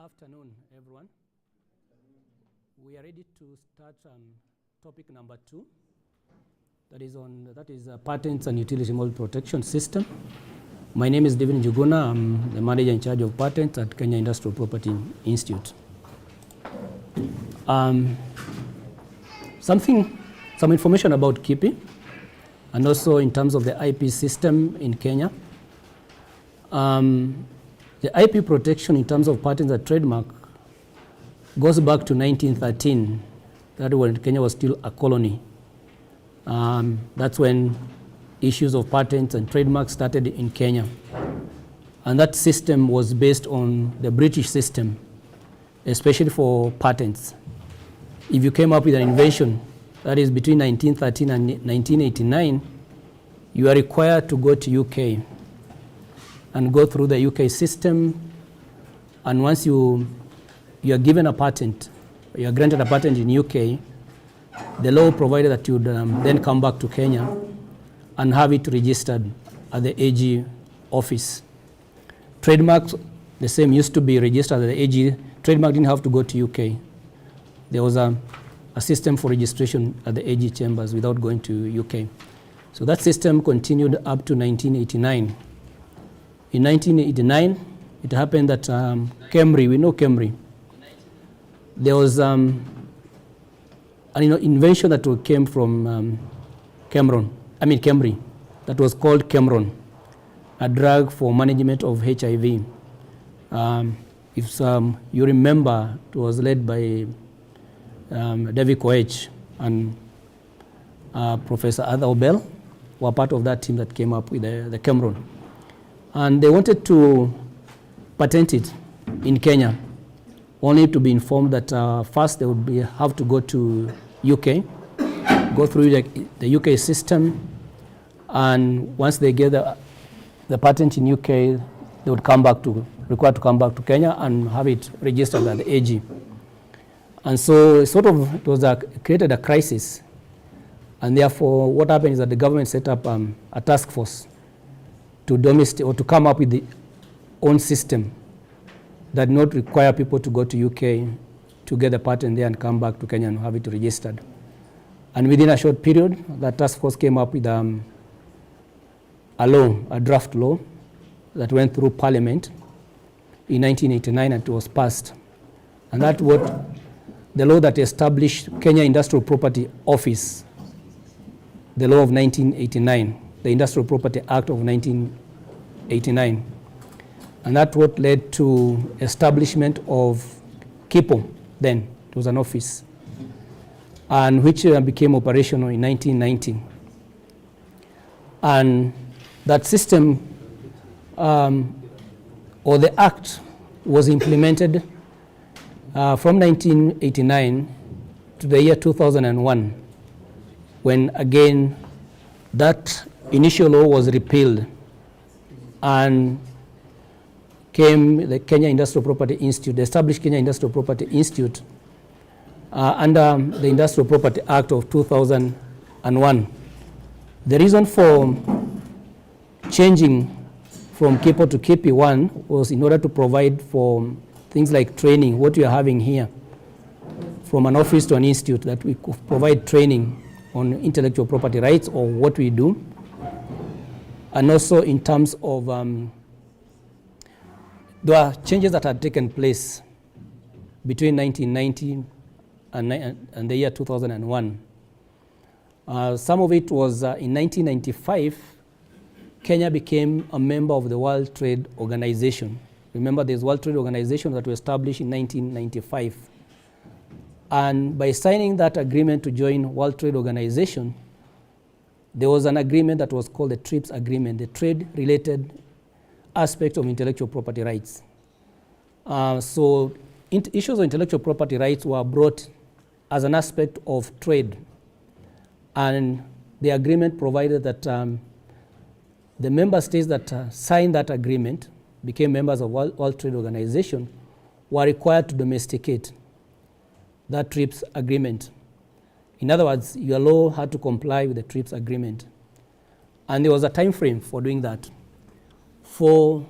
afternoon, everyone. We are ready to start topic number 2. That is patents and utility model protection system. My name is David Njuguna. I'm the manager in charge of patents at Kenya Industrial Property Institute. Some information about KIPI, and also in terms of the IP system in Kenya. The IP protection in terms of patents and trademark goes back to 1913. That when Kenya was still a colony. That's when issues of patents and trademarks started in Kenya. And that system was based on the British system, especially for patents. If you came up with an invention, that is between 1913 and 1989, you are required to go to UK and go through the UK system. And once you are given a patent, you are granted a patent in UK, the law provided that you would then come back to Kenya and have it registered at the AG office. Trademarks, the same, used to be registered at the AG. Trademark didn't have to go to UK. There was a system for registration at the AG chambers without going to UK. So that system continued up to 1989. In 1989, it happened that KEMRI, we know KEMRI. There was an invention that came from KEMRI, that was called Kemron, a drug for management of HIV. If you remember, it was led by David Koech and Professor Arthur Bell were part of that team that came up with the Kemron. And they wanted to patent it in Kenya, only to be informed that first they would have to go to UK, go through the UK system, and once they get the patent in UK, they would required to come back to Kenya and have it registered at the AG. And so it created a crisis, and therefore what happened is that the government set up a task force to come up with the own system that not require people to go to UK to get the patent there and come back to Kenya and have it registered. And within a short period, the task force came up with a draft law that went through Parliament in 1989, and it was passed. And that's the law that established Kenya Industrial Property Office, the law of 1989, the Industrial Property Act of 1989. And that's what led to establishment of KIPI then. It was an office, and which became operational in 1990. And that system, or the act, was implemented from 1989 to the year 2001, when again that initial law was repealed and came the Kenya Industrial Property Institute, the established Kenya Industrial Property Institute under the Industrial Property Act of 2001. The reason for changing from KIPI to KIPI 1 was in order to provide for things like training, what you are having here, from an office to an institute, that we could provide training on intellectual property rights or what we do, and also in terms of there are changes that had taken place between 1990 and the year 2001. Some of it was in 1995, Kenya became a member of the World Trade Organization. Remember, there's World Trade Organization that was established in 1995. And by signing that agreement to join World Trade Organization, there was an agreement that was called the TRIPS Agreement, the trade-related aspect of intellectual property rights. So issues of intellectual property rights were brought as an aspect of trade. And the agreement provided that the member states that signed that agreement, became members of World Trade Organization, were required to domesticate that TRIPS agreement. In other words, your law had to comply with the TRIPS agreement. And there was a time frame for doing that. For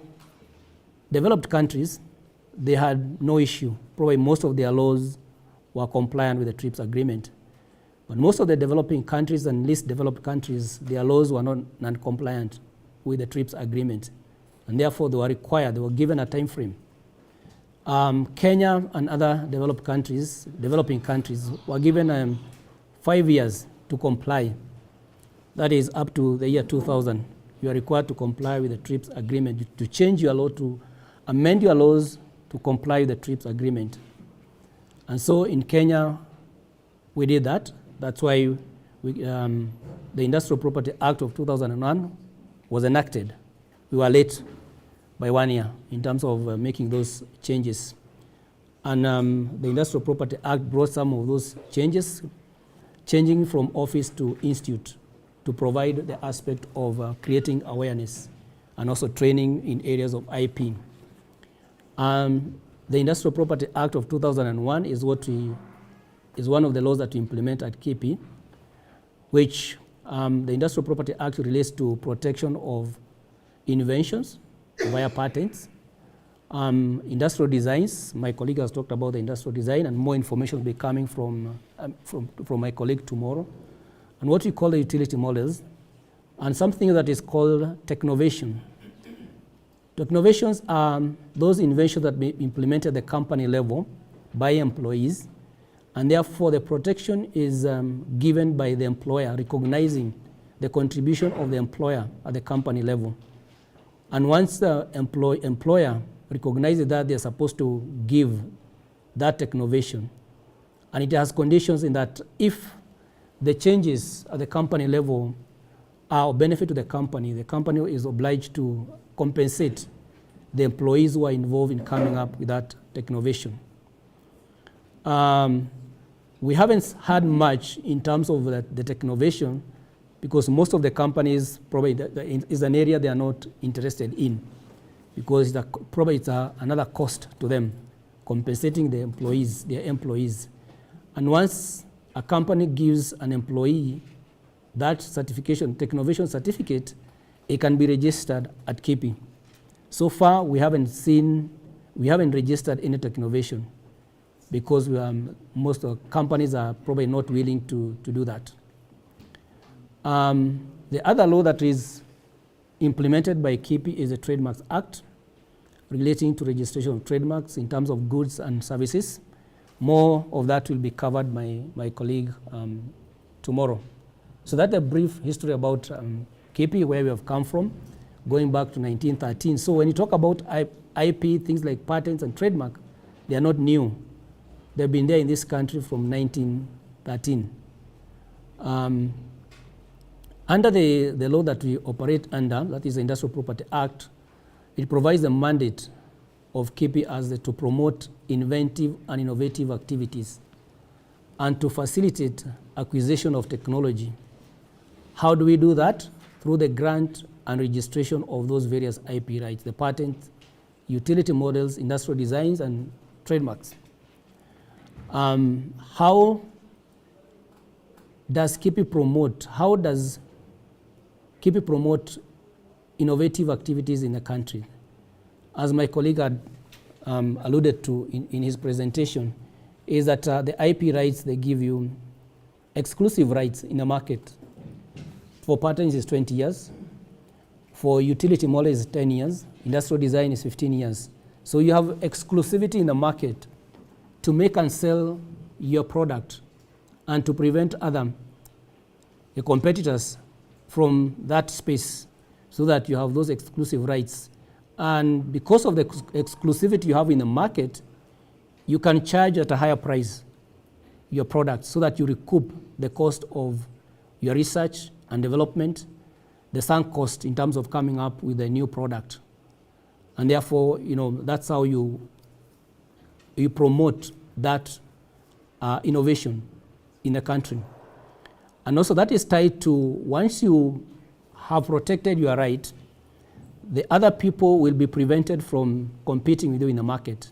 developed countries, they had no issue. Probably most of their laws were compliant with the TRIPS agreement. But most of the developing countries and least developed countries, their laws were not non-compliant with the TRIPS agreement. And therefore, they were given a time frame. Kenya and other developing countries were given 5 years to comply. That is up to the year 2000. You are required to comply with the TRIPS agreement, to change your law, to amend your laws to comply with the TRIPS agreement. And so in Kenya, we did that. That's why the Industrial Property Act of 2001 was enacted. We were late by 1 year in terms of making those changes. And the Industrial Property Act brought some of those changes, changing from office to institute, to provide the aspect of creating awareness and also training in areas of IP. The Industrial Property Act of 2001 is one of the laws that we implement at KIPI, which the Industrial Property Act relates to protection of inventions via patents, industrial designs. My colleague has talked about the industrial design, and more information will be coming from my colleague tomorrow. And what we call the utility models, and something that is called technovation. Technovations are those inventions that be implemented at the company level by employees, and therefore the protection is given by the employer, recognizing the contribution of the employer at the company level. And once the employer recognizes that, they're supposed to give that technovation. And it has conditions in that if the changes at the company level are of benefit to the company is obliged to compensate the employees who are involved in coming up with that technovation. We haven't had much in terms of the technovation, because most of the companies probably is an area they are not interested in, because it's another cost to them, compensating their employees. And once a company gives an employee that certification, technovation certificate, it can be registered at KIPI. So far, we haven't registered any technovation, because most of the companies are probably not willing to do that. The other law that is implemented by KIPI is the Trademarks Act, relating to registration of trademarks in terms of goods and services. More of that will be covered by my colleague tomorrow. So that's a brief history about KIPI, where we have come from, going back to 1913. So when you talk about IP, things like patents and trademark, they are not new. They've been there in this country from 1913. Under the law that we operate under, that is the Industrial Property Act, it provides the mandate of KIPI as to promote inventive and innovative activities and to facilitate acquisition of technology. How do we do that? Through the grant and registration of those various IP rights, the patents, utility models, industrial designs, and trademarks. How does KIPI promote innovative activities in the country? As my colleague had alluded to in his presentation, is that the IP rights, they give you exclusive rights in the market. For patents is 20 years. For utility model is 10 years. Industrial design is 15 years. So you have exclusivity in the market to make and sell your product and to prevent the competitors from that space, so that you have those exclusive rights. And because of the exclusivity you have in the market, you can charge at a higher price your product, so that you recoup the cost of your research and development, the sunk cost in terms of coming up with a new product. And therefore, that's how you promote that innovation in the country. And also that is tied to, once you have protected your right, the other people will be prevented from competing with you in the market.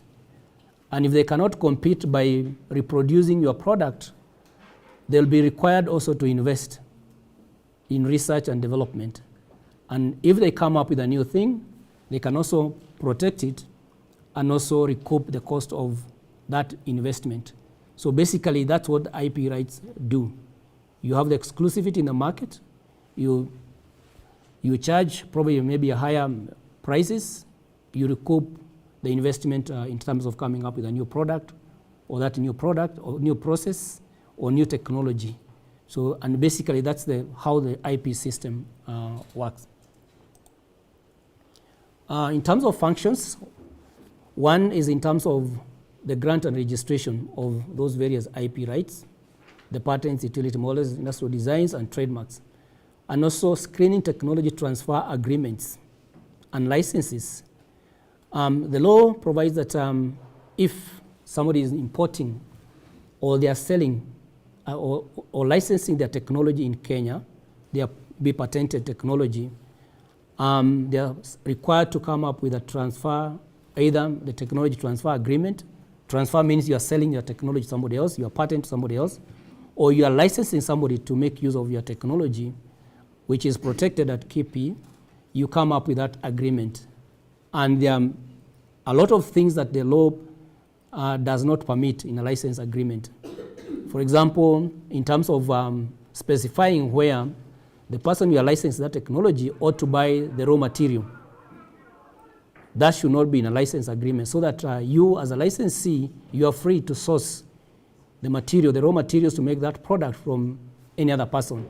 And if they cannot compete by reproducing your product, they'll be required also to invest in research and development. And if they come up with a new thing, they can also protect it and also recoup the cost of that investment. So basically, that's what IP rights do. You have the exclusivity in the market. You charge probably maybe a higher prices. You recoup the investment in terms of coming up with a new product, or that new product, or new process, or new technology. So, and basically that's how the IP system works. In terms of functions, one is in terms of the grant and registration of those various IP rights, the patents, utility models, industrial designs, and trademarks, and also screening technology transfer agreements and licenses. The law provides that if somebody is importing or they are selling or licensing their technology in Kenya, their be patented technology, they are required to come up with a transfer, either the technology transfer agreement. Transfer means you are selling your technology to somebody else, you are patent to somebody else, or you are licensing somebody to make use of your technology, which is protected at KIPI. You come up with that agreement. And there are a lot of things that the law does not permit in a license agreement. For example, in terms of specifying where the person you are licensing that technology ought to buy the raw material. That should not be in a license agreement, so that you as a licensee, you are free to source the material, the raw materials to make that product from any other person,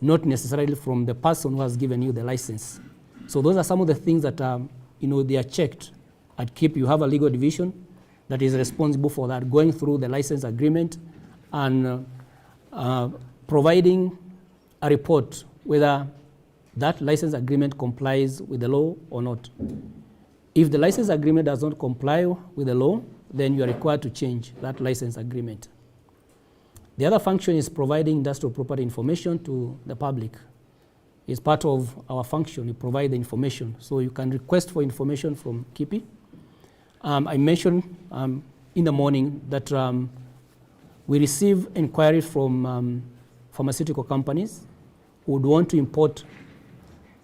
not necessarily from the person who has given you the license. So those are some of the things that they are checked at KIPI. You have a legal division that is responsible for that, going through the license agreement and providing a report whether that license agreement complies with the law or not. If the license agreement does not comply with the law, then you are required to change that license agreement. The other function is providing industrial property information to the public. It's part of our function. We provide the information. So you can request for information from KIPI. I mentioned in the morning that we receive inquiries from pharmaceutical companies who would want to import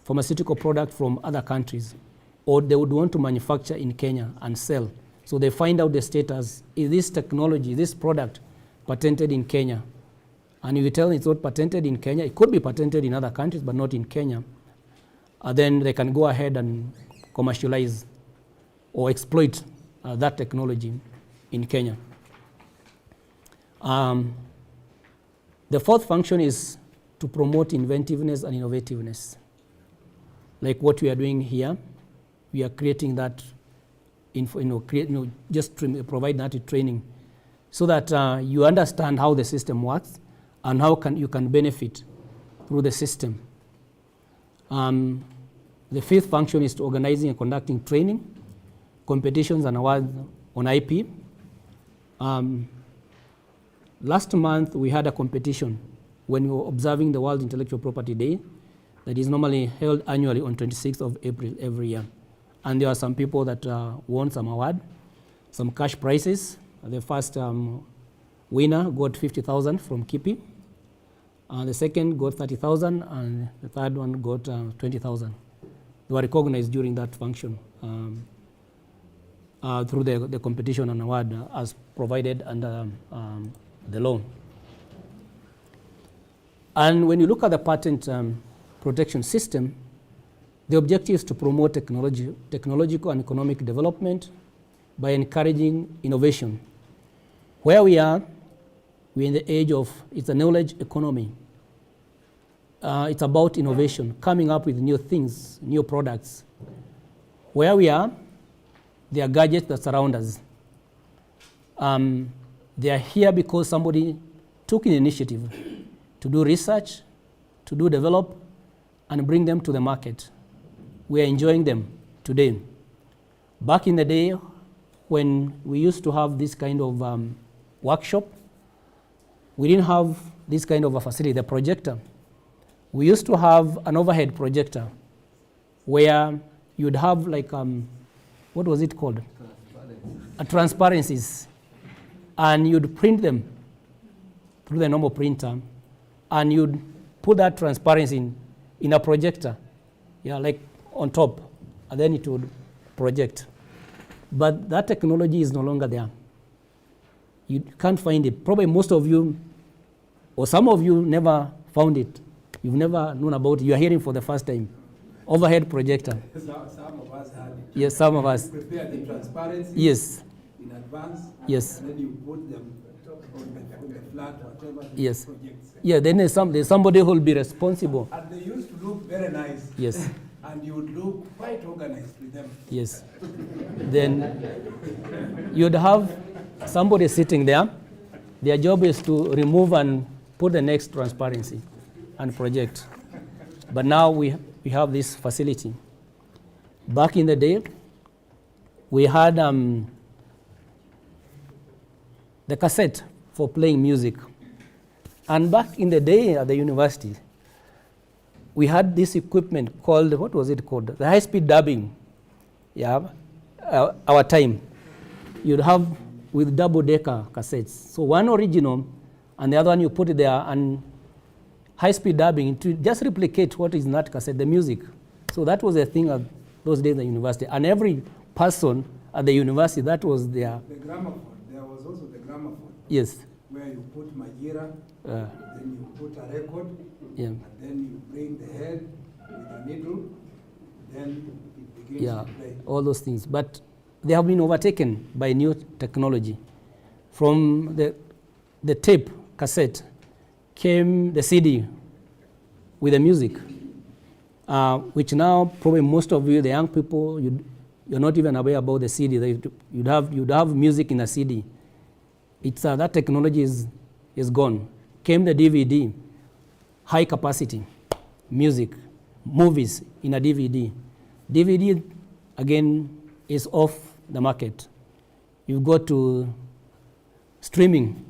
pharmaceutical products from other countries, or they would want to manufacture in Kenya and sell. So they find out the status. Is this technology, this product, patented in Kenya? And if you tell them it's not patented in Kenya, it could be patented in other countries, but not in Kenya, then they can go ahead and commercialize or exploit that technology in Kenya. The fourth function is to promote inventiveness and innovativeness. Like what we are doing here, we are creating that, provide that training so that you understand how the system works and how you can benefit through the system. The fifth function is to organizing and conducting training, competitions and awards on IP. Last month we had a competition when we were observing the World Intellectual Property Day that is normally held annually on 26th of April every year. And there are some people that won some award, some cash prizes. The first winner got 50,000 from KIPI. The second got 30,000, and the third one got 20,000. They were recognized during that function through the competition and award as provided under the law. And when you look at the patent protection system, the objective is to promote technological and economic development by encouraging innovation. Where we are, we're in the age of, it's a knowledge economy. It's about innovation, coming up with new things, new products. Where we are, there are gadgets that surround us. They are here because somebody took an initiative to do research, to develop, and bring them to the market. We are enjoying them today. Back in the day, when we used to have this kind of workshop, we didn't have this kind of a facility, the projector. We used to have an overhead projector where you'd have like, what was it called? Transparencies. And you'd print them through the normal printer, and you'd put that transparency in a projector, like on top, and then it would project. But that technology is no longer there. You can't find it. Probably most of you, or some of you, never found it. You've never known about it. You are hearing for the first time. Overhead projector. Some of us had it. Yes, some of us. Prepare the transparency. Yes. In advance. Yes. And then you put them on the flat, whatever. Yes. Projects. Yeah. Then there's somebody who will be responsible. And they used to look very nice. Yes. And you would look quite organized with them. Yes. Then you'd have somebody sitting there. Their job is to remove and put the next transparency and project. But now we have this facility. Back in the day, we had the cassette for playing music. And back in the day at the university, we had this equipment called, what was it called? The high-speed dubbing. Yeah, our time. You'd have with double-decker cassettes. So one original, and the other one you put it there, and high-speed dubbing to just replicate what is in that cassette, the music. So that was a thing of those days at the university. And every person at the university, that was their... The gramophone. There was also the gramophone. Yes. Where you put Majira, then you put a record, yeah. And then you bring the head with a needle, then it begins to play. All those things. But they have been overtaken by new technology. From the tape cassette came the CD with the music, which now probably most of you, the young people, you're not even aware about the CD. You'd have music in a CD. It's that technology is gone. Came the DVD, high capacity, music, movies in a DVD. DVD again is off the market. You go to streaming.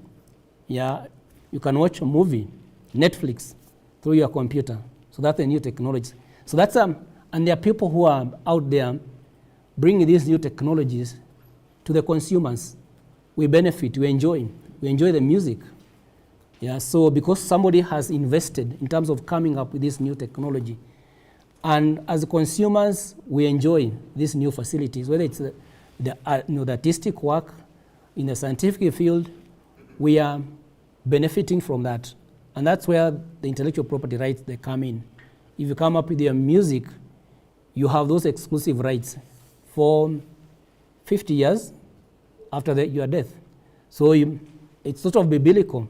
Yeah, you can watch a movie, Netflix, through your computer. So that's a new technology. So that's and there are people who are out there bringing these new technologies to the consumers. We benefit, we enjoy the music. Yeah, so because somebody has invested in terms of coming up with this new technology, and as consumers, we enjoy these new facilities, whether it's the artistic work in the scientific field, we are benefiting from that. And that's where the intellectual property rights, they come in. If you come up with your music, you have those exclusive rights for 50 years after your death. So it's sort of biblical.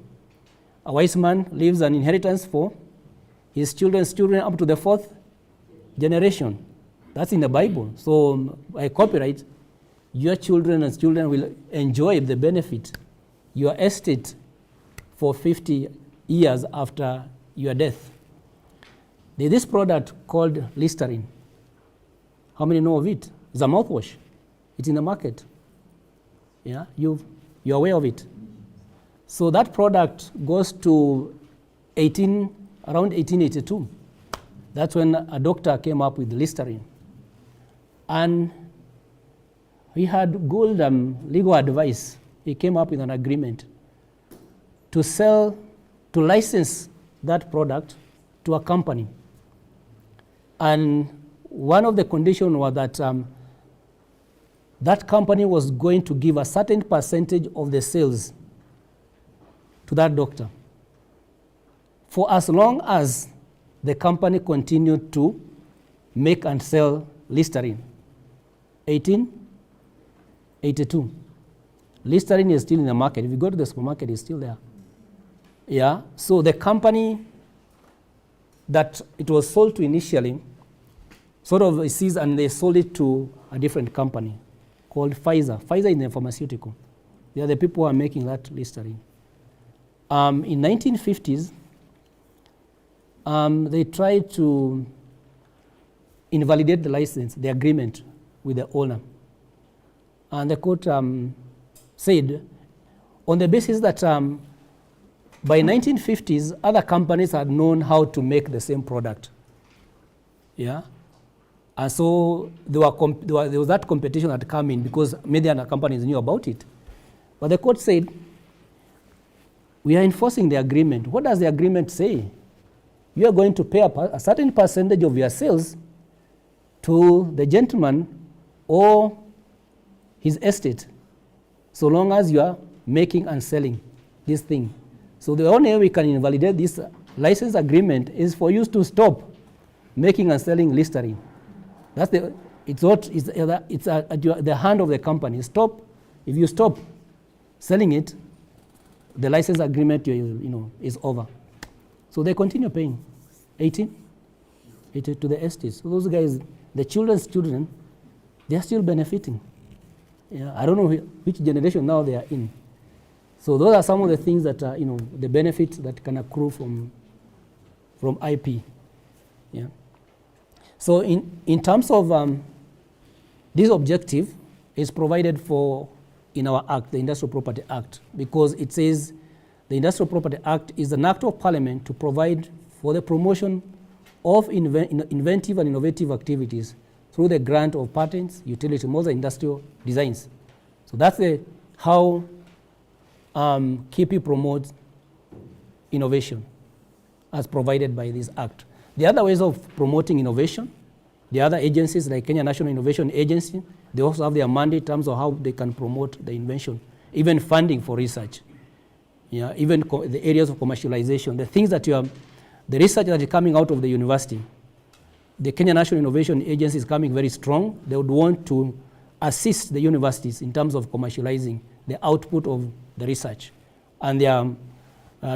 A wise man leaves an inheritance for his children's children up to the 4th generation. That's in the Bible. So by copyright, your children and children will enjoy the benefit, your estate, for 50 years after your death. There's this product called Listerine. How many know of it? It's a mouthwash. It's in the market. Yeah, you're aware of it. So that product goes to around 1882. That's when a doctor came up with Listerine. And he had good legal advice. He came up with an agreement to license that product to a company. And one of the conditions was that that company was going to give a certain percentage of the sales to that doctor for as long as the company continued to make and sell Listerine. 1882. Listerine is still in the market. If you go to the supermarket, it's still there. Yeah, so the company that it was sold to initially sort of seized, and they sold it to a different company called Pfizer. Pfizer is the pharmaceutical. They are the people who are making that Listerine. In 1950s, they tried to invalidate the license, the agreement with the owner. And the court said, on the basis that by 1950s, other companies had known how to make the same product. Yeah? And so there was that competition that came in because many other companies knew about it. But the court said, we are enforcing the agreement. What does the agreement say? You are going to pay a certain percentage of your sales to the gentleman or his estate, so long as you are making and selling this thing. So the only way we can invalidate this license agreement is for you to stop making and selling Listerine. That's the, it's at the hand of the company. Stop. If you stop selling it, the license agreement is over. So they continue paying 18 to the estates. So those guys, the children's children, they are still benefiting. Yeah, I don't know which generation now they are in. So those are some of the things that are, the benefits that can accrue from IP. Yeah. So in terms of this objective is provided for in our Act, the Industrial Property Act, because it says the Industrial Property Act is an act of Parliament to provide for the promotion of inventive and innovative activities through the grant of patents, utility modes, and industrial designs. So that's how KIPI promotes innovation as provided by this Act. The other ways of promoting innovation, the other agencies like Kenya National Innovation Agency, they also have their mandate in terms of how they can promote the invention, even funding for research, even the areas of commercialization, the things that the research that is coming out of the university. The Kenya National Innovation Agency is coming very strong. They would want to assist the universities in terms of commercializing the output of the research. And they are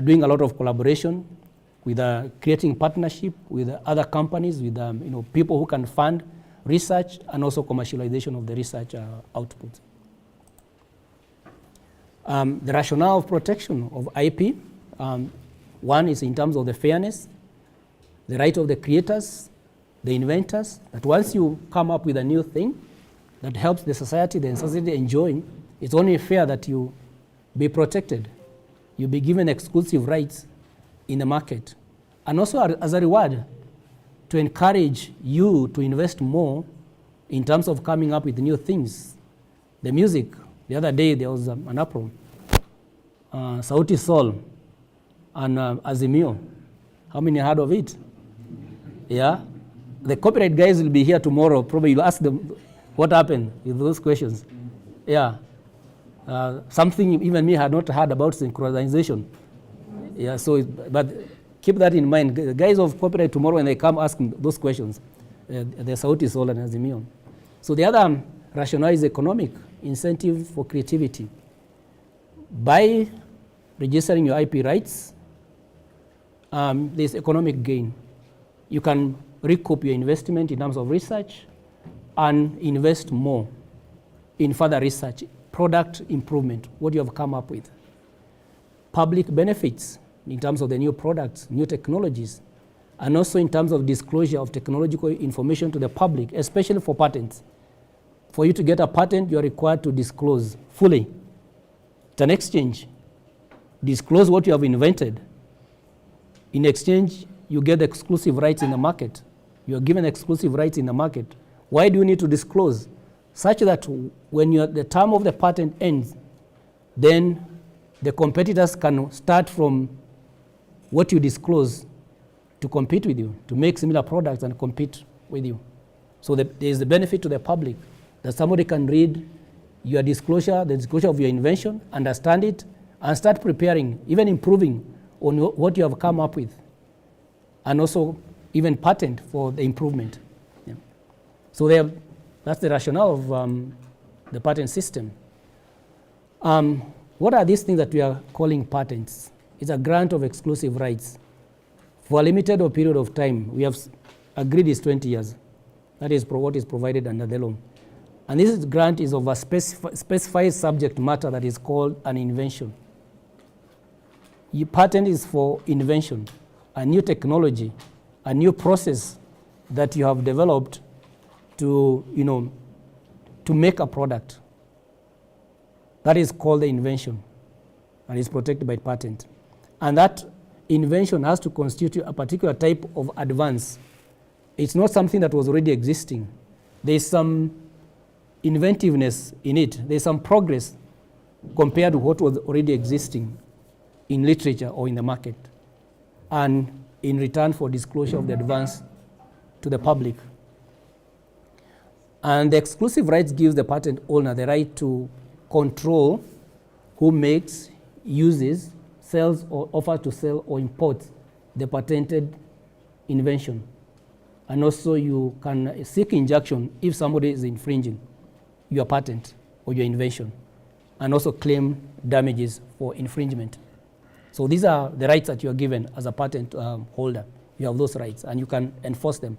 doing a lot of collaboration with creating partnership with other companies, with people who can fund research and also commercialization of the research output. The rationale of protection of IP, one is in terms of the fairness, the right of the creators, the inventors, that once you come up with a new thing that helps the society enjoying, it's only fair that you be protected. You be given exclusive rights in the market. And also as a reward, to encourage you to invest more in terms of coming up with new things. The music, the other day there was an uproar. Sauti Sol and Azimio. How many heard of it? Yeah? The copyright guys will be here tomorrow. Probably you'll ask them what happened with those questions. Yeah. Something even me had not heard about synchronization. Yeah, so, but keep that in mind. The guys of copyright tomorrow when they come asking those questions, the Sauti Sol and Azimio. So the other rationale is economic incentive for creativity. By registering your IP rights, there's economic gain. You can recoup your investment in terms of research and invest more in further research, product improvement, what you have come up with. Public benefits in terms of the new products, new technologies, and also in terms of disclosure of technological information to the public, especially for patents. For you to get a patent, you are required to disclose fully. It's an exchange. Disclose what you have invented. In exchange, you get exclusive rights in the market. You are given exclusive rights in the market. Why do you need to disclose? Such that when the term of the patent ends, then the competitors can start from what you disclose to compete with you, to make similar products and compete with you. So there is the benefit to the public that somebody can read your disclosure, the disclosure of your invention, understand it, and start preparing, even improving on what you have come up with, and also even patent for the improvement. Yeah. So that's the rationale of the patent system. What are these things that we are calling patents? It's a grant of exclusive rights for a limited period of time. We have agreed is 20 years. That is what is provided under the law. And this grant is of a specified subject matter that is called an invention. Your patent is for invention, a new technology, a new process that you have developed to make a product. That is called the invention and is protected by patent. And that invention has to constitute a particular type of advance. It's not something that was already existing. There's some inventiveness in it. There's some progress compared to what was already existing in literature or in the market. And in return for disclosure of the advance to the public. And the exclusive rights gives the patent owner the right to control who makes, uses, sells, or offers to sell or imports the patented invention. And also you can seek injunction if somebody is infringing your patent or your invention, and also claim damages for infringement. So these are the rights that you are given as a patent holder. You have those rights, and you can enforce them.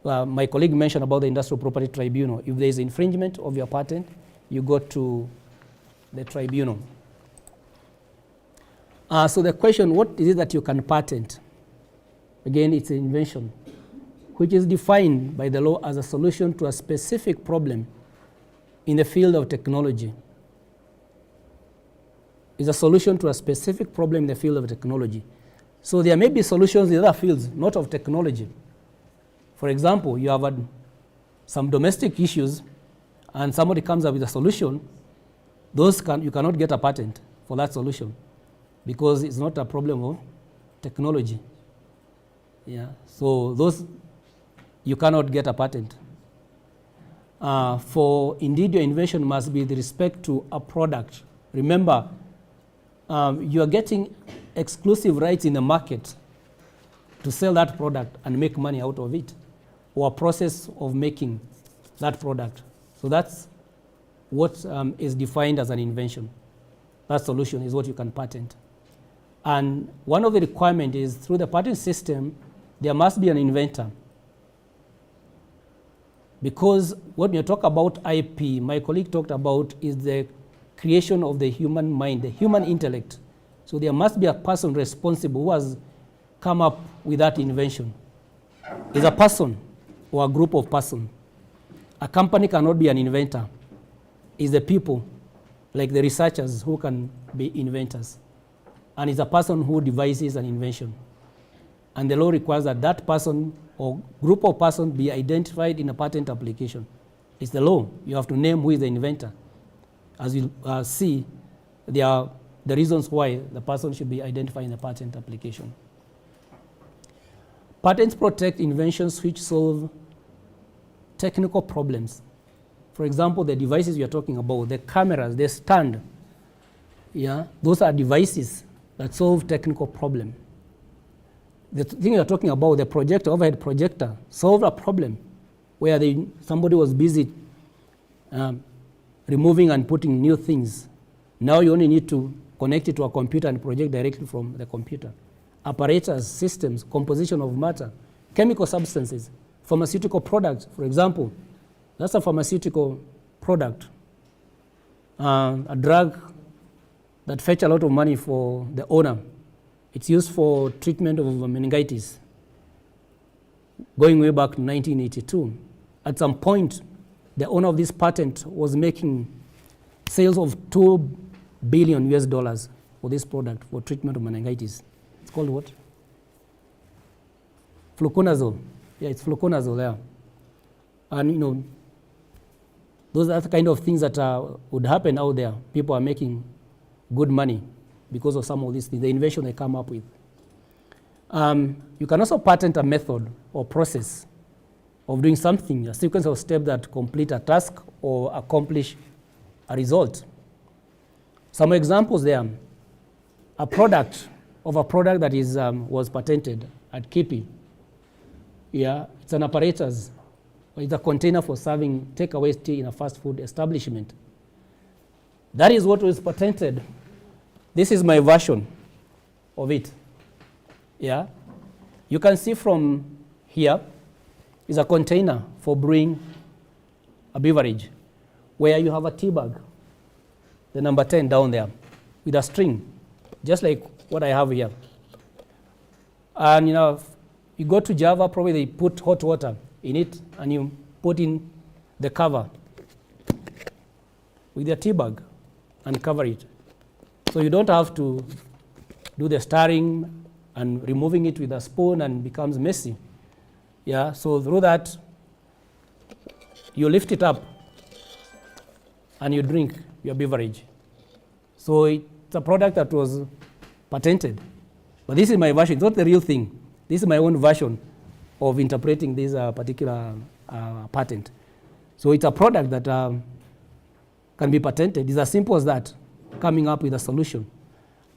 My colleague mentioned about the Industrial Property Tribunal. If there is infringement of your patent, you go to the tribunal. So the question, what is it that you can patent? Again, it's an invention, which is defined by the law as a solution to a specific problem in the field of technology. It's a solution to a specific problem in the field of technology. So there may be solutions in other fields, not of technology. For example, you have some domestic issues, and somebody comes up with a solution. You cannot get a patent for that solution because it's not a problem of technology. Yeah. So those you cannot get a patent. For indeed your invention must be with respect to a product. Remember, you are getting exclusive rights in the market to sell that product and make money out of it, or a process of making that product. So that's what is defined as an invention. That solution is what you can patent. And one of the requirements is through the patent system, there must be an inventor. Because when you talk about IP, my colleague talked about is the creation of the human mind, the human intellect. So there must be a person responsible who has come up with that invention. It's a person or a group of persons. A company cannot be an inventor. It's the people, like the researchers, who can be inventors. And it's a person who devises an invention. And the law requires that that person or group of persons be identified in a patent application. It's the law. You have to name who is the inventor. As you see, there are the reasons why the person should be identified in the patent application. Patents protect inventions which solve technical problems. For example, the devices you're talking about, the cameras, the stand, yeah, those are devices that solve technical problem. The thing you're talking about, the projector, overhead projector, solved a problem where somebody was busy removing and putting new things. Now you only need to connect it to a computer and project directly from the computer. Apparatus, systems, composition of matter, chemical substances, pharmaceutical products, for example. That's a pharmaceutical product, a drug that fetch a lot of money for the owner. It's used for treatment of meningitis, going way back to 1982. At some point, the owner of this patent was making sales of $2 billion US for this product for treatment of meningitis. It's called what? Fluconazole. Yeah, it's fluconazole there. And you know, those are the kind of things that would happen out there. People are making good money because of some of these things, the invention they come up with. You can also patent a method or process of doing something, a sequence of steps that complete a task or accomplish a result. Some examples there. A product that is was patented at KIPI. Yeah, it's an apparatus. It's a container for serving takeaway tea in a fast food establishment. That is what was patented. This is my version of it. Yeah, you can see from here is a container for brewing a beverage, where you have a tea bag, the number 10 down there, with a string, just like what I have here. And you know, you go to Java, probably they put hot water in it, and you put in the cover with your tea bag and cover it. So you don't have to do the stirring and removing it with a spoon and becomes messy. Yeah, so through that, you lift it up and you drink your beverage. So it's a product that was patented. But this is my version, it's not the real thing. This is my own version of interpreting this particular patent. So it's a product that can be patented. It's as simple as that, coming up with a solution.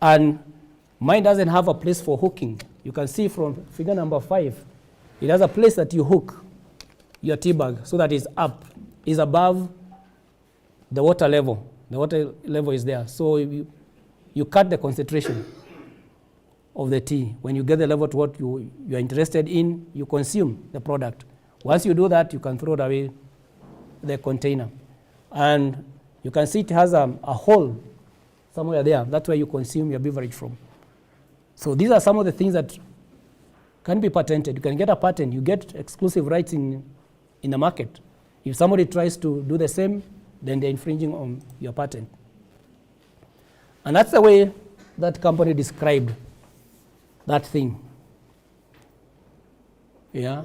And mine doesn't have a place for hooking. You can see from figure number 5, it has a place that you hook your tea bag so that it's up, is above the water level. The water level is there. So you cut the concentration of the tea. When you get the level to what you're interested in, you consume the product. Once you do that, you can throw it away the container. And you can see it has a hole somewhere there. That's where you consume your beverage from. So these are some of the things that can be patented. You can get a patent. You get exclusive rights in the market. If somebody tries to do the same, then they're infringing on your patent. And that's the way that company described that thing. Yeah,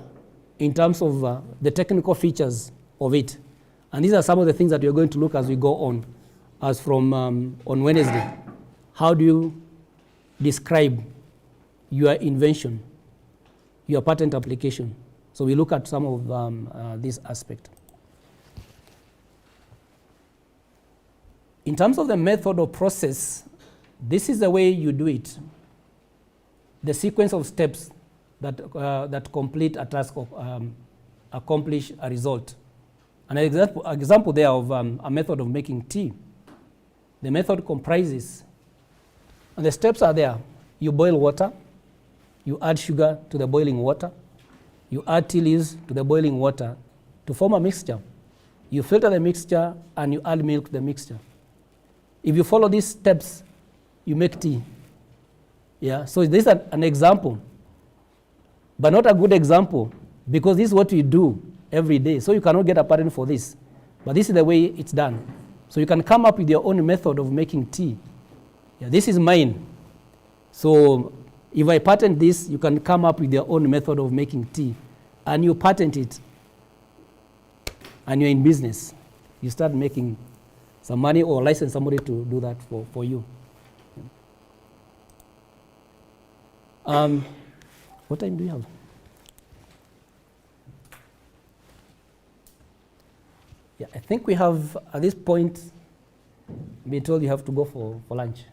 in terms of the technical features of it. And these are some of the things that we're going to look as we go on, as from on Wednesday. How do you describe your invention, your patent application? So we look at some of this aspect. In terms of the method or process, this is the way you do it. The sequence of steps that complete a task or accomplish a result. An example there of a method of making tea. The method comprises, and the steps are there. You boil water, you add sugar to the boiling water, you add tea leaves to the boiling water to form a mixture. You filter the mixture and you add milk to the mixture. If you follow these steps, you make tea. Yeah, so this is an example, but not a good example, because this is what we do every day. So you cannot get a patent for this, but this is the way it's done. So you can come up with your own method of making tea. Yeah, this is mine. So if I patent this, you can come up with your own method of making tea, and you patent it, and you're in business. You start making some money or license somebody to do that for you. What time do you have? Yeah, I think we have, at this point, been told you have to go for lunch.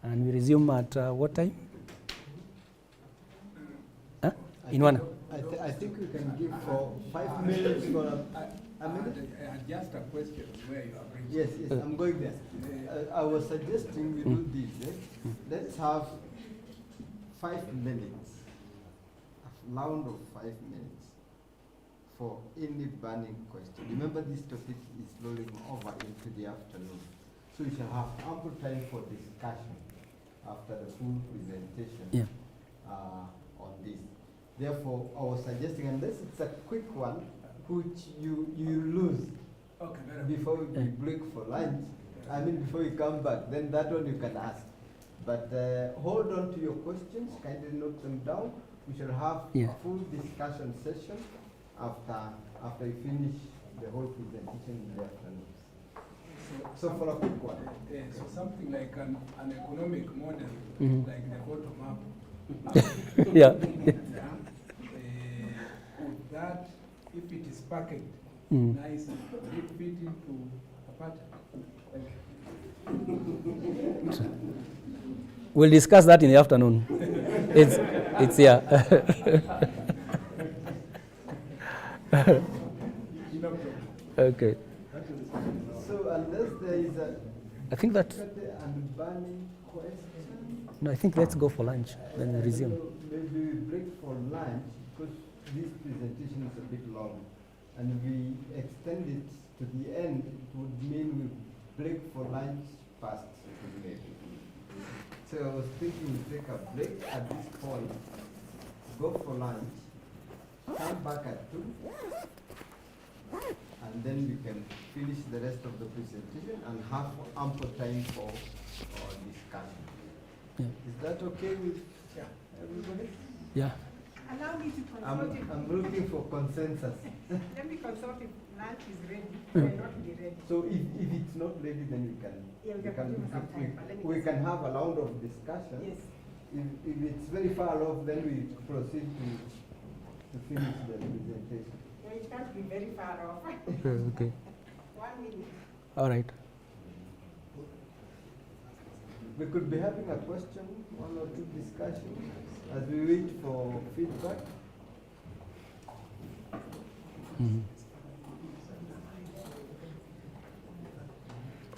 And we resume at what time? Huh? In one? I think we can give for 5 minutes for a minute. Just a question where you are bringing. Yes, I'm going there. I was suggesting we do this. Let's have 5 minutes, a round of 5 minutes for any burning question. Remember, this topic is rolling over into the afternoon. So we shall have ample time for discussion after the full presentation on this. Therefore, I was suggesting, unless it's a quick one, which you lose before we break for lunch, before you come back, then that one you can ask. But hold on to your questions, kindly note them down. We shall have a full discussion session after you finish the whole presentation in the afternoon. So for a quick one. So something like an economic model, like the bottom up. Yeah. With that, if it is packaged nice, will it fit into a pattern? We'll discuss that in the afternoon. It's here. Okay. So unless there is I think that. and burning question. No, I think let's go for lunch, then we resume. So maybe we break for lunch, because this presentation is a bit long, and we extend it to the end. It would mean we break for lunch past maybe. So I was thinking we take a break at this point, go for lunch, come back at 2, and then we can finish the rest of the presentation and have ample time for discussion. Yeah. Is that okay with everybody? Yeah. Allow me to consult if I'm looking for consensus. let me consult if lunch is ready or not be ready. So if it's not ready, then we can we can have a round of discussion. Yes. If it's very far off, then we proceed to finish the presentation. So it can't be very far off. Okay. 1 minute. All right. We could be having a question, one or two discussions as we wait for feedback. Mhm.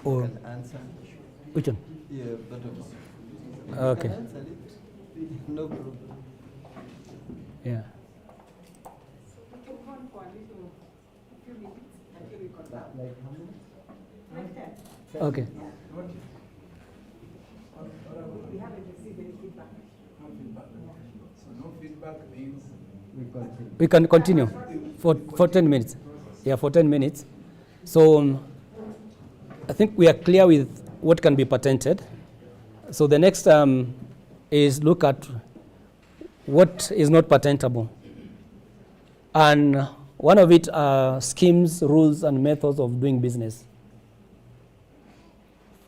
You Or can answer. which one? Yeah, but Okay. you can answer it. No problem. Yeah. We can go on for a few minutes until we confirm. Like how many? Like that. Okay. We haven't received any feedback. No feedback. So no feedback means We continue. We can continue for 10 minutes. Yeah, for 10 minutes. So I think we are clear with what can be patented. So the next is look at what is not patentable. And one of it are schemes, rules, and methods of doing business.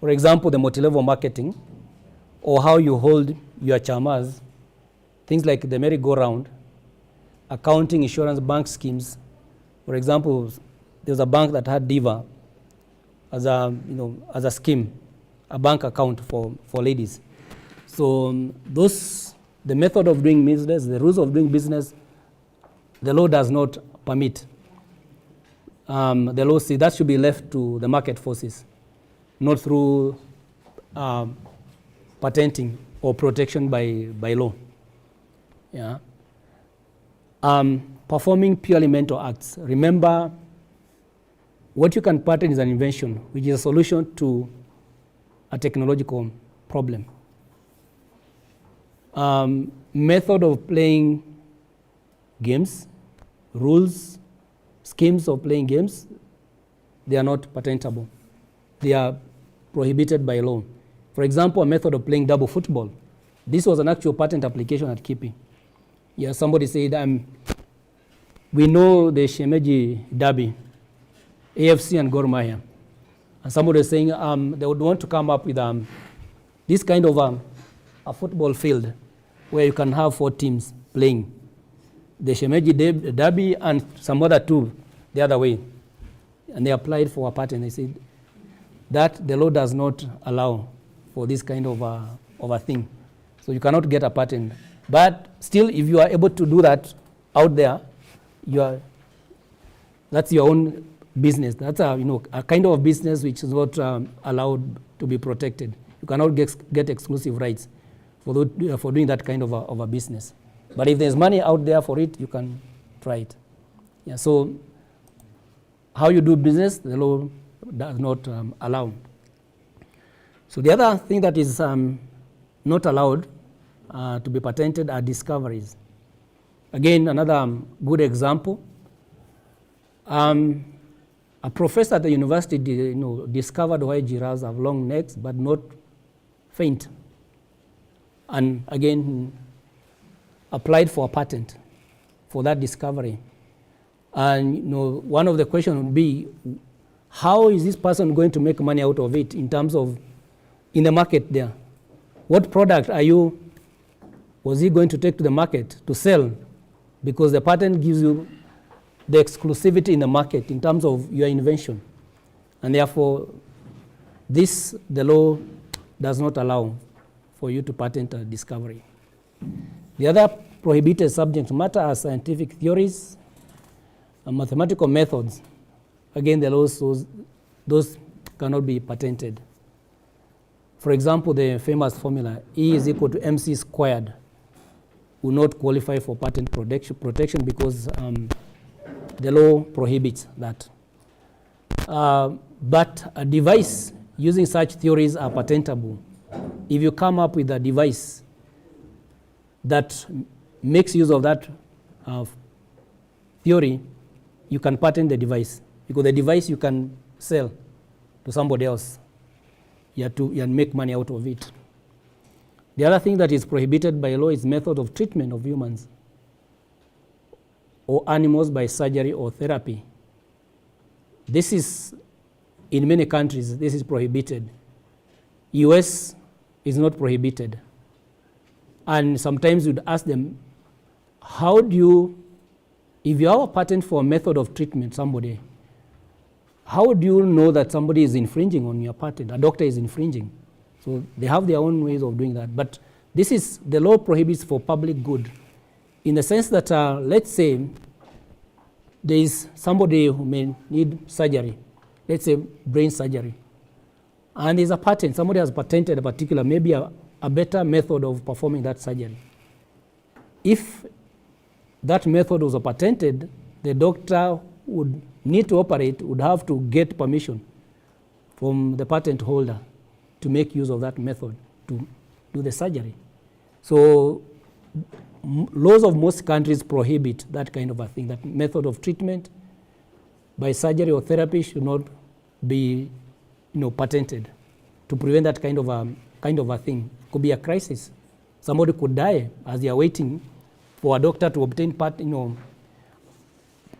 For example, the multi-level marketing, or how you hold your chamas, things like the merry-go-round, accounting, insurance, bank schemes. For example, there was a bank that had Diva as a scheme, a bank account for ladies. So the method of doing business, the rules of doing business, the law does not permit. The law says that should be left to the market forces, not through patenting or protection by law. Yeah. Performing purely mental acts. Remember, what you can patent is an invention, which is a solution to a technological problem. Method of playing games, rules, schemes of playing games, they are not patentable. They are prohibited by law. For example, a method of playing double football. This was an actual patent application at KIPI. Yeah, somebody said, we know the Shemeji Derby, AFC and Gor Mahia. And somebody was saying they would want to come up with this kind of a football field where you can have 4 teams playing. The Shemeji Derby and some other 2 the other way. And they applied for a patent. They said that the law does not allow for this kind of a thing. So you cannot get a patent. But still, if you are able to do that out there, that's your own business. That's a kind of business which is not allowed to be protected. You cannot get exclusive rights for doing that kind of a business. But if there's money out there for it, you can try it. Yeah. So how you do business, the law does not allow. So the other thing that is not allowed to be patented are discoveries. Again, another good example. A professor at the university discovered why giraffes have long necks but not faint. And again, applied for a patent for that discovery. And one of the questions would be, how is this person going to make money out of it in terms of in the market there? What product was he going to take to the market to sell? Because the patent gives you the exclusivity in the market in terms of your invention. And therefore, the law does not allow for you to patent a discovery. The other prohibited subject matter are scientific theories and mathematical methods. Again, the law says those cannot be patented. For example, the famous formula E is equal to MC squared will not qualify for patent protection because the law prohibits that. But a device using such theories are patentable. If you come up with a device that makes use of that theory, you can patent the device, because the device you can sell to somebody else. You have to make money out of it. The other thing that is prohibited by law is method of treatment of humans or animals by surgery or therapy. This is, in many countries, this is prohibited. US is not prohibited. And sometimes you'd ask them, how do you if you have a patent for a method of treatment, somebody, how do you know that somebody is infringing on your patent? A doctor is infringing. So they have their own ways of doing that. But this is, the law prohibits for public good, in the sense that, let's say, there is somebody who may need surgery, let's say brain surgery, and there's a patent, somebody has patented a particular, maybe a better method of performing that surgery. If that method was patented, the doctor would need to operate, would have to get permission from the patent holder to make use of that method to do the surgery. So laws of most countries prohibit that kind of a thing, that method of treatment by surgery or therapy should not be, patented, to prevent that kind of a thing. Could be a crisis. Somebody could die as they are waiting for a doctor to obtain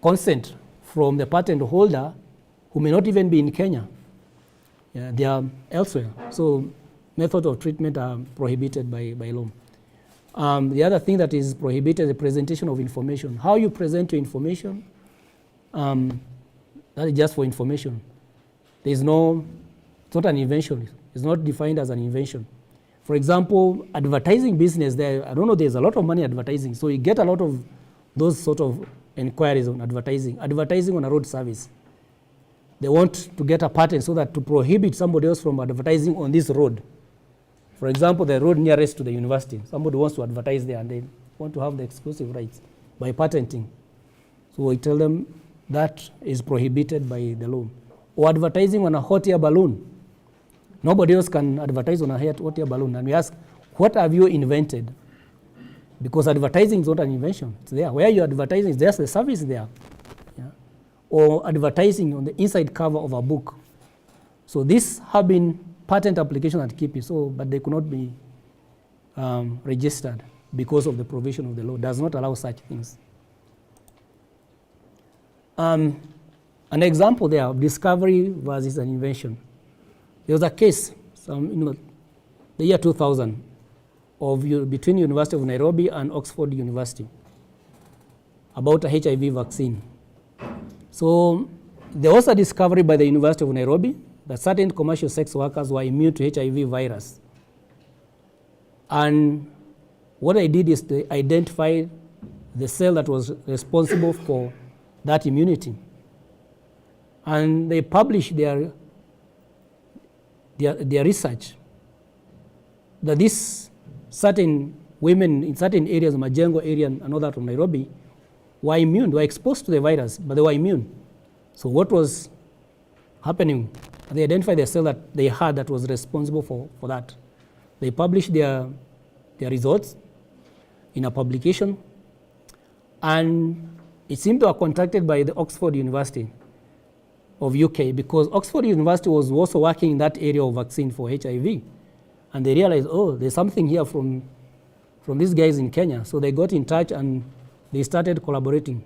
consent from the patent holder, who may not even be in Kenya. Yeah, they are elsewhere. So methods of treatment are prohibited by law. The other thing that is prohibited is the presentation of information. How you present your information, that is just for information. It's not an invention. It's not defined as an invention. For example, advertising business, there's a lot of money advertising. So you get a lot of those sort of inquiries on advertising. Advertising on a road service. They want to get a patent so that to prohibit somebody else from advertising on this road. For example, the road nearest to the university, somebody wants to advertise there and they want to have the exclusive rights by patenting. So we tell them that is prohibited by the law. Or advertising on a hot air balloon. Nobody else can advertise on a hot air balloon. And we ask, what have you invented? Because advertising is not an invention. It's there. Where you're advertising, there's the service there. Yeah? Or advertising on the inside cover of a book. So these have been patent applications at KIPI, but they could not be registered because of the provision of the law. Does not allow such things. An example there of discovery versus an invention. There was a case, the year 2000, between University of Nairobi and Oxford University about a HIV vaccine. So there was a discovery by the University of Nairobi that certain commercial sex workers were immune to HIV virus. And what I did is to identify the cell that was responsible for that immunity. And they published their research that these certain women in certain areas, Majengo area and all that of Nairobi, were immune. They were exposed to the virus, but they were immune. So what was happening? They identified the cell that they had that was responsible for that. They published their results in a publication, and it seemed to have contracted by the Oxford University of UK, because Oxford University was also working in that area of vaccine for HIV. And they realized, there's something here from these guys in Kenya. So they got in touch and they started collaborating.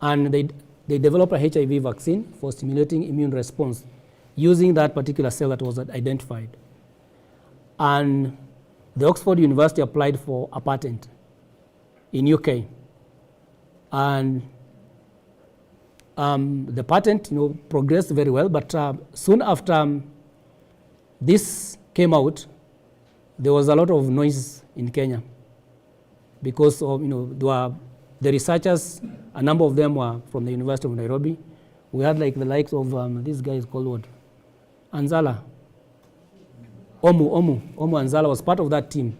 And they developed a HIV vaccine for stimulating immune response using that particular cell that was identified. And the Oxford University applied for a patent in UK. And the patent progressed very well, but soon after this came out, there was a lot of noise in Kenya because of, the researchers, a number of them were from the University of Nairobi. We had the likes of this guy is called what? Anzala. Omu Anzala was part of that team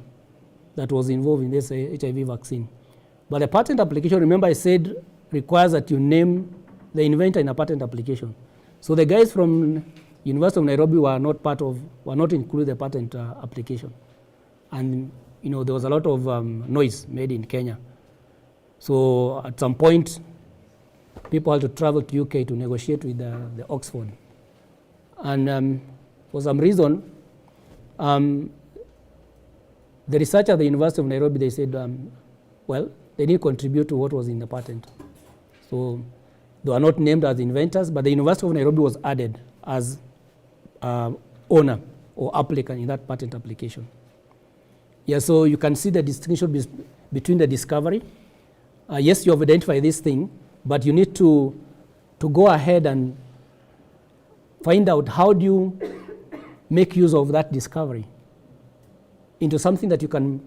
that was involved in this HIV vaccine. But the patent application, remember I said, requires that you name the inventor in a patent application. So the guys from University of Nairobi were not included in the patent application. And there was a lot of noise made in Kenya. So at some point, people had to travel to UK to negotiate with the Oxford. And for some reason, the researcher at the University of Nairobi, they said, they didn't contribute to what was in the patent. So they were not named as inventors, but the University of Nairobi was added as owner or applicant in that patent application. Yeah, so you can see the distinction between the discovery yes, you have identified this thing, but you need to go ahead and find out how do you make use of that discovery into something that you can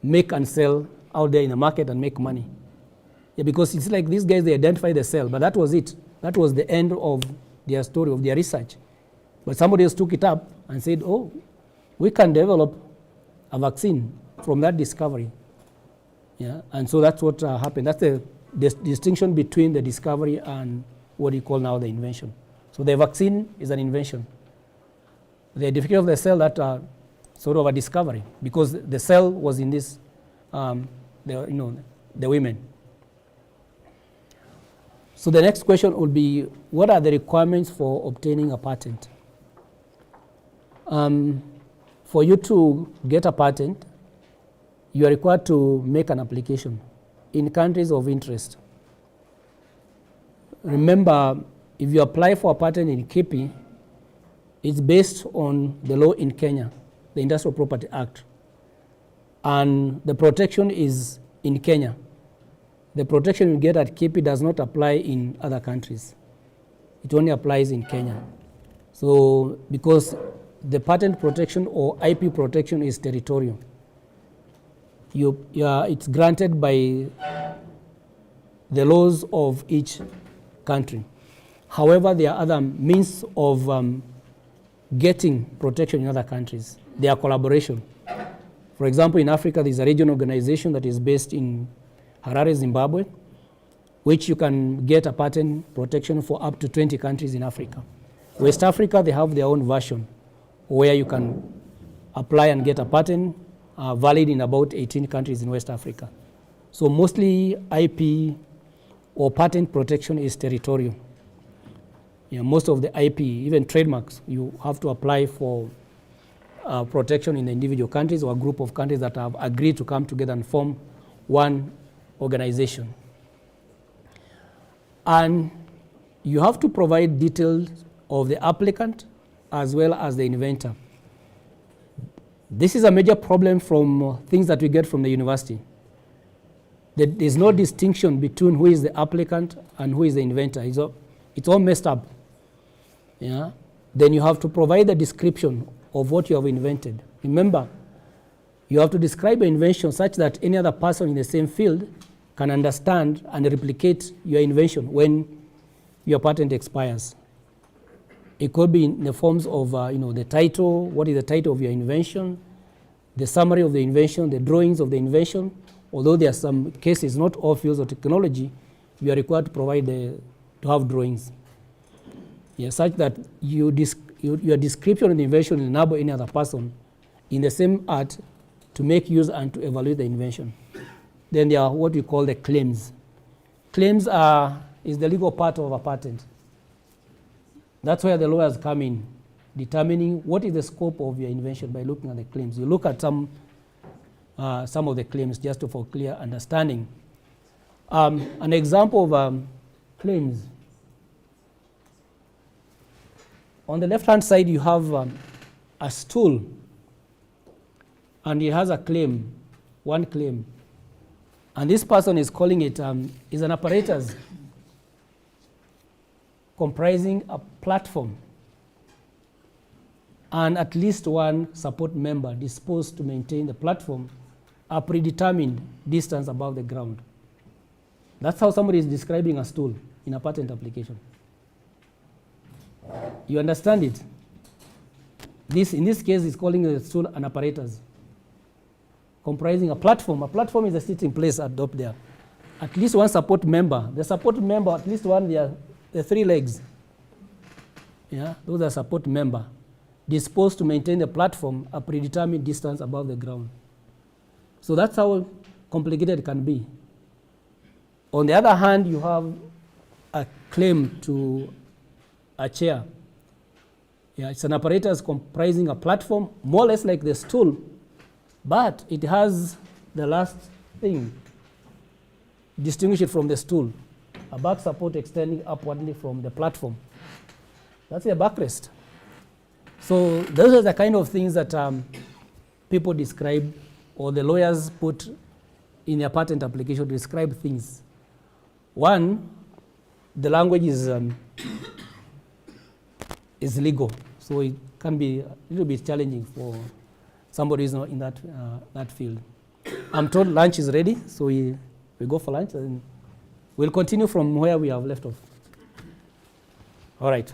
make and sell out there in the market and make money. Yeah, because it's like these guys, they identify the cell, but that was it. That was the end of their story, of their research. But somebody else took it up and said, oh, we can develop a vaccine from that discovery. Yeah, and so that's what happened. That's the distinction between the discovery and what you call now the invention. So the vaccine is an invention. The identification of the cell, that sort of a discovery, because the cell was in this, the women. So the next question would be, what are the requirements for obtaining a patent? For you to get a patent, you are required to make an application in countries of interest. Remember, if you apply for a patent in KIPI, it's based on the law in Kenya, the Industrial Property Act. And the protection is in Kenya. The protection you get at KIPI does not apply in other countries. It only applies in Kenya. So, because the patent protection or IP protection is territorial. It's granted by the laws of each country. However, there are other means of getting protection in other countries. There are collaboration. For example, in Africa, there's a regional organization that is based in Harare, Zimbabwe, which you can get a patent protection for up to 20 countries in Africa. West Africa, they have their own version where you can apply and get a patent valid in about 18 countries in West Africa. So mostly IP or patent protection is territorial. Most of the IP, even trademarks, you have to apply for protection in the individual countries or a group of countries that have agreed to come together and form one organization. And you have to provide details of the applicant as well as the inventor. This is a major problem from things that we get from the university. There's no distinction between who is the applicant and who is the inventor. It's all messed up. Yeah? Then you have to provide the description of what you have invented. Remember, you have to describe your invention such that any other person in the same field can understand and replicate your invention when your patent expires. It could be in the forms of the title, what is the title of your invention, the summary of the invention, the drawings of the invention. Although there are some cases, not all fields of technology, you are required to provide to have drawings. Such that your description of the invention will enable any other person in the same art to make use and to evaluate the invention. Then there are what we call the claims. Claims is the legal part of a patent. That's where the lawyers come in, determining what is the scope of your invention by looking at the claims. You look at some of the claims just for clear understanding. An example of claims. On the left-hand side, you have a stool, and it has a claim, one claim. And this person is calling it, is an apparatus comprising a platform and at least one support member disposed to maintain the platform a predetermined distance above the ground. That's how somebody is describing a stool in a patent application. You understand it? In this case, it's calling the stool an apparatus comprising a platform. A platform is a sitting place up there. At least one support member. The support member, at least one, the three legs. Those are support member disposed to maintain the platform a predetermined distance above the ground. So that's how complicated it can be. On the other hand, you have a claim to a chair. It's an apparatus comprising a platform, more or less like the stool, but it has the last thing, distinguish it from the stool, a back support extending upwardly from the platform. That's a backrest. So those are the kind of things that people describe or the lawyers put in their patent application to describe things. One, the language is legal, so it can be a little bit challenging for somebody who's not in that field. I'm told lunch is ready, so we go for lunch, and we'll continue from where we have left off. All right.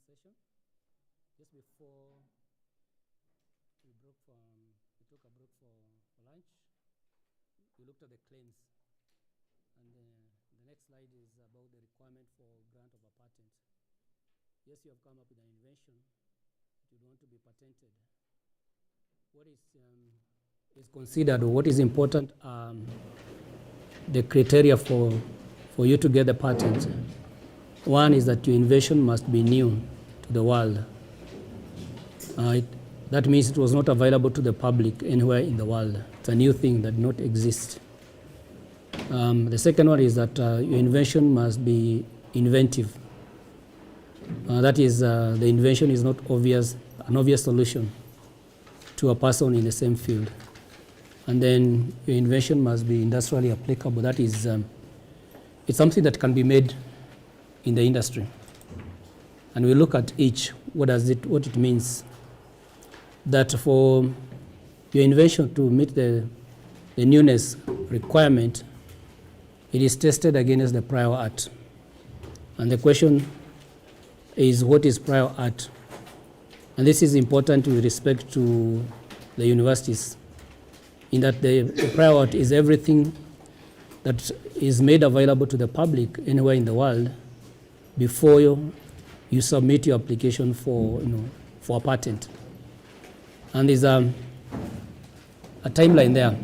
session. Just before we took a break for lunch, we looked at the claims. And the next slide is about the requirement for grant of a patent. Yes, you have come up with an invention that you want to be patented. What is considered, or what is important, the criteria for you to get the patent. One is that your invention must be new to the world. That means it was not available to the public anywhere in the world. It's a new thing that did not exist. The second one is that your invention must be inventive. That is, the invention is not an obvious solution to a person in the same field. And then your invention must be industrially applicable. That is, it's something that can be made in the industry. And we look at each, what it means. That for your invention to meet the newness requirement, it is tested against the prior art. And the question is, what is prior art? And this is important with respect to the universities, in that the prior art is everything that is made available to the public anywhere in the world before you submit your application for a patent. And there's a timeline there.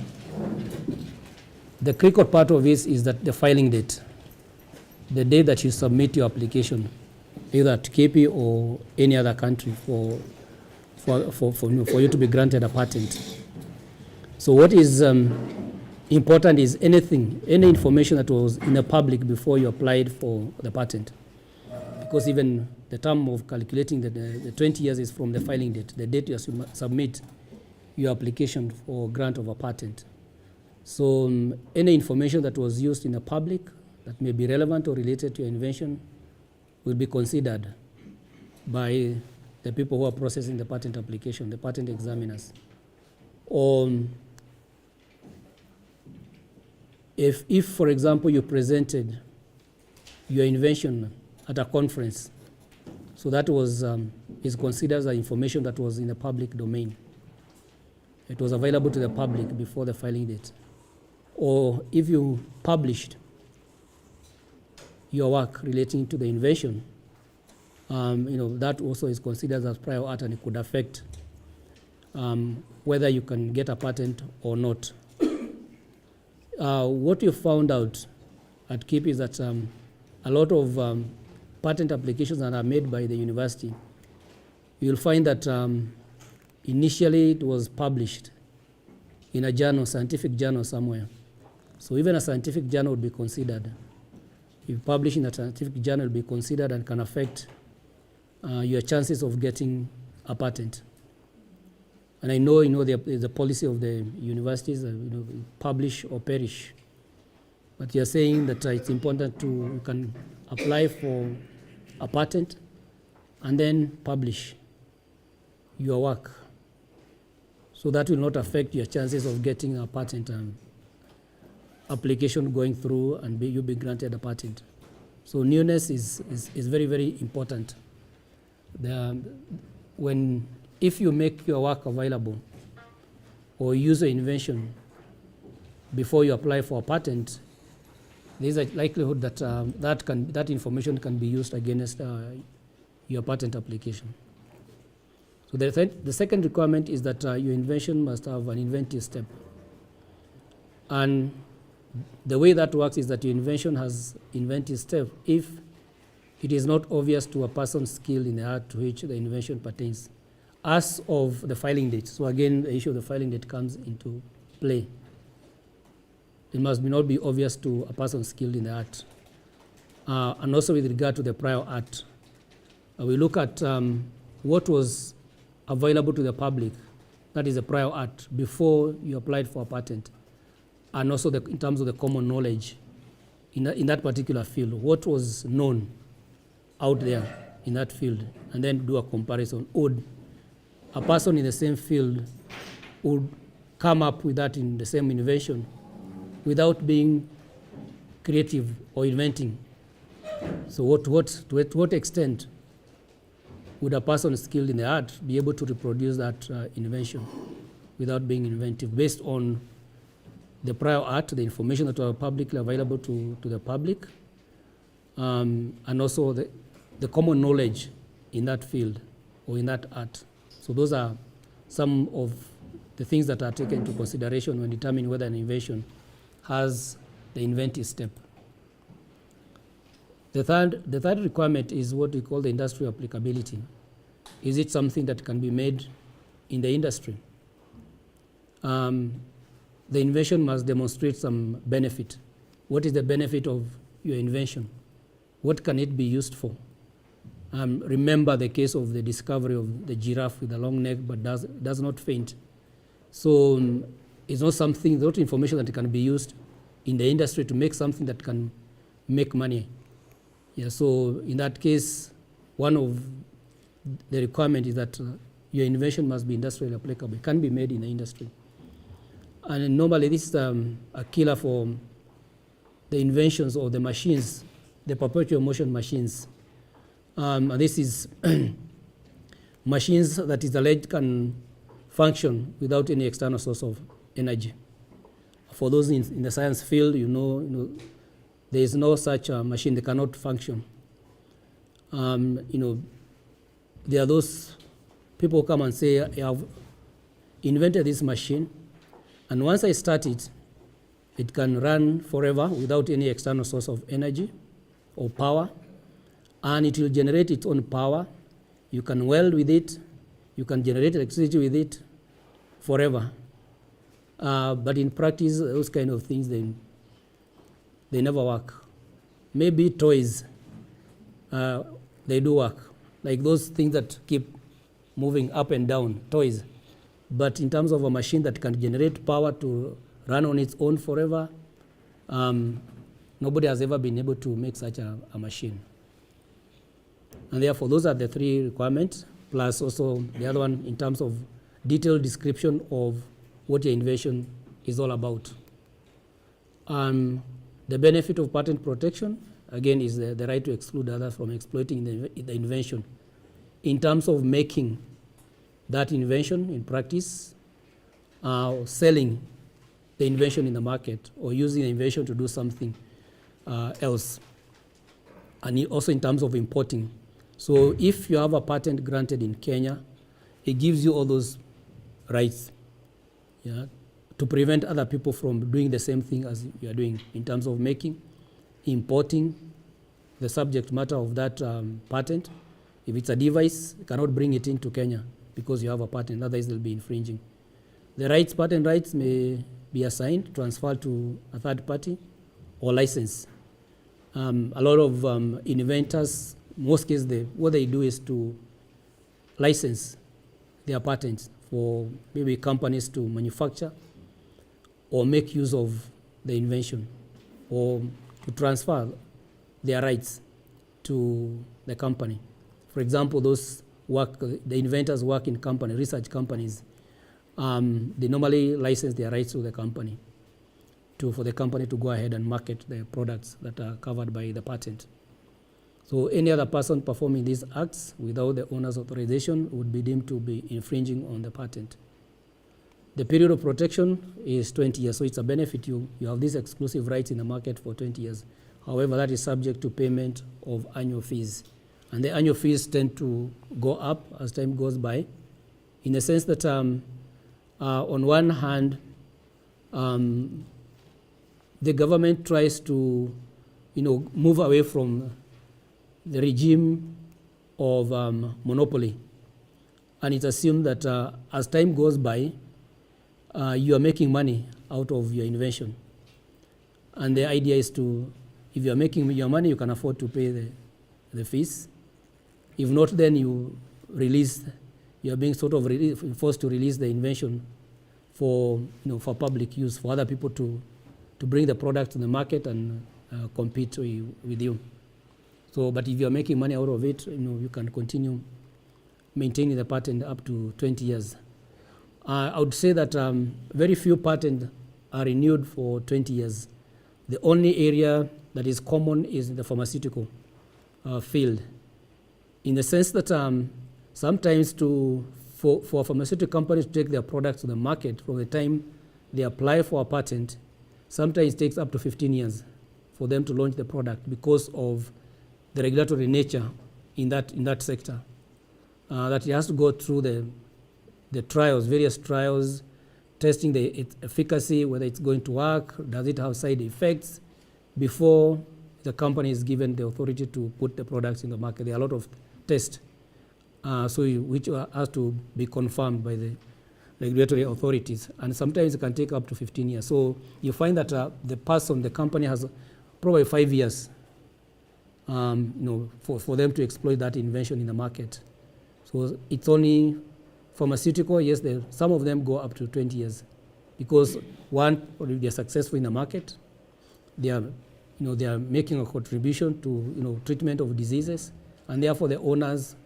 The critical part of this is that the filing date, the day that you submit your application, either to KIPI or any other country for you to be granted a patent. So what is important is any information that was in the public before you applied for the patent. Because even the term of calculating the 20 years is from the filing date, the date you submit your application for grant of a patent. So any information that was used in the public that may be relevant or related to your invention will be considered by the people who are processing the patent application, the patent examiners. Or if for example, you presented your invention at a conference, so that is considered as information that was in the public domain. It was available to the public before the filing date. Or if you published your work relating to the invention, that also is considered as prior art, and it could affect whether you can get a patent or not. What you found out at KIPI is that a lot of patent applications that are made by the university, you'll find that initially it was published in a journal, scientific journal somewhere. So even a scientific journal would be considered. If you publish in a scientific journal, it will be considered and can affect your chances of getting a patent. And I know, the policy of the universities, publish or perish. But you're saying that it's important you can apply for a patent and then publish your work. So that will not affect your chances of getting a patent application going through and you be granted a patent. So newness is very, very important. If you make your work available or use your invention before you apply for a patent, there's a likelihood that that information can be used against your patent application. So the second requirement is that your invention must have an inventive step. And the way that works is that your invention has inventive step if it is not obvious to a person skilled in the art to which the invention pertains, as of the filing date. So again, the issue of the filing date comes into play. It must not be obvious to a person skilled in the art. And also with regard to the prior art, we look at what was available to the public, that is the prior art, before you applied for a patent, and also in terms of the common knowledge in that particular field, what was known out there in that field, and then do a comparison. Would a person in the same field would come up with that in the same invention without being creative or inventing? So to what extent would a person skilled in the art be able to reproduce that invention without being inventive, based on the prior art, the information that were publicly available to the public, and also the common knowledge in that field or in that art. So those are some of the things that are taken into consideration when determining whether an invention has the inventive step. The third requirement is what we call the industrial applicability. Is it something that can be made in the industry? The invention must demonstrate some benefit. What is the benefit of your invention? What can it be used for? Remember the case of the discovery of the giraffe with a long neck but does not faint. So it's not something, not information that can be used in the industry to make something that can make money. Yeah, so in that case, one of the requirement is that your invention must be industrially applicable. It can be made in the industry. And normally this is a killer for the inventions or the machines, the perpetual motion machines. And this is machines that is alleged can function without any external source of energy. For those in the science field, you know, there is no such a machine that cannot function. There are those people who come and say, I have invented this machine, and once I start it, it can run forever without any external source of energy or power, and it will generate its own power. You can weld with it, you can generate electricity with it forever. But in practice, those kind of things, they never work. Maybe toys, they do work, like those things that keep moving up and down, toys. But in terms of a machine that can generate power to run on its own forever, nobody has ever been able to make such a machine. And therefore, those are the three requirements, plus also the other one in terms of detailed description of what your invention is all about. The benefit of patent protection, again, is the right to exclude others from exploiting the invention. In terms of making that invention in practice, selling the invention in the market, or using the invention to do something else. And also in terms of importing. So if you have a patent granted in Kenya, it gives you all those rights, yeah, to prevent other people from doing the same thing as you are doing in terms of making, importing the subject matter of that patent. If it's a device, you cannot bring it into Kenya because you have a patent, otherwise they'll be infringing. The rights, patent rights may be assigned, transferred to a third party, or licensed. A lot of inventors, most cases, what they do is to license their patents for maybe companies to manufacture or make use of the invention, or to transfer their rights to the company. For example, the inventors work in research companies. They normally license their rights to the company, for the company to go ahead and market the products that are covered by the patent. So any other person performing these acts without the owner's authorization would be deemed to be infringing on the patent. The period of protection is 20 years, so it's a benefit. You have these exclusive rights in the market for 20 years. However, that is subject to payment of annual fees. And the annual fees tend to go up as time goes by, in the sense that on one hand, the government tries to move away from the regime of monopoly. And it's assumed that as time goes by, you are making money out of your invention. And the idea is if you are making your money, you can afford to pay the fees. If not, then you are being sort of forced to release the invention for public use, for other people to bring the product to the market and compete with you. So, but if you are making money out of it, you can continue maintaining the patent up to 20 years. I would say that very few patents are renewed for 20 years. The only area that is common is the pharmaceutical field, in the sense that sometimes for pharmaceutical companies to take their products to the market from the time they apply for a patent, sometimes it takes up to 15 years for them to launch the product because of the regulatory nature in that sector. That it has to go through the trials, various trials, testing its efficacy, whether it's going to work, does it have side effects, before the company is given the authority to put the products in the market. There are a lot of tests, which has to be confirmed by the regulatory authorities, and sometimes it can take up to 15 years. So you find that the company has probably 5 years for them to exploit that invention in the market. So it's only pharmaceutical, yes, some of them go up to 20 years because one, they're successful in the market, they are making a contribution to treatment of diseases, and therefore the owners,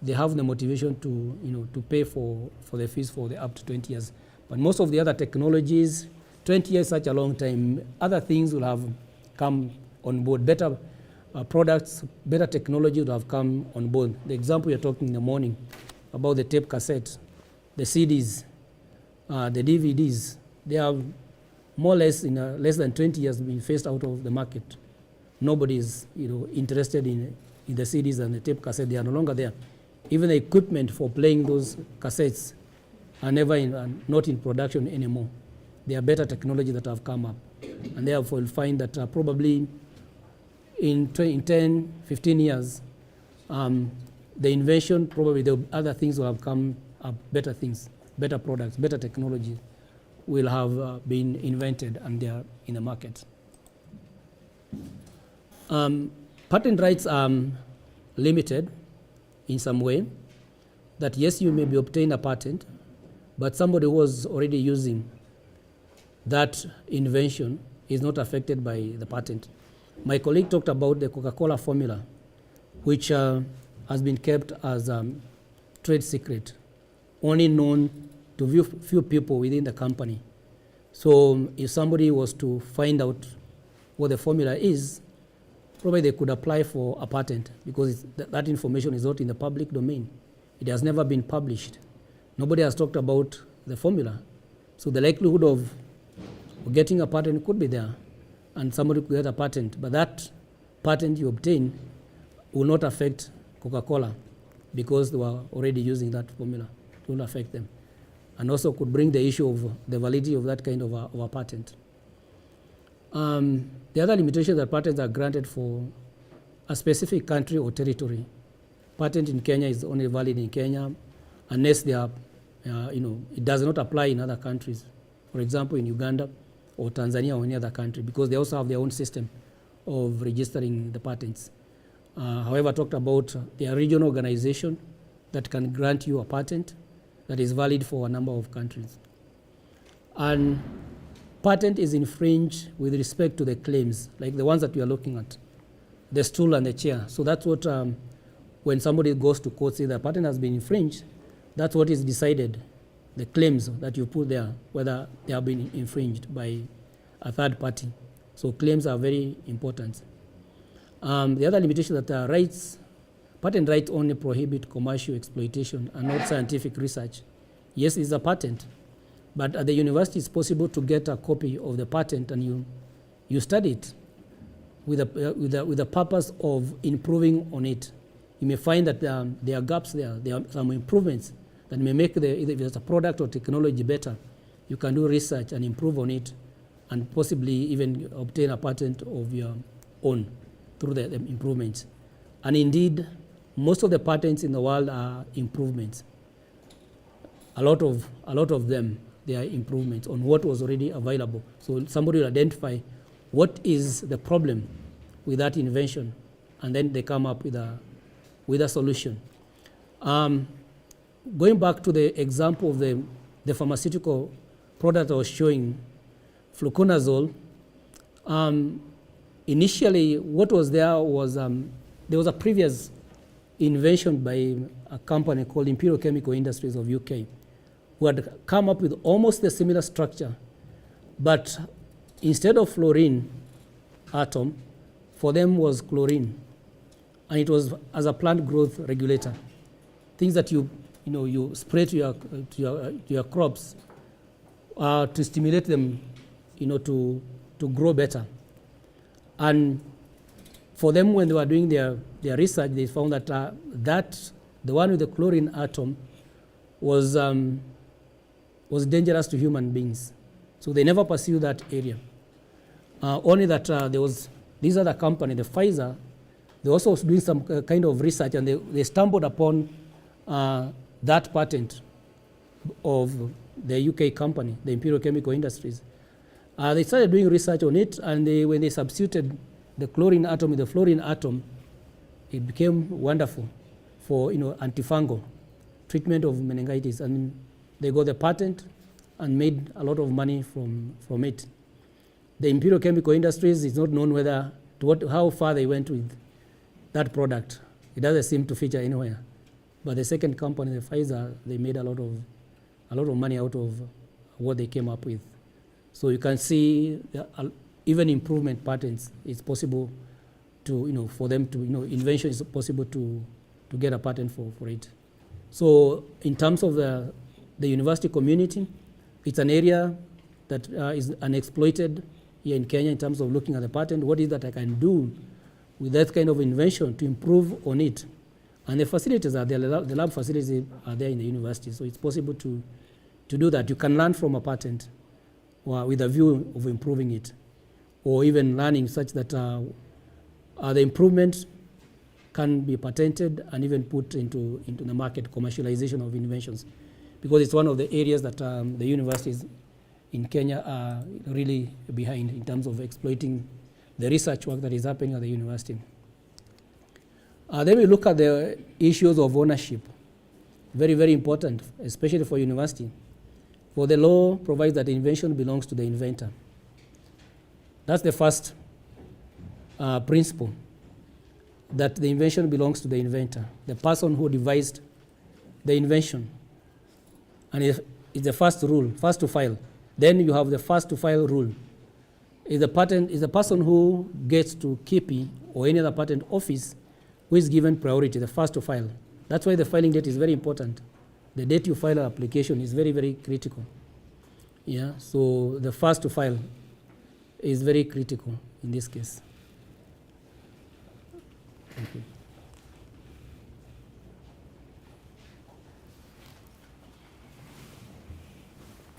they have the motivation to pay for the fees for the up to 20 years. But most of the other technologies, 20 years is such a long time. Other things will have come on board. Better products, better technology will have come on board. The example you're talking in the morning about the tape cassette, the CDs, the DVDs, they have more or less in less than 20 years been phased out of the market. Nobody is interested in the CDs and the tape cassette. They are no longer there. Even the equipment for playing those cassettes are not in production anymore. There are better technology that have come up. And therefore you'll find that probably in 10, 15 years, the invention, probably the other things will have come up, better things, better products, better technology will have been invented, and they are in the market. Patent rights are limited in some way, that yes, you may be obtained a patent, but somebody who was already using that invention is not affected by the patent. My colleague talked about the Coca-Cola formula, which has been kept as trade secret, only known to few people within the company. So if somebody was to find out what the formula is, probably they could apply for a patent because that information is not in the public domain. It has never been published. Nobody has talked about the formula. So the likelihood of getting a patent could be there, and somebody could get a patent, but that patent you obtain will not affect Coca-Cola because they were already using that formula. It will affect them. And also could bring the issue of the validity of that kind of a patent. The other limitation that patents are granted for a specific country or territory. Patent in Kenya is only valid in Kenya unless they are, it does not apply in other countries. For example, in Uganda or Tanzania or any other country, because they also have their own system of registering the patents. However, I talked about their regional organization that can grant you a patent that is valid for a number of countries. And patent is infringed with respect to the claims, like the ones that we are looking at, the stool and the chair. So that's what, when somebody goes to court, say the patent has been infringed, that's what is decided, the claims that you put there, whether they have been infringed by a third party. So claims are very important. The other limitation that patent rights only prohibit commercial exploitation and not scientific research. Yes, it's a patent, but at the university it's possible to get a copy of the patent and you study it with the purpose of improving on it. You may find that there are gaps there are some improvements that may make either if it's a product or technology better. You can do research and improve on it and possibly even obtain a patent of your own through the improvements. And indeed, most of the patents in the world are improvements. A lot of them, they are improvements on what was already available. So somebody will identify what is the problem with that invention, and then they come up with a solution. Going back to the example of the pharmaceutical product I was showing, fluconazole, initially what was there was a previous invention by a company called Imperial Chemical Industries of UK, who had come up with almost a similar structure, but instead of fluorine atom, for them was chlorine, and it was as a plant growth regulator. things that you spray to your crops to stimulate them, to grow better. And for them, when they were doing their research, they found that the one with the chlorine atom was dangerous to human beings. So they never pursued that area. Only that there was this other company, the Pfizer, they also was doing some kind of research, and they stumbled upon that patent of the UK company, the Imperial Chemical Industries. They started doing research on it, and when they substituted the chlorine atom with the fluorine atom, it became wonderful for antifungal treatment of meningitis, and they got the patent and made a lot of money from it. The Imperial Chemical Industries is not known how far they went with that product. It doesn't seem to feature anywhere. But the second company, the Pfizer, they made a lot of money out of what they came up with. So you can see even improvement patents, it's possible to, for them to, invention is possible to get a patent for it. So in terms of the university community, it's an area that is unexploited here in Kenya in terms of looking at the patent. What is that I can do with that kind of invention to improve on it? And the facilities are there, the lab facilities are there in the university, so it's possible to do that. You can learn from a patent with a view of improving it, or even learning such that the improvement can be patented and even put into the market, commercialization of inventions, because it's one of the areas that the universities in Kenya are really behind in terms of exploiting the research work that is happening at the university. Then we look at the issues of ownership. Very, very important, especially for university. For the law provides that the invention belongs to the inventor. That's the first principle, that the invention belongs to the inventor, the person who devised the invention. And it's the first rule, first to file. Then you have the first to file rule. Is the person who gets to KIPI or any other patent office who is given priority, the first to file. That's why the filing date is very important. The date you file an application is very, very critical. Yeah, so the first to file is very critical in this case. Thank you.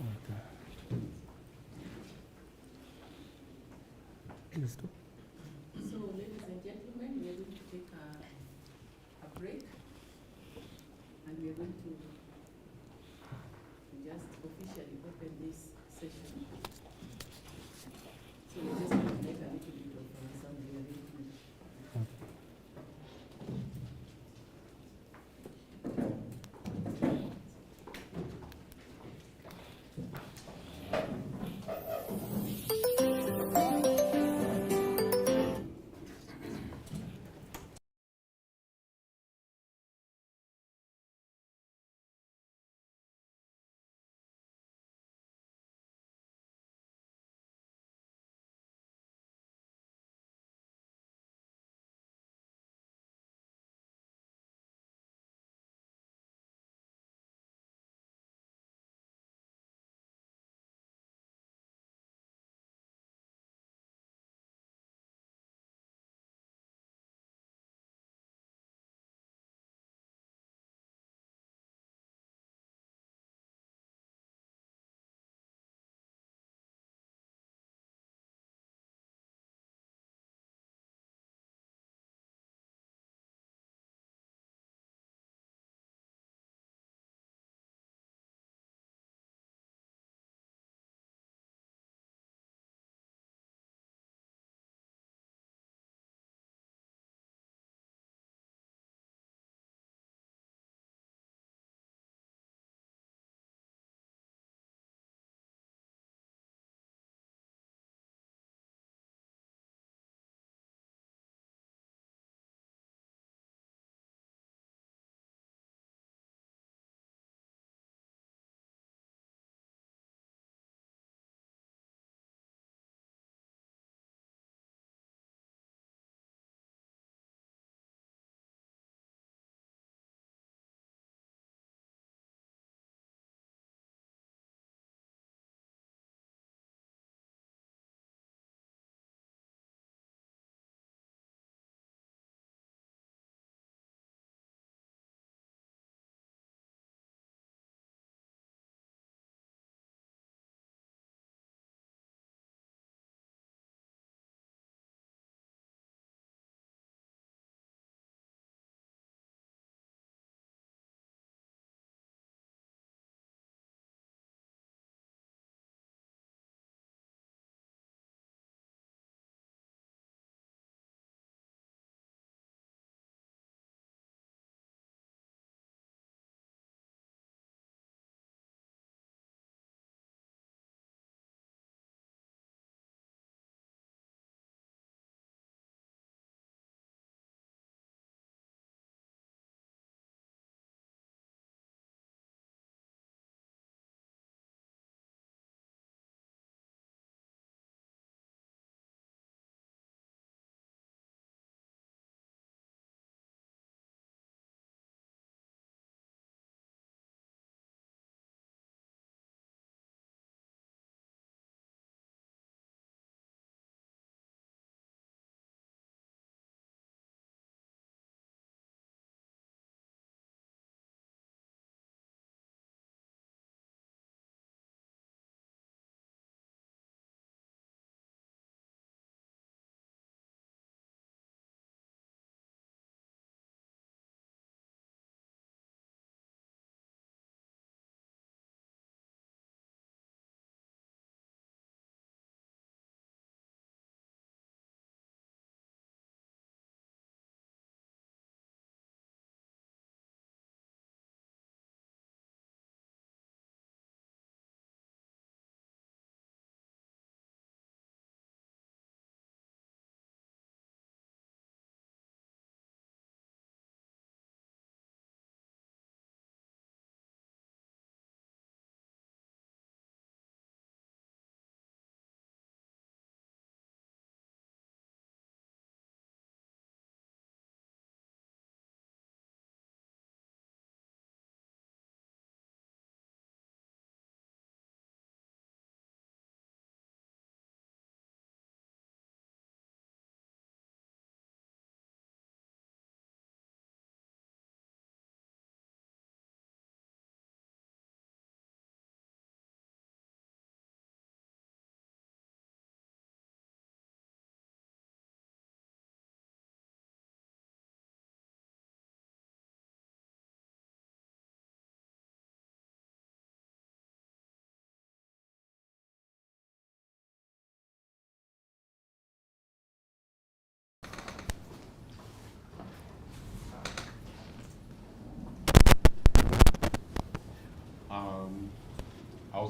Okay. So, ladies and gentlemen, we are going to take a break, and we are going to just officially open this session. So we're just going to make a little bit of some rearrangement.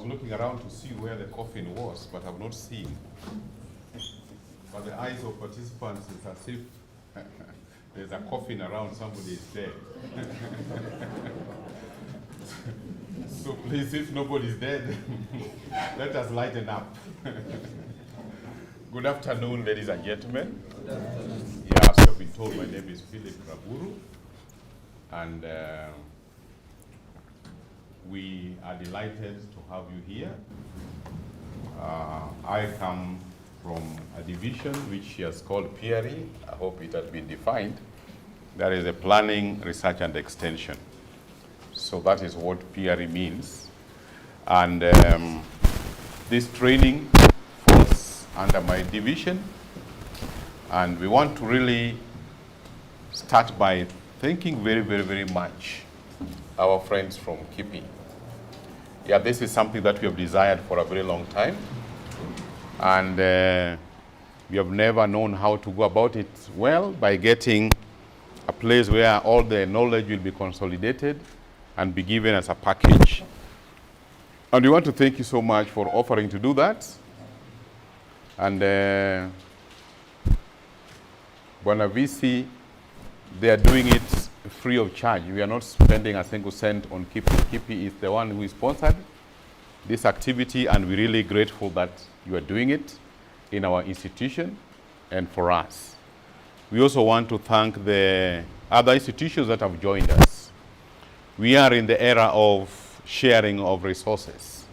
was looking around to see where the coffin was, but I've not seen. But the eyes of participants is as if there's a coffin around, somebody is dead. So please, if nobody's dead, let us lighten up. Good afternoon, ladies and gentlemen. Good afternoon. Yeah, as you have been told, my name is Philip Raburu, and we are delighted to have you here. I come from a division which he has called PRE. I hope it has been defined. That is a planning, research, and extension. So that is what PRE means. And this training falls under my division. And we want to really start by thanking very, very, very much our friends from KIPI. Yeah, this is something that we have desired for a very long time. And we have never known how to go about it well by getting a place where all the knowledge will be consolidated and be given as a package. And we want to thank you so much for offering to do that. And Buona VC, they are doing it free of charge. We are not spending a single cent on KIPI. KIPI is the one who sponsored this activity, and we're really grateful that you are doing it in our institution and for us. We also want to thank the other institutions that have joined us. We are in the era of sharing of resources,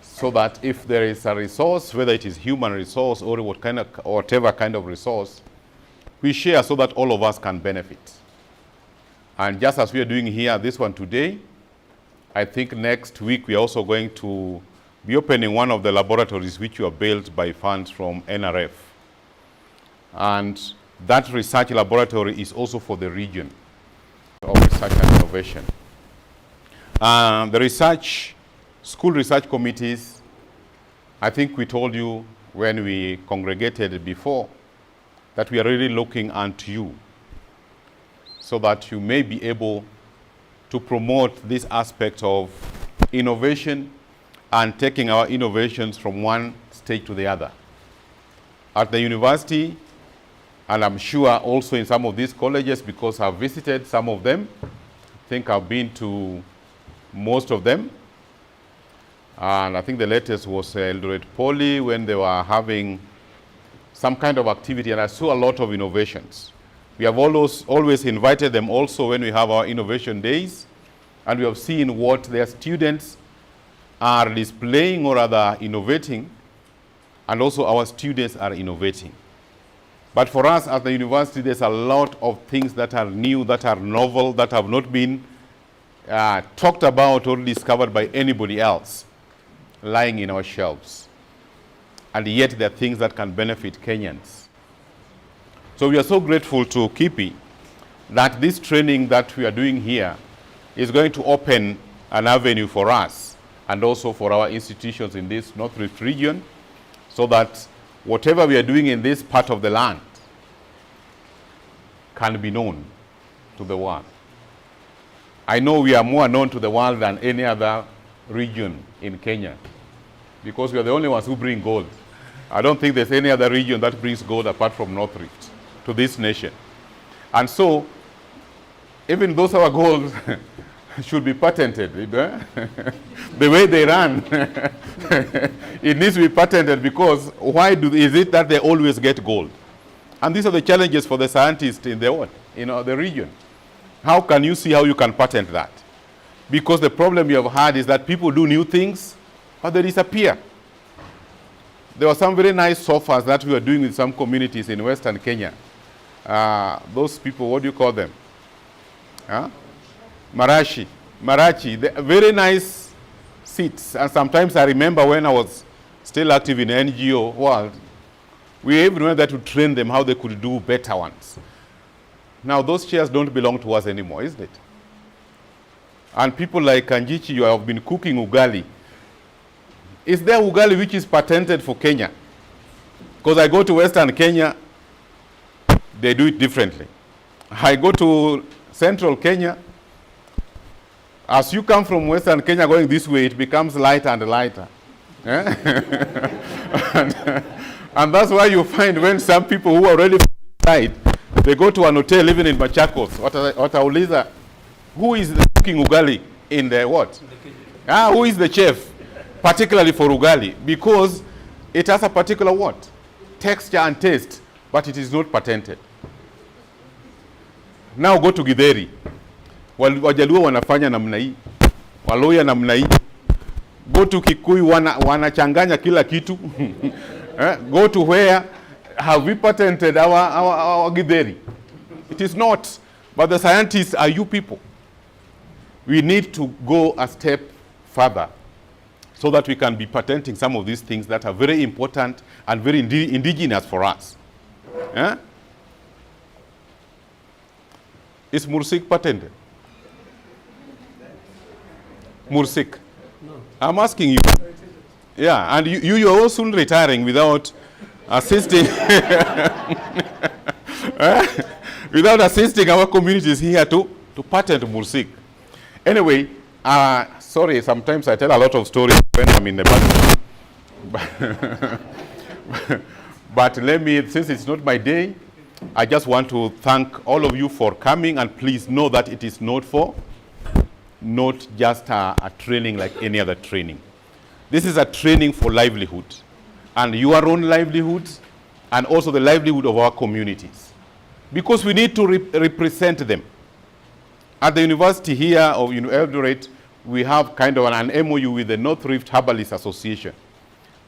so that if there is a resource, whether it is human resource or whatever kind of resource, we share so that all of us can benefit. And just as we are doing here, this one today, I think next week we are also going to be opening one of the laboratories which were built by funds from NRF. And that research laboratory is also for the region of research and innovation. The school research committees, I think we told you when we congregated before that we are really looking unto you so that you may be able to promote this aspect of innovation and taking our innovations from one stage to the other. At the university, and I'm sure also in some of these colleges, because I've visited some of them, I think I've been to most of them. And I think the latest was Eldoret Poly, when they were having some kind of activity, and I saw a lot of innovations. We have always invited them also when we have our innovation days, and we have seen what their students are displaying or rather innovating, and also our students are innovating. But for us at the university, there's a lot of things that are new, that are novel, that have not been talked about or discovered by anybody else, lying in our shelves. And yet there are things that can benefit Kenyans. So we are so grateful to KIPI that this training that we are doing here is going to open an avenue for us and also for our institutions in this North Rift region, so that whatever we are doing in this part of the land can be known to the world. I know we are more known to the world than any other region in Kenya, because we are the only ones who bring gold. I don't think there's any other region that brings gold apart from North Rift to this nation. And so, even those our gold should be patented. The way they run, it needs to be patented, because why is it that they always get gold? And these are the challenges for the scientists in the region. How can you see how you can patent that? Because the problem you have had is that people do new things, but they disappear. There were some very nice sofas that we were doing with some communities in Western Kenya. Those people, what do you call them? Huh? Marachi, very nice seats. And sometimes I remember when I was still active in the NGO world, we even went there to train them how they could do better ones. Now those chairs don't belong to us anymore, isn't it? And people like Kanjichi, you have been cooking ugali. Is there ugali which is patented for Kenya? Because I go to Western Kenya, they do it differently. I go to Central Kenya, As you come from Western Kenya going this way, it becomes lighter and lighter. Eh? And that's why you find when some people who are already from this side, they go to an hotel even in Machakos, watauliza, who is the cooking ugali in the what? Who is the chef, particularly for ugali? Because it has a particular what? Texture and taste, but it is not patented. Now go to Githeri. Wajaluo wanafanya namna hii, Waluya namna hii. Go to Kikuyu, wanachanganya kila kitu. Go to where have we patented our Githeri? It is not. But the scientists are you people. We need to go a step further so that we can be patenting some of these things that are very important and very indigenous for us. Is Mursik patented? Mursik? No. I'm asking you. Yeah, and you are also retiring without assisting without assisting our communities here to patent Mursik. Anyway, sorry, sometimes I tell a lot of stories when I'm in the bathroom. But let me, since it's not my day, I just want to thank all of you for coming, and please know that it is not just a training like any other training. This is a training for livelihood, and your own livelihood, and also the livelihood of our communities, because we need to represent them. At the university here of Eldoret, we have kind of an MOU with the North Rift Herbalist Association.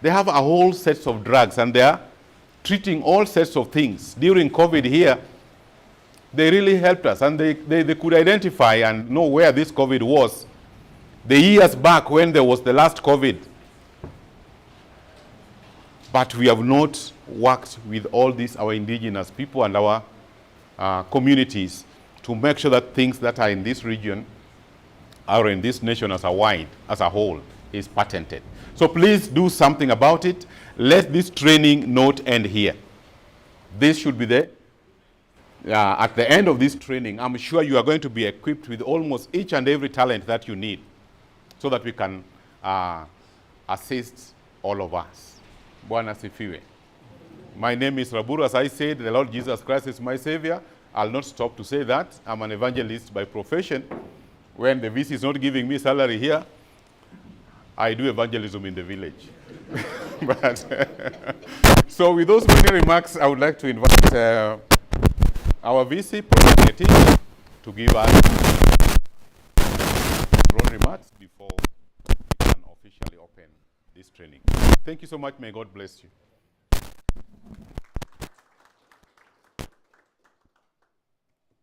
They have a whole set of drugs, and they are treating all sorts of things. During COVID here, they really helped us, and they could identify and know where this COVID was the years back when there was the last COVID. But we have not worked with all these, our indigenous people and our communities, to make sure that things that are in this region or in this nation as a whole is patented. So please do something about it. Let this training not end here. This should be the, at the end of this training, I'm sure you are going to be equipped with almost each and every talent that you need so that we can assist all of us. Bwana sifiwe. My name is Raburu. As I said, the Lord Jesus Christ is my Savior. I'll not stop to say that. I'm an evangelist by profession. When the VC is not giving me salary here, I do evangelism in the village. So with those many remarks, I would like to invite our VC, Professor Teacher, to give us his own remarks before we can officially open this training. Thank you so much. May God bless you.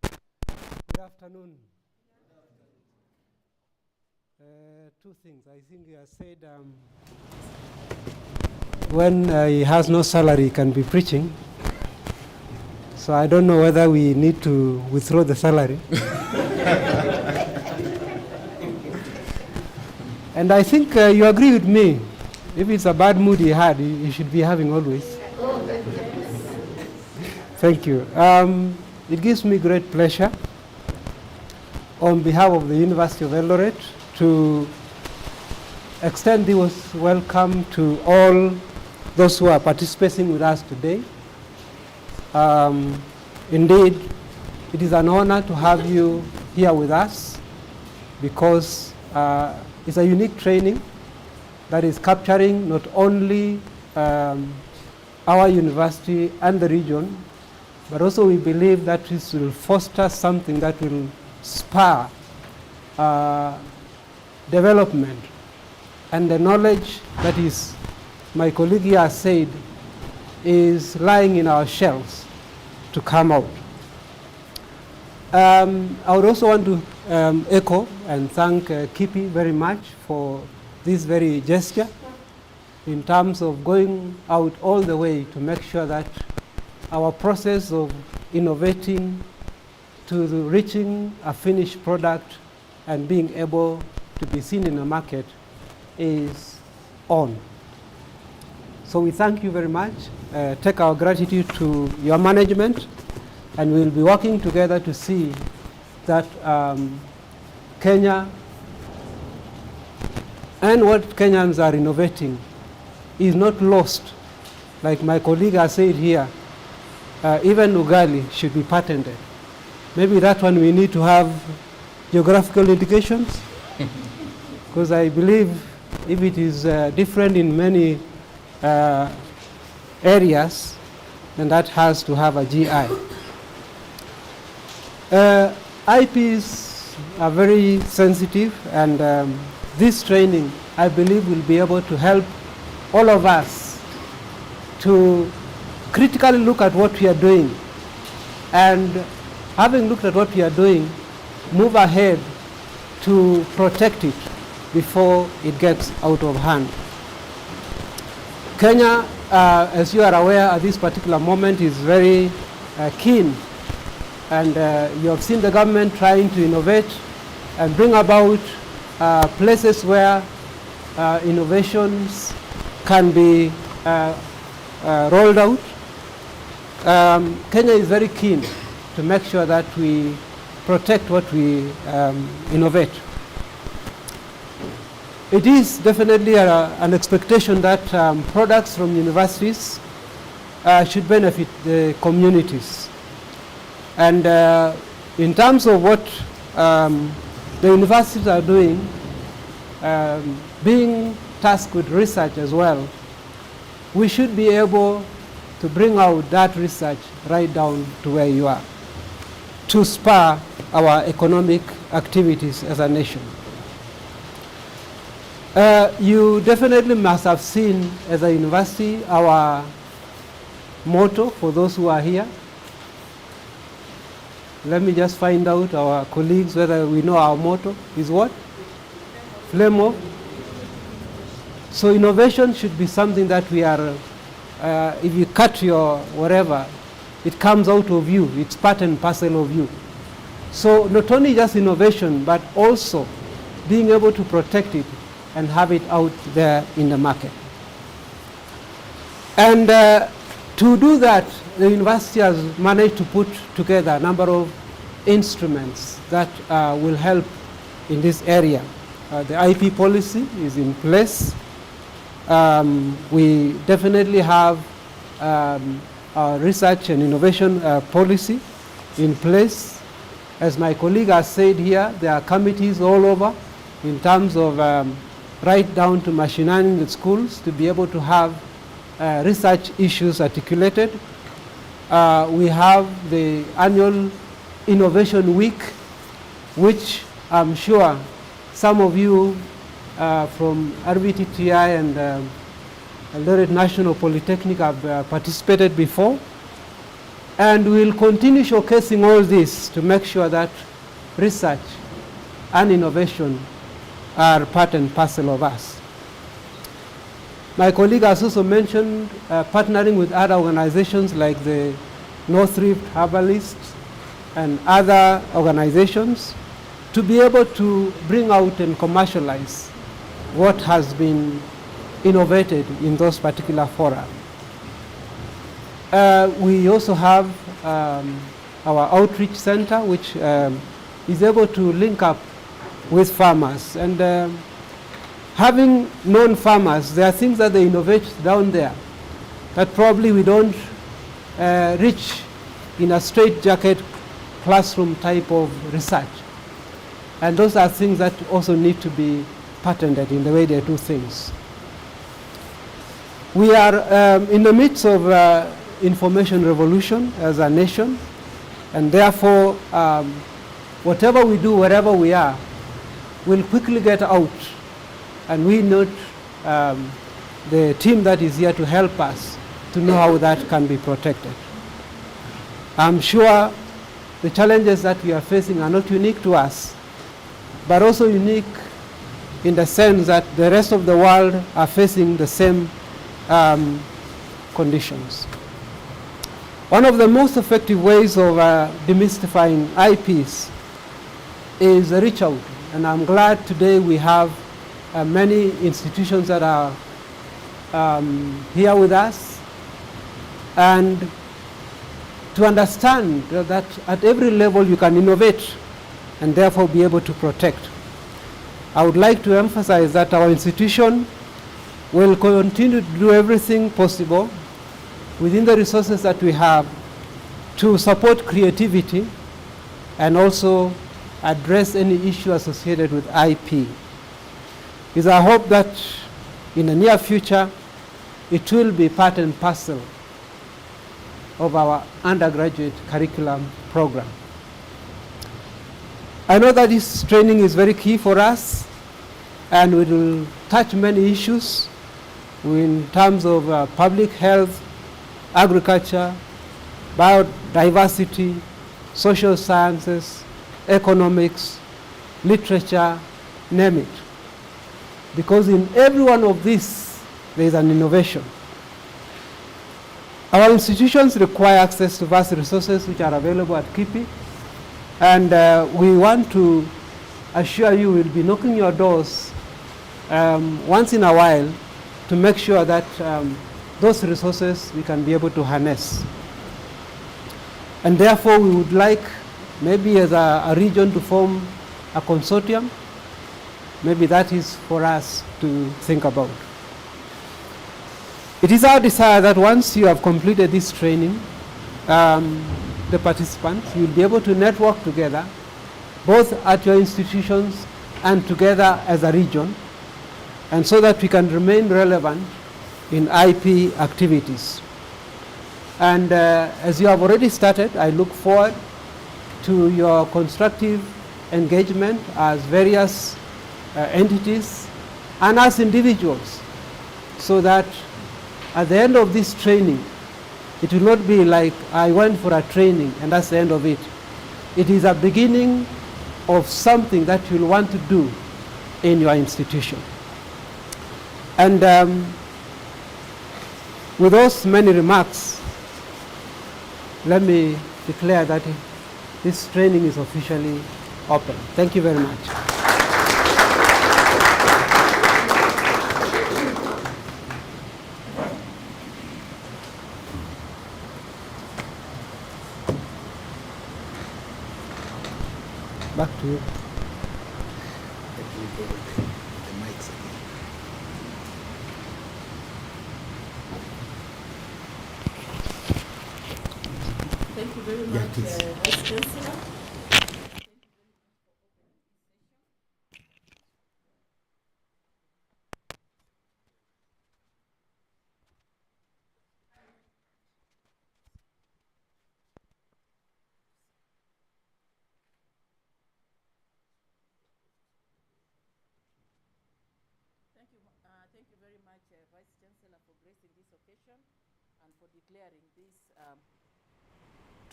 Good afternoon. Two things. I think you have said when he has no salary, he can be preaching. So I don't know whether we need to withdraw the salary. And I think you agree with me. If it's a bad mood he had, he should be having always. Thank you. It gives me great pleasure on behalf of the University of Eldoret to extend this welcome to all those who are participating with us today. Indeed, it is an honor to have you here with us because it's a unique training that is capturing not only our university and the region, but also we believe that this will foster something that will spur development and the knowledge that is, my colleague here has said, is lying in our shells to come out. I would also want to echo and thank KIPI very much for this very gesture in terms of going out all the way to make sure that our process of innovating to reaching a finished product and being able to be seen in the market is on. So we thank you very much. Take our gratitude to your management, and we'll be working together to see that Kenya and what Kenyans are innovating is not lost. Like my colleague has said here, even ugali should be patented. Maybe that one we need to have geographical indications, because I believe if it is different in many areas, then that has to have a GI. IPs are very sensitive, and this training, I believe, will be able to help all of us to critically look at what we are doing, and having looked at what we are doing, move ahead to protect it before it gets out of hand. Kenya, as you are aware, at this particular moment is very keen, and you have seen the government trying to innovate and bring about places where innovations can be rolled out. Kenya is very keen to make sure that we protect what we innovate. It is definitely an expectation that products from universities should benefit the communities. And in terms of what the universities are doing, being tasked with research as well, we should be able to bring out that research right down to where you are, to spur our economic activities as a nation. You definitely must have seen as a university our motto for those who are here. Let me just find out our colleagues whether we know our motto is what? Flame of. So innovation should be something that we are, if you cut your whatever, it comes out of you, it's part and parcel of you. So not only just innovation, but also being able to protect it and have it out there in the market. And to do that, the university has managed to put together a number of instruments that will help in this area. The IP policy is in place. We definitely have our research and innovation policy in place. As my colleague has said here, there are committees all over in terms of right down to machine learning in schools to be able to have research issues articulated. We have the annual Innovation Week, which I'm sure some of you from RVTTI and Eldoret National Polytechnic have participated before. And we'll continue showcasing all this to make sure that research and innovation are part and parcel of us. My colleague has also mentioned partnering with other organizations like the North Rift Herbalists and other organizations to be able to bring out and commercialize what has been innovated in those particular fora. We also have our outreach center, which is able to link up with farmers. And having known farmers, there are things that they innovate down there that probably we don't reach in a straitjacket classroom type of research. And those are things that also need to be patented in the way they do things. We are in the midst of information revolution as a nation, and therefore whatever we do, wherever we are, will quickly get out, and we need the team that is here to help us to know how that can be protected. I'm sure the challenges that we are facing are not unique to us, but also unique in the sense that the rest of the world are facing the same conditions. One of the most effective ways of demystifying IPs is reach out. And I'm glad today we have many institutions that are here with us. And to understand that at every level you can innovate and therefore be able to protect. I would like to emphasize that our institution will continue to do everything possible within the resources that we have to support creativity and also address any issue associated with IP. It's our hope that in the near future, it will be part and parcel of our undergraduate curriculum program. I know that this training is very key for us, and we will touch many issues in terms of public health, agriculture, biodiversity, social sciences, economics, literature, name it. Because in every one of these, there is an innovation. Our institutions require access to vast resources which are available at KIPI, and we want to assure you we'll be knocking your doors once in a while to make sure that those resources we can be able to harness. And therefore, we would like maybe as a region to form a consortium. Maybe that is for us to think about. It is our desire that once you have completed this training, the participants, you'll be able to network together, both at your institutions and together as a region, and so that we can remain relevant in IP activities. And as you have already started, I look forward to your constructive engagement as various entities and as individuals, so that at the end of this training, it will not be like I went for a training and that's the end of it. It is a beginning of something that you'll want to do in your institution. And with those many remarks, let me declare that this training is officially open. Thank you very much. Back to you. Thank you very much, Vice Chancellor. Thank you very much, Vice Chancellor, for gracing this occasion and for declaring this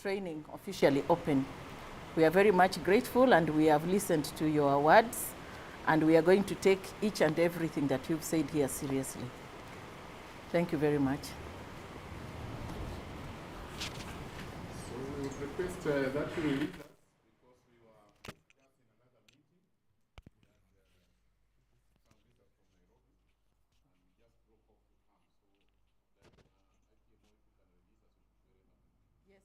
training officially open. We are very much grateful, and we have listened to your words, and we are going to take each and everything that you've said here seriously. Thank you very much. So we would request that you release us, because we were just in another meeting, and some visitors from Nairobi, and we just broke off to come. So that IPMO, if you can release us, would be very happy. Yes,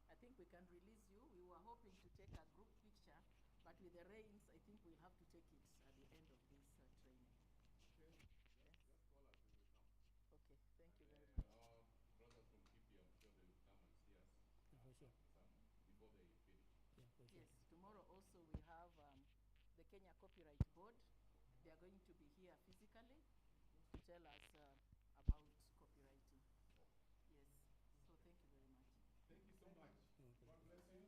I think we can release you. We were hoping to take a group picture, but with the rains, I think we'll have to take it at the end of this training. Okay. Just call us, we will come. Okay, thank you very much. Our brothers from KIPI, I'm sure they will come and see us before they finish. Yes, tomorrow also we have the Kenya Copyright Board. They are going to be here physically to tell us about copywriting. Yes, so thank you very much. Thank you so much. God bless you.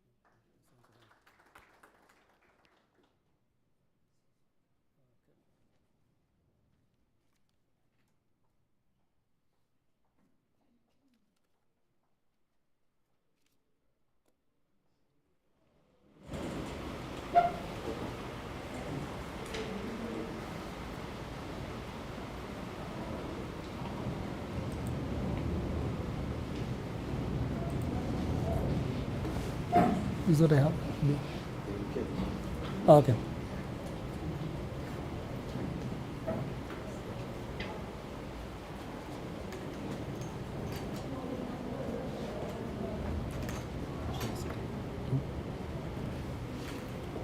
This is what I have. Okay.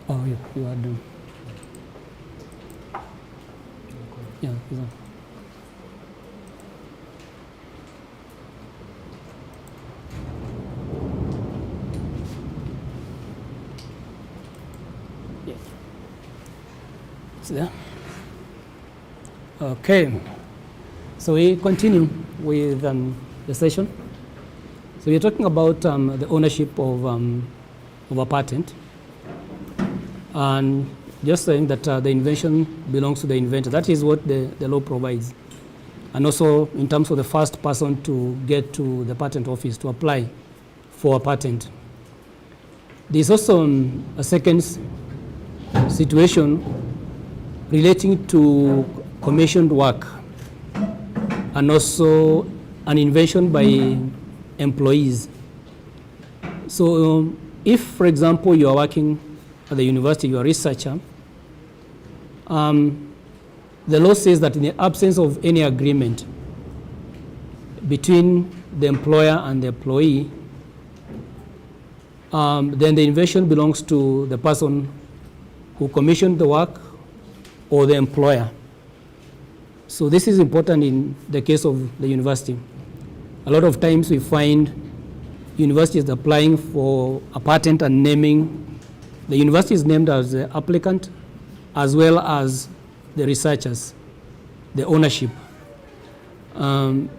Oh, yeah, you are done. It's there. Okay. So we continue with the session. So we're talking about the ownership of a patent, and just saying that the invention belongs to the inventor. That is what the law provides. And also in terms of the first person to get to the patent office to apply for a patent. There's also a second situation relating to commissioned work and also an invention by employees. So if, for example, you are working at the university, you are a researcher, the law says that in the absence of any agreement between the employer and the employee, then the invention belongs to the person who commissioned the work or the employer. So this is important in the case of the university. A lot of times we find universities applying for a patent and naming, the university is named as the applicant as well as the researchers, the ownership.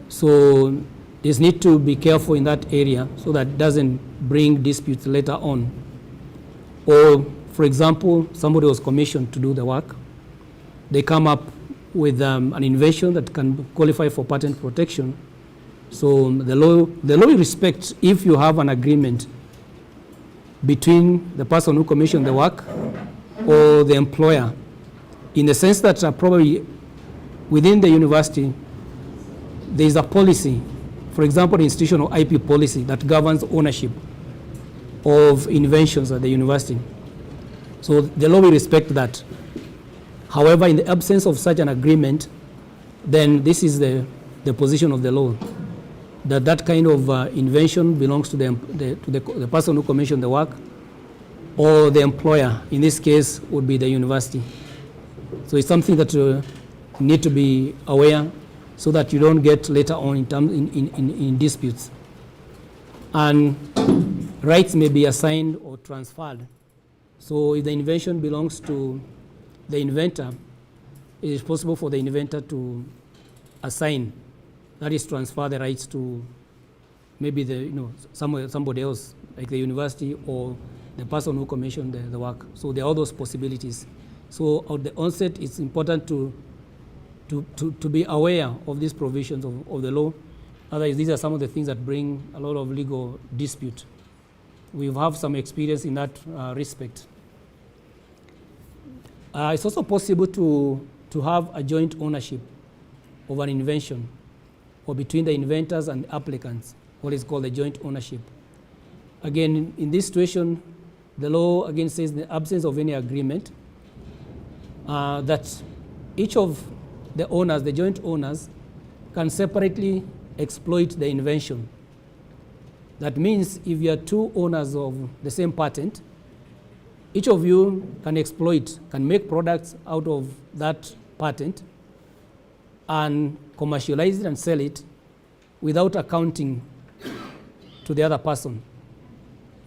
So there's need to be careful in that area so that it doesn't bring disputes later on. Or, for example, somebody was commissioned to do the work. They come up with an invention that can qualify for patent protection. So the law respects if you have an agreement between the person who commissioned the work or the employer, in the sense that probably within the university there is a policy, for example, the institutional IP policy that governs ownership of inventions at the university. So the law will respect that. However, in the absence of such an agreement, then this is the position of the law, that that kind of invention belongs to the person who commissioned the work or the employer. In this case, would be the university. So it's something that you need to be aware so that you don't get later on in disputes. And rights may be assigned or transferred. So if the invention belongs to the inventor, it is possible for the inventor to assign, that is, transfer the rights to maybe somebody else, like the university or the person who commissioned the work. So there are all those possibilities. So at the onset, it's important to be aware of these provisions of the law. Otherwise, these are some of the things that bring a lot of legal dispute. We have some experience in that respect. It's also possible to have a joint ownership of an invention, or between the inventors and applicants, what is called a joint ownership. Again, in this situation, the law again says in the absence of any agreement, that each of the owners, the joint owners, can separately exploit the invention. That means if you are two owners of the same patent, each of you can exploit, can make products out of that patent and commercialize it and sell it without accounting to the other person.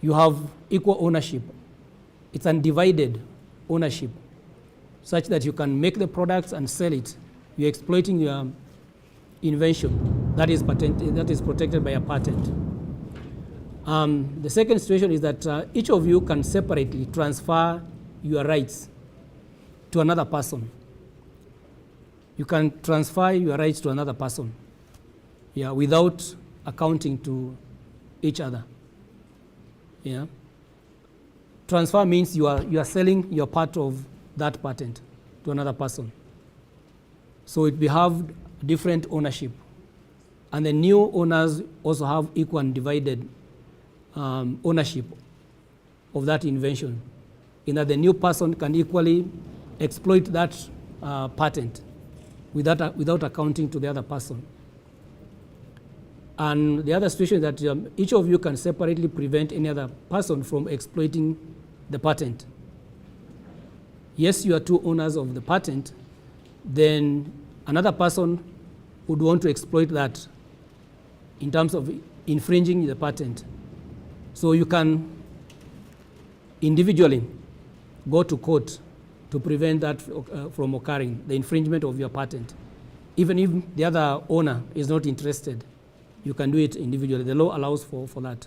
You have equal ownership. It's undivided ownership, such that you can make the products and sell it. You're exploiting your invention that is protected by a patent. The second situation is that each of you can separately transfer your rights to another person. You can transfer your rights to another person, without accounting to each other. Transfer means you are selling your part of that patent to another person. So it will have different ownership, and the new owners also have equal and divided ownership of that invention, in that the new person can equally exploit that patent without accounting to the other person. And the other situation is that each of you can separately prevent any other person from exploiting the patent. Yes, you are two owners of the patent, then another person would want to exploit that in terms of infringing the patent. So you can individually go to court to prevent that from occurring, the infringement of your patent. Even if the other owner is not interested, you can do it individually. The law allows for that.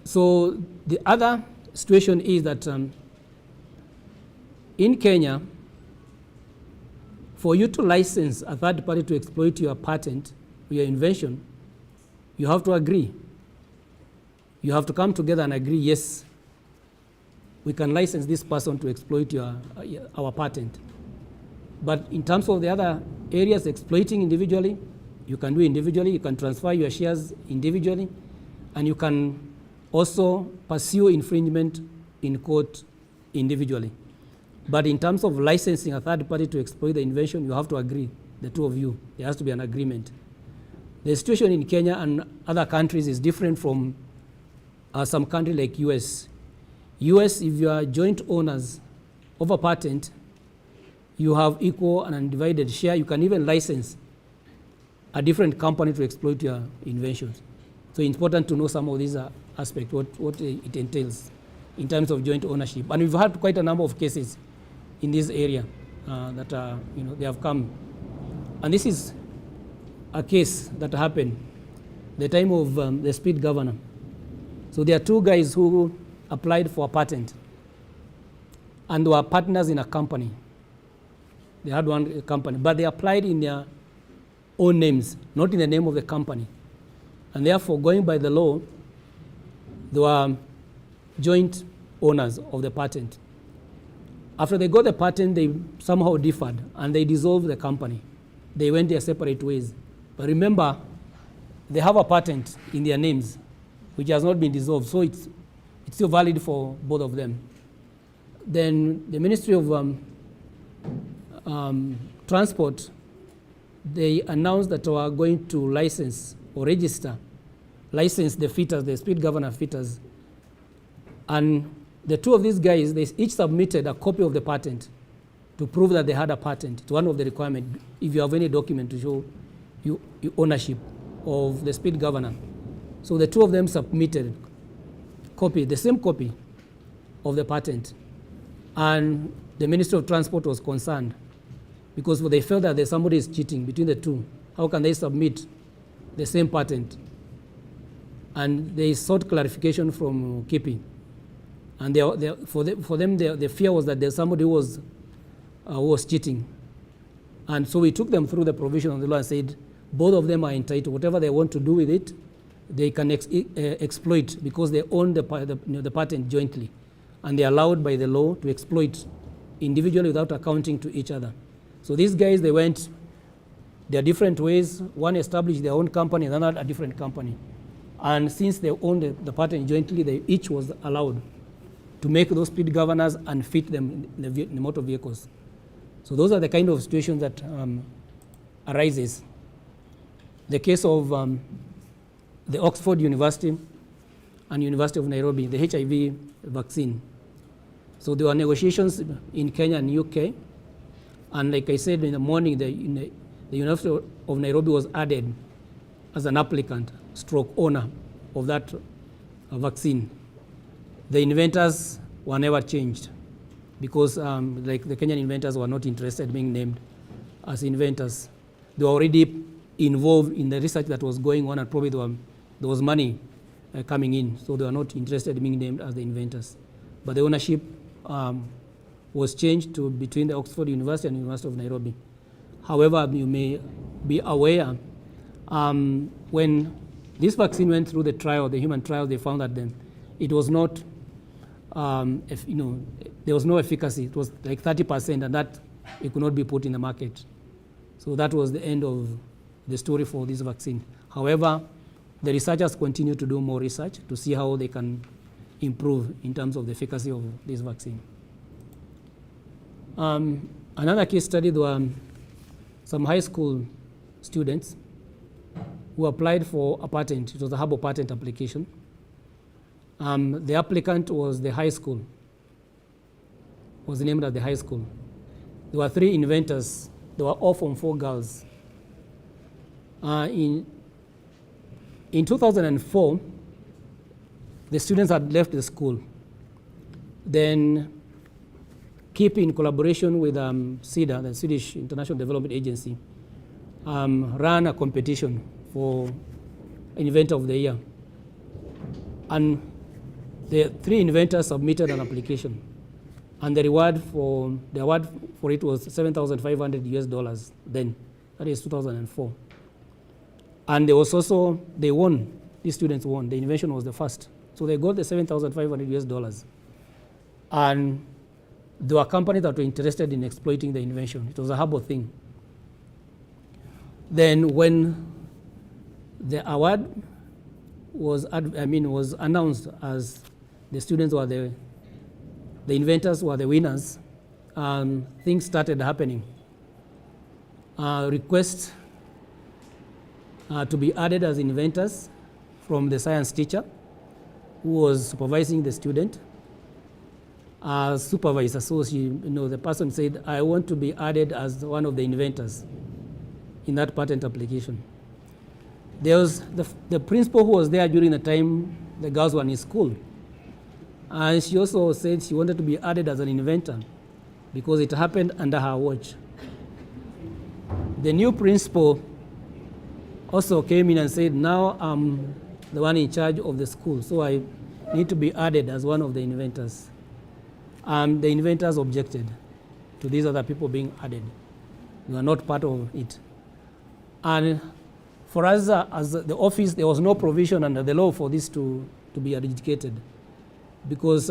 So the other situation is that in Kenya, for you to license a third party to exploit your patent, your invention, you have to agree. You have to come together and agree, yes, we can license this person to exploit our patent. But in terms of the other areas, exploiting individually, you can do individually, you can transfer your shares individually, and you can also pursue infringement in court individually. But in terms of licensing a third party to exploit the invention, you have to agree, the two of you. There has to be an agreement. The situation in Kenya and other countries is different from some country like US. US, if you are joint owners of a patent, you have equal and undivided share. You can even license a different company to exploit your inventions. So it's important to know some of these aspects, what it entails in terms of joint ownership. And we've had quite a number of cases in this area that they have come. And this is a case that happened the time of the speed governor. So there are two guys who applied for a patent and were partners in a company. They had one company, but they applied in their own names, not in the name of the company. And therefore, going by the law, they were joint owners of the patent. After they got the patent, they somehow differed and they dissolved the company. They went their separate ways. But remember, they have a patent in their names, which has not been dissolved, so it's still valid for both of them. Then the Ministry of Transport, they announced that they are going to license or license the fitters, the speed governor fitters. And the two of these guys, they each submitted a copy of the patent to prove that they had a patent. It's one of the requirements if you have any document to show you ownership of the speed governor. So the two of them submitted the same copy of the patent. And the Ministry of Transport was concerned because they felt that somebody is cheating between the two. How can they submit the same patent? And they sought clarification from KIPI. And for them, the fear was that there's somebody who was cheating. And so we took them through the provision of the law and said, both of them are entitled. Whatever they want to do with it, they can exploit because they own the patent jointly. And they're allowed by the law to exploit individually without accounting to each other. So these guys, they went their different ways. One established their own company, another a different company. And since they owned the patent jointly, they each was allowed to make those speed governors and fit them in the motor vehicles. So those are the kind of situations that arises. The case of the Oxford University and University of Nairobi, the HIV vaccine. So there were negotiations in Kenya and UK. And like I said in the morning, the University of Nairobi was added as an applicant, stroke owner of that vaccine. The inventors were never changed because like the Kenyan inventors were not interested in being named as inventors. They were already involved in the research that was going on, and probably there was money coming in, so they were not interested in being named as the inventors. But the ownership was changed to between the Oxford University and University of Nairobi. However, you may be aware, when this vaccine went through the trial, the human trial, they found that it was not, there was no efficacy. It was like 30%, and that it could not be put in the market. So that was the end of the story for this vaccine. However, the researchers continue to do more research to see how they can improve in terms of the efficacy of this vaccine. Another case study, there were some high school students who applied for a patent. It was a herbal patent application. The applicant was the high school. was named at the high school. There were 3 inventors. They were all from 4 girls. In 2004, the students had left the school. Then KIPI, in collaboration with SIDA, the Swedish International Development Agency, ran a competition for Inventor of the Year. And the 3 inventors submitted an application. And the award for it was $7,500 then. That is 2004. And there was also, they won, these students won. The invention was the first. So they got the $7,500. And there were companies that were interested in exploiting the invention. It was a herbal thing. Then when the award was announced as the students were the inventors were the winners, things started happening. Requests to be added as inventors from the science teacher who was supervising the student. Supervisor, so the person said, I want to be added as one of the inventors in that patent application. There was the principal who was there during the time the girls were in school. And she also said she wanted to be added as an inventor because it happened under her watch. The new principal also came in and said, now I'm the one in charge of the school, so I need to be added as one of the inventors. The inventors objected to these other people being added. They were not part of it. And for us as the office, there was no provision under the law for this to be adjudicated. Because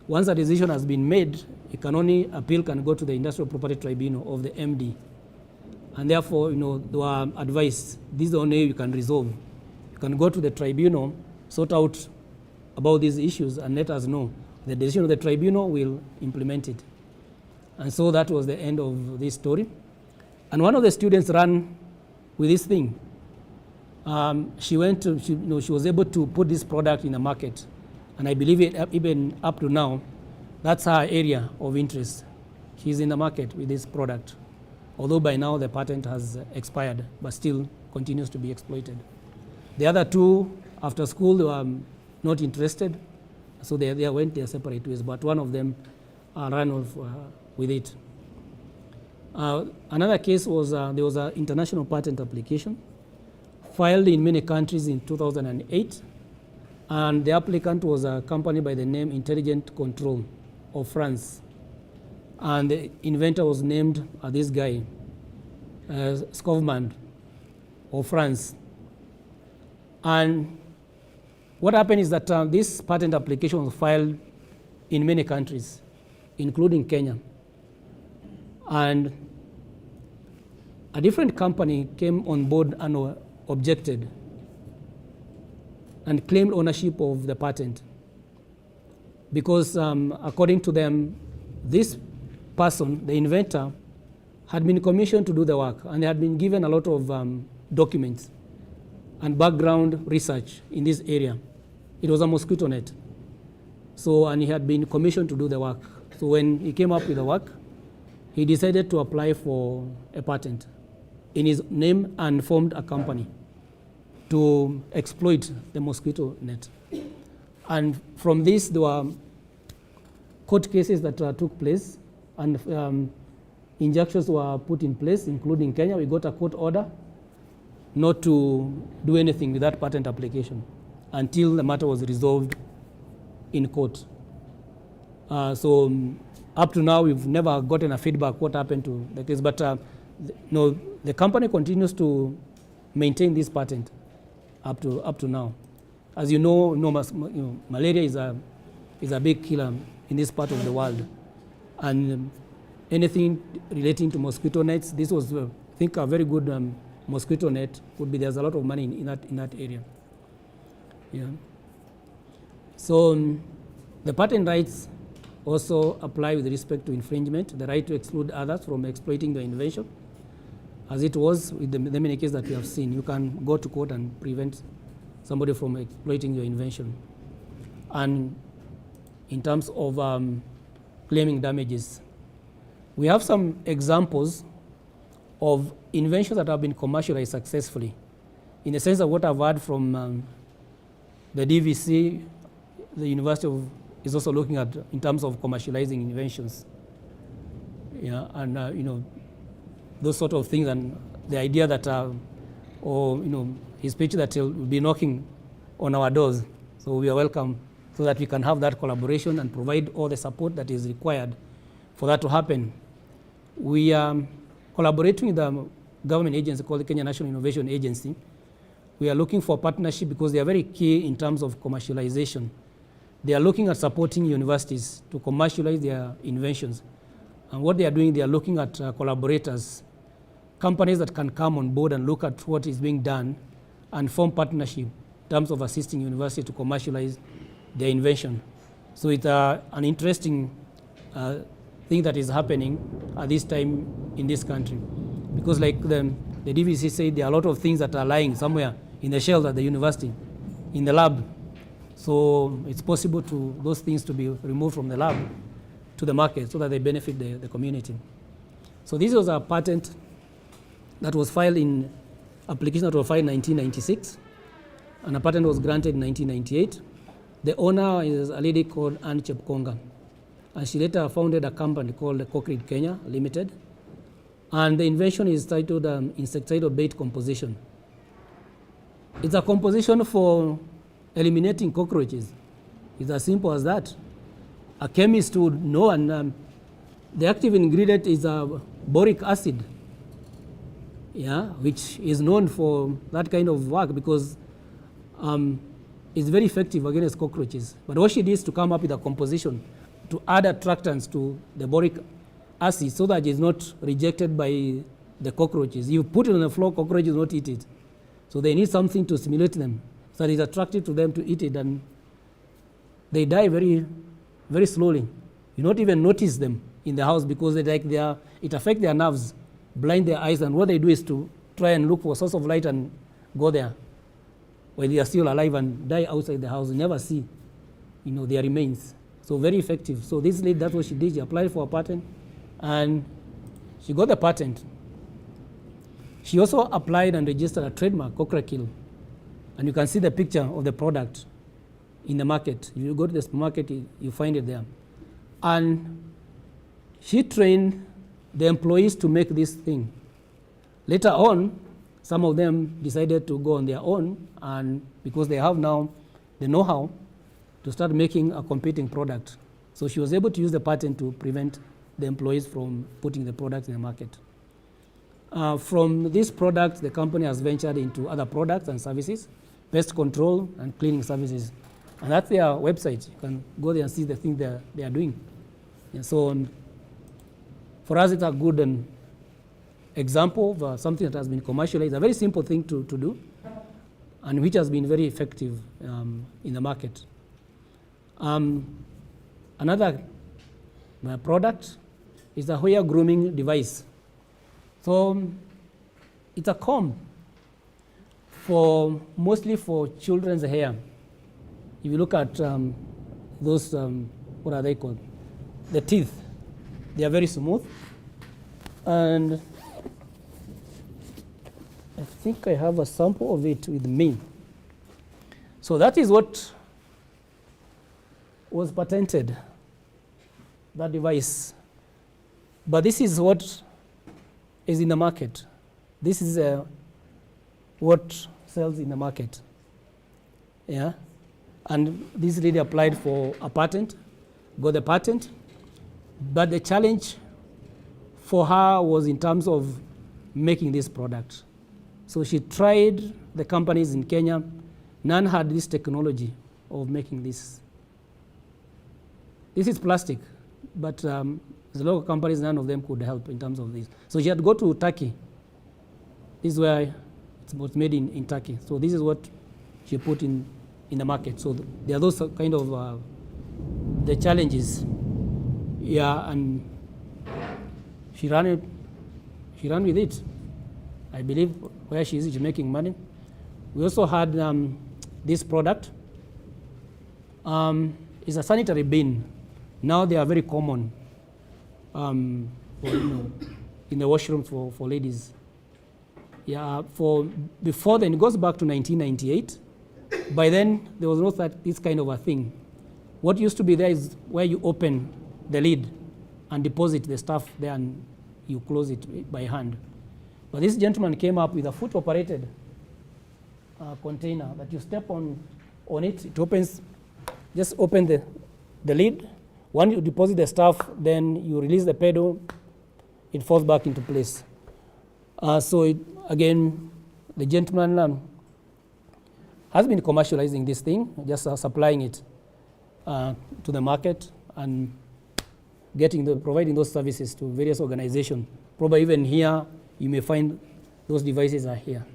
once a decision has been made, appeal can go to the Industrial Property Tribunal of the MD. And therefore, they were advised, this is the only way you can resolve. You can go to the tribunal, sort out about these issues, and let us know. The decision of the tribunal will implement it. And so that was the end of this story. And one of the students ran with this thing. She was able to put this product in the market. And I believe even up to now, that's her area of interest. She's in the market with this product. Although by now the patent has expired, but still continues to be exploited. The other 2, after school, they were not interested. So they went their separate ways, but one of them ran off with it. Another case was there was an international patent application filed in many countries in 2008, and the applicant was a company by the name Intelligent Control of France. And the inventor was named this guy, Skovman of France. And what happened is that this patent application was filed in many countries, including Kenya. And a different company came on board and objected and claimed ownership of the patent. Because according to them, this person, the inventor, had been commissioned to do the work, and they had been given a lot of documents and background research in this area. It was a mosquito net. So, and he had been commissioned to do the work. So when he came up with the work, he decided to apply for a patent in his name and formed a company to exploit the mosquito net. And from this, there were court cases that took place, and injunctions were put in place, including Kenya. We got a court order not to do anything with that patent application until the matter was resolved in court. So up to now, we've never gotten a feedback what happened to the case, but the company continues to maintain this patent up to now. As you know, malaria is a big killer in this part of the world, and anything relating to mosquito nets, this was, I think, a very good mosquito net. Would be there's a lot of money in that area. Yeah. So the patent rights also apply with respect to infringement, the right to exclude others from exploiting the invention. As it was with the many cases that we have seen, you can go to court and prevent somebody from exploiting your invention. And in terms of claiming damages. We have some examples of inventions that have been commercialized successfully. In the sense of what I've heard from the DVC, the University is also looking at in terms of commercializing inventions. Yeah, and you know, those sort of things, and the idea that, or you know, his speech that he'll be knocking on our doors. So we are welcome, so that we can have that collaboration and provide all the support that is required for that to happen. We are collaborating with a government agency called the Kenya National Innovation Agency. We are looking for partnership because they are very key in terms of commercialization. They are looking at supporting universities to commercialize their inventions. And what they are doing, they are looking at collaborators, companies that can come on board and look at what is being done and form partnership in terms of assisting universities to commercialize their invention. So it's an interesting thing that is happening at this time in this country. Because like the DVC said, there are a lot of things that are lying somewhere in the shelves at the university, in the lab. So it's possible to those things to be removed from the lab to the market so that they benefit the community. So this was a patent that was filed in application that was filed in 1996, and a patent was granted in 1998. The owner is a lady called Anne Chepkonga, and she later founded a company called Concrete Kenya Limited. And the invention is titled insecticidal bait composition. It's a composition for eliminating cockroaches. It's as simple as that. A chemist would know, and the active ingredient is boric acid, yeah, which is known for that kind of work because it's very effective against cockroaches. But what she did is to come up with a composition to add attractants to the boric acid so that it's not rejected by the cockroaches. You put it on the floor, cockroaches will not eat it. So they need something to stimulate them so that it's attractive to them to eat it, and they die very, very slowly. You not even notice them in the house because it affects their nerves, blind their eyes, and what they do is to try and look for a source of light and go there while they are still alive and die outside the house. You never see, you know, their remains. So very effective. So this lady, that's what she did. She applied for a patent, and she got the patent. She also applied and registered a trademark, Cocra Kill. And you can see the picture of the product in the market. If you go to the supermarket, you find it there. And she trained the employees to make this thing. Later on, some of them decided to go on their own, and because they have now the know-how to start making a competing product. So she was able to use the patent to prevent the employees from putting the product in the market. From this product, the company has ventured into other products and services, pest control and cleaning services. And that's their website. You can go there and see the things they are doing. And so for us, it's a good example of something that has been commercialized, a very simple thing to do, and which has been very effective in the market. Another product is a hair grooming device. So it's a comb mostly for children's hair. If you look at those, what are they called? The teeth. They are very smooth. And I think I have a sample of it with me. So that is what was patented, that device. But this is what is in the market. This is what sells in the market. Yeah? And this lady applied for a patent, got the patent, but the challenge for her was in terms of making this product. So she tried the companies in Kenya. None had this technology of making this. This is plastic, but there's a lot of companies, none of them could help in terms of this. So she had to go to Turkey. This is where it was made in Turkey. So this is what she put in the market. So there are those kind of the challenges. Yeah, and she ran with it. I believe where she is, she's making money. We also had this product. It's a sanitary bin. Now they are very common in the washrooms for ladies. Yeah, before then, it goes back to 1998. By then, there was not this kind of a thing. What used to be there is where you open the lid and deposit the stuff there and you close it by hand. But this gentleman came up with a foot-operated container that you step on it. It opens, just open the lid. Once you deposit the stuff, then you release the pedal, it falls back into place. Again, the gentleman has been commercializing this thing, just supplying it to the market and providing those services to various organizations. Probably even here, you may find those devices are here,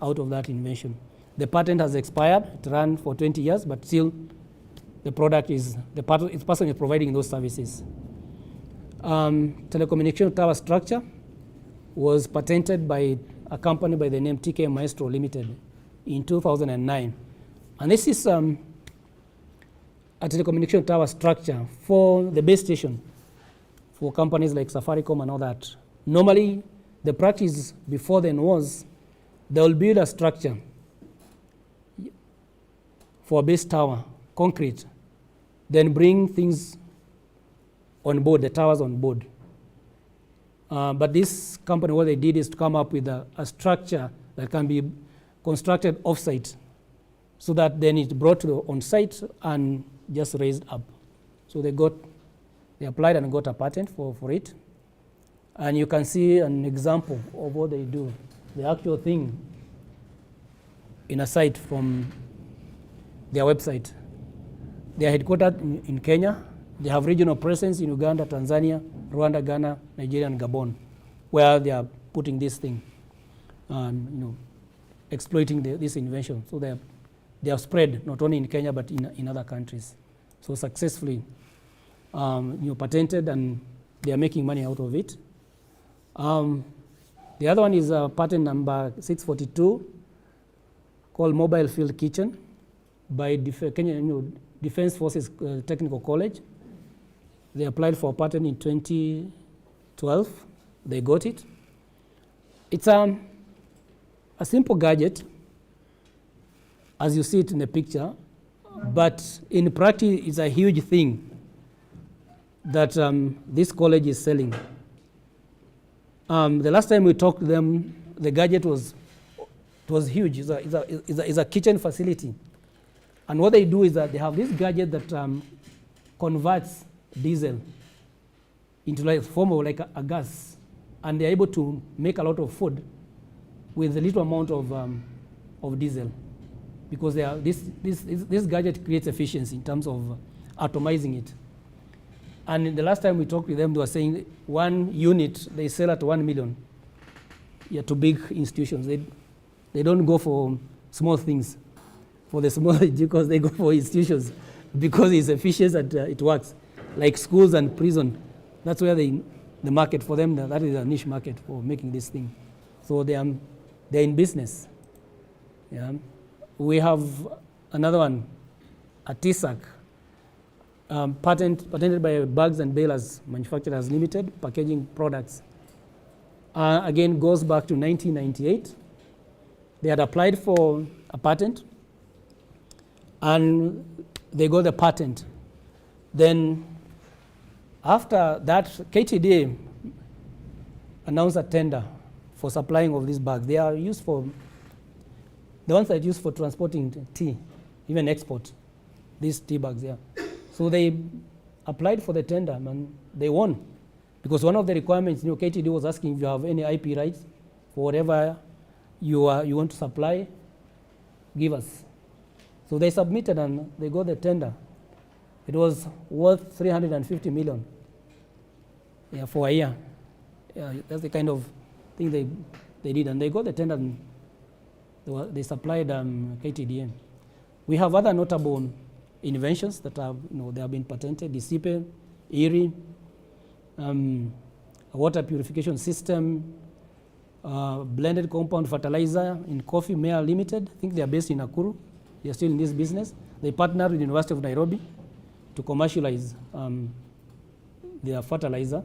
out of that invention. The patent has expired. It ran for 20 years, but still, the product is, the person is providing those services. Telecommunication tower structure was patented by a company by the name TK Maestro Limited in 2009. And this is a telecommunication tower structure for the base station for companies like Safaricom and all that. Normally, the practice before then was they will build a structure for a base tower, concrete, then bring things on board, the towers on board. But this company, what they did is to come up with a structure that can be constructed off-site, so that then it's brought to on-site and just raised up. So they applied and got a patent for it. And you can see an example of what they do, the actual thing in a site from their website. They are headquartered in Kenya. They have regional presence in Uganda, Tanzania, Rwanda, Ghana, Nigeria, and Gabon, where they are putting this thing, exploiting this invention. So they have spread not only in Kenya but in other countries. So successfully, patented, and they are making money out of it. The other one is patent number 642, called Mobile Field Kitchen, by Kenya Defense Forces Technical College. They applied for a patent in 2012. They got it. It's a simple gadget, as you see it in the picture, but in practice, it's a huge thing that this college is selling. The last time we talked to them, the gadget was huge. It's a kitchen facility. And what they do is that they have this gadget that converts diesel into like form of like a gas, and they're able to make a lot of food with a little amount of diesel, because this gadget creates efficiency in terms of atomizing it. And the last time we talked with them, they were saying 1 unit they sell at 1 million. Yeah, to big institutions. They don't go for small things. For the small, because they go for institutions, because it's efficient and it works. Like schools and prison, that's where the market for them, that is a niche market for making this thing. So they're in business. Yeah. We have another one, a TSAC, patented by Bags and Balers Manufacturers Limited, packaging products. Again, goes back to 1998. They had applied for a patent, and they got the patent. Then after that, KTDA announced a tender for supplying of these bags. They are used for, the ones that are used for transporting tea, even export, these tea bags, yeah. So they applied for the tender, and they won. Because one of the requirements, KTDA was asking if you have any IP rights for whatever you want to supply, give us. So they submitted and they got the tender. It was worth 350 million, yeah, for a year. Yeah, that's the kind of thing they did, and they got the tender. And they supplied KTDA. We have other notable inventions that have, they have been patented: Disipe, ERI, a water purification system, blended compound fertilizer in coffee, Mea Limited. I think they are based in Nakuru. They are still in this business. They partnered with the University of Nairobi to commercialize their fertilizer.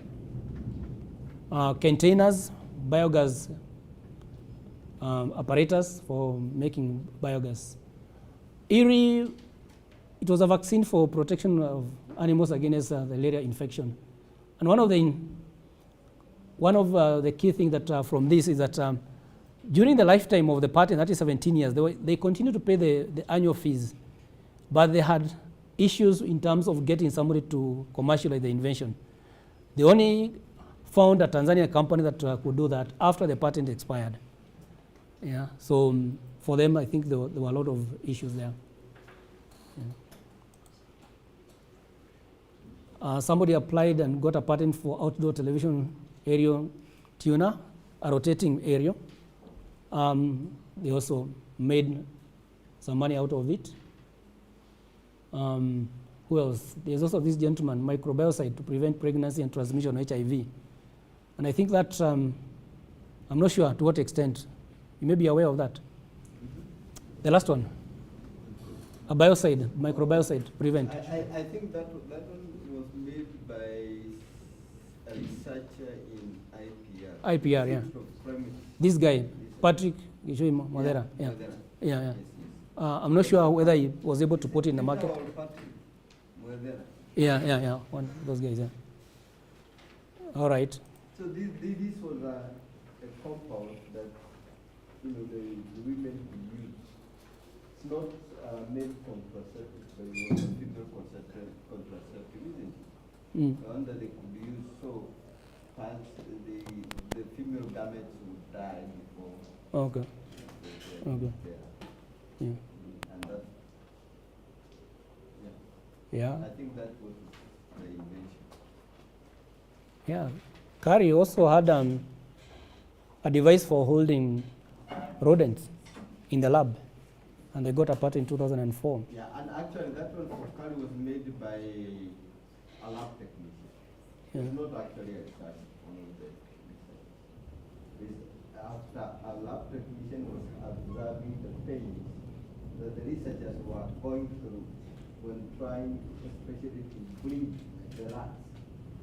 Containers, biogas apparatus for making biogas. Erie, it was a vaccine for protection of animals against the malaria infection. And one of the key things that from this is that during the lifetime of the patent, that is 17 years, they continue to pay the annual fees, but they had issues in terms of getting somebody to commercialize the invention. They only found a Tanzanian company that could do that after the patent expired. Yeah, so for them, I think there were a lot of issues there. Yeah. Somebody applied and got a patent for outdoor television aerial tuner, a rotating aerial. They also made some money out of it. Who else? There's also this gentleman, microbiocide, to prevent pregnancy and transmission of HIV. And I think that, I'm not sure to what extent. You may be aware of that. The last one, a biocide, microbiocide to prevent. I think that one was made by a researcher in IPR. IPR, yeah. This guy, Patrick Madera. Yeah. Madera. Yeah, yeah. Yes, yes. I'm not sure whether he was able to put it in the market. Yeah, one of those guys, yeah. All right. So this was a compound that the women could use. It's not made contraceptive, but it was a female contraceptive, isn't it? The one that they could use, so the female gametes would die before. Okay. Okay. Yeah. And that, Yeah. I think that was the invention. Yeah. KIPI also had a device for holding rodents in the lab, and they got a patent in 2004. Yeah, and actually that one for KIPI was made by a lab technician. Yeah. It's not actually a research, one of the research. After a lab technician was observing the pain that the researchers were going through when trying, especially to breed the rats.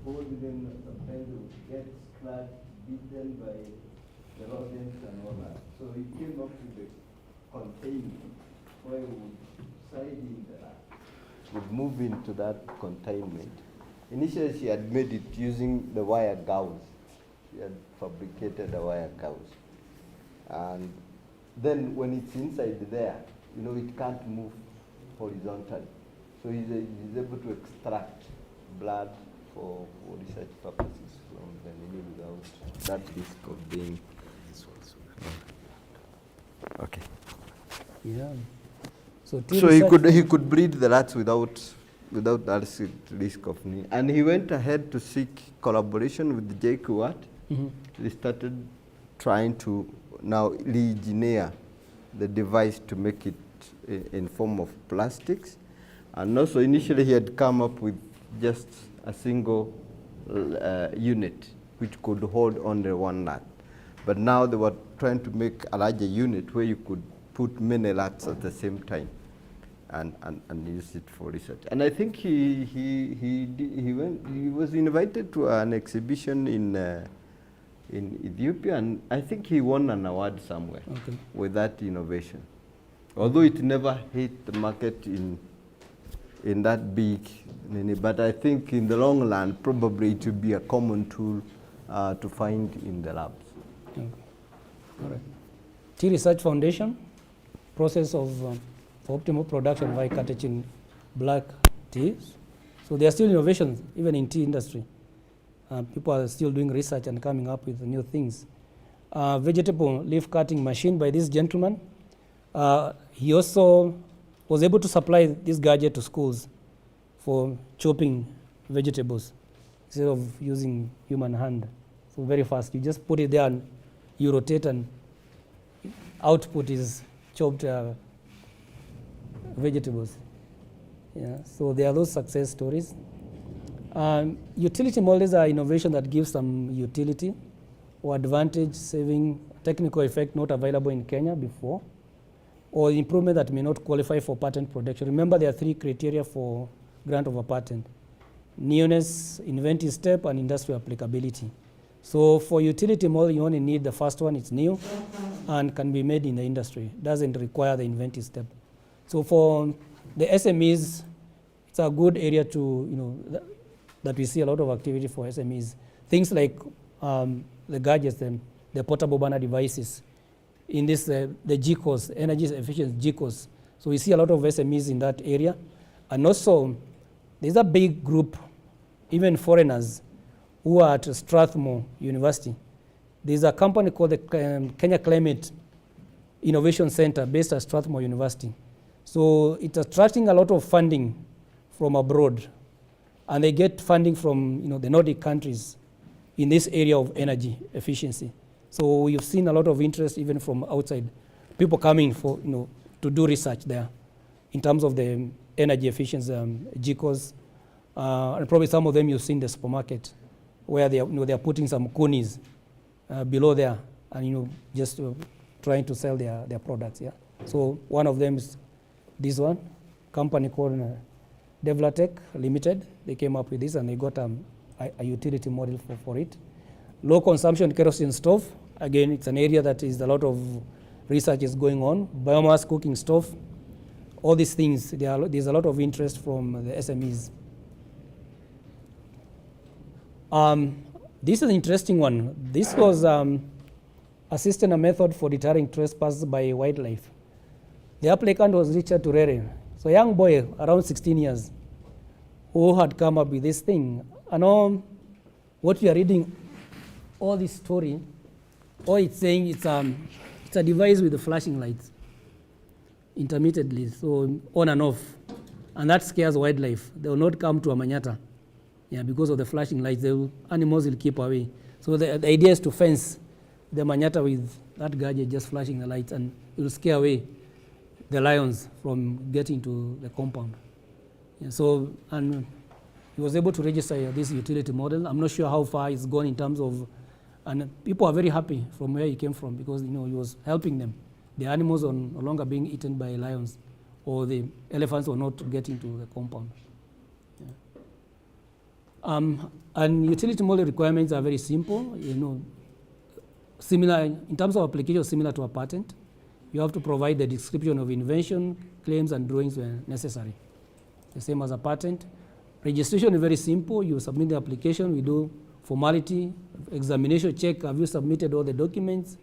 Hold them, sometimes they would get scratched, beaten by the rodents and all that. So he came up with the containment where he would side in the rat. Would move into that containment. Initially, she had made it using the wire gauze. She had fabricated a wire gauze. And then when it's inside there, it can't move horizontally. So he's able to extract blood for research purposes from the needle without that risk of being. Okay. Yeah. So he could breed the rats without that risk of need. And he went ahead to seek collaboration with J. Kuwat. They started trying to now re-engineer the device to make it in form of plastics. And also initially he had come up with just a single unit which could hold only one rat. But now they were trying to make a larger unit where you could put many rats at the same time and use it for research. And I think he was invited to an exhibition in Ethiopia, and I think he won an award somewhere with that innovation. Although it never hit the market in that big, but I think in the long run, probably it will be a common tool to find in the labs. Okay. All right. Tea Research Foundation, process of for optimal production by cateching black teas. So there are still innovations, even in tea industry. People are still doing research and coming up with new things. Vegetable leaf cutting machine by this gentleman. He also was able to supply this gadget to schools for chopping vegetables instead of using human hand. So very fast. You just put it there and you rotate, and output is chopped vegetables. Yeah. So there are those success stories. Utility models are innovation that gives some utility or advantage, saving technical effect not available in Kenya before, or improvement that may not qualify for patent protection. Remember, there are 3 criteria for grant of a patent. newness, inventive step, and industrial applicability. So for utility model, you only need the first one. It's new and can be made in the industry. Doesn't require the inventive step. So for the SMEs, it's a good area to, that we see a lot of activity for SMEs. Things like the gadgets, the portable burner devices. In this, the GCOs, energy efficient GCOs. So we see a lot of SMEs in that area. And also, there's a big group, even foreigners, who are at Strathmore University. There's a company called the Kenya Climate Innovation Center based at Strathmore University. So it's attracting a lot of funding from abroad. And they get funding from the Nordic countries in this area of energy efficiency. So we've seen a lot of interest even from outside, people coming for to do research there in terms of the energy efficiency GCOs. And probably some of them you've seen the supermarket where they are putting some coonies below there and just trying to sell their products. Yeah. So one of them is this one, company called Devlatech Limited. They came up with this and they got a utility model for it. Low consumption kerosene stove. Again, it's an area that is a lot of research is going on. Biomass cooking stove. All these things, there's a lot of interest from the SMEs. This is an interesting one. This was assisting a method for deterring trespass by wildlife. The applicant was Richard Turere. So a young boy, around 16 years, who had come up with this thing. And what we are reading, all this story, all it's saying it's a device with the flashing lights intermittently, so on and off. And that scares wildlife. They will not come to a manyatta. Yeah, because of the flashing lights, animals will keep away. So the idea is to fence the manyatta with that gadget just flashing the lights, and it will scare away the lions from getting to the compound. Yeah, so, and he was able to register this utility model. I'm not sure how far it's gone in terms of, and people are very happy from where he came from because he was helping them. The animals are no longer being eaten by lions, or the elephants were not getting to the compound. And utility model requirements are very simple. Similar in terms of application, similar to a patent. You have to provide the description of invention, claims, and drawings when necessary. The same as a patent. Registration is very simple. You submit the application. We do formality, examination check. Have you submitted all the documents?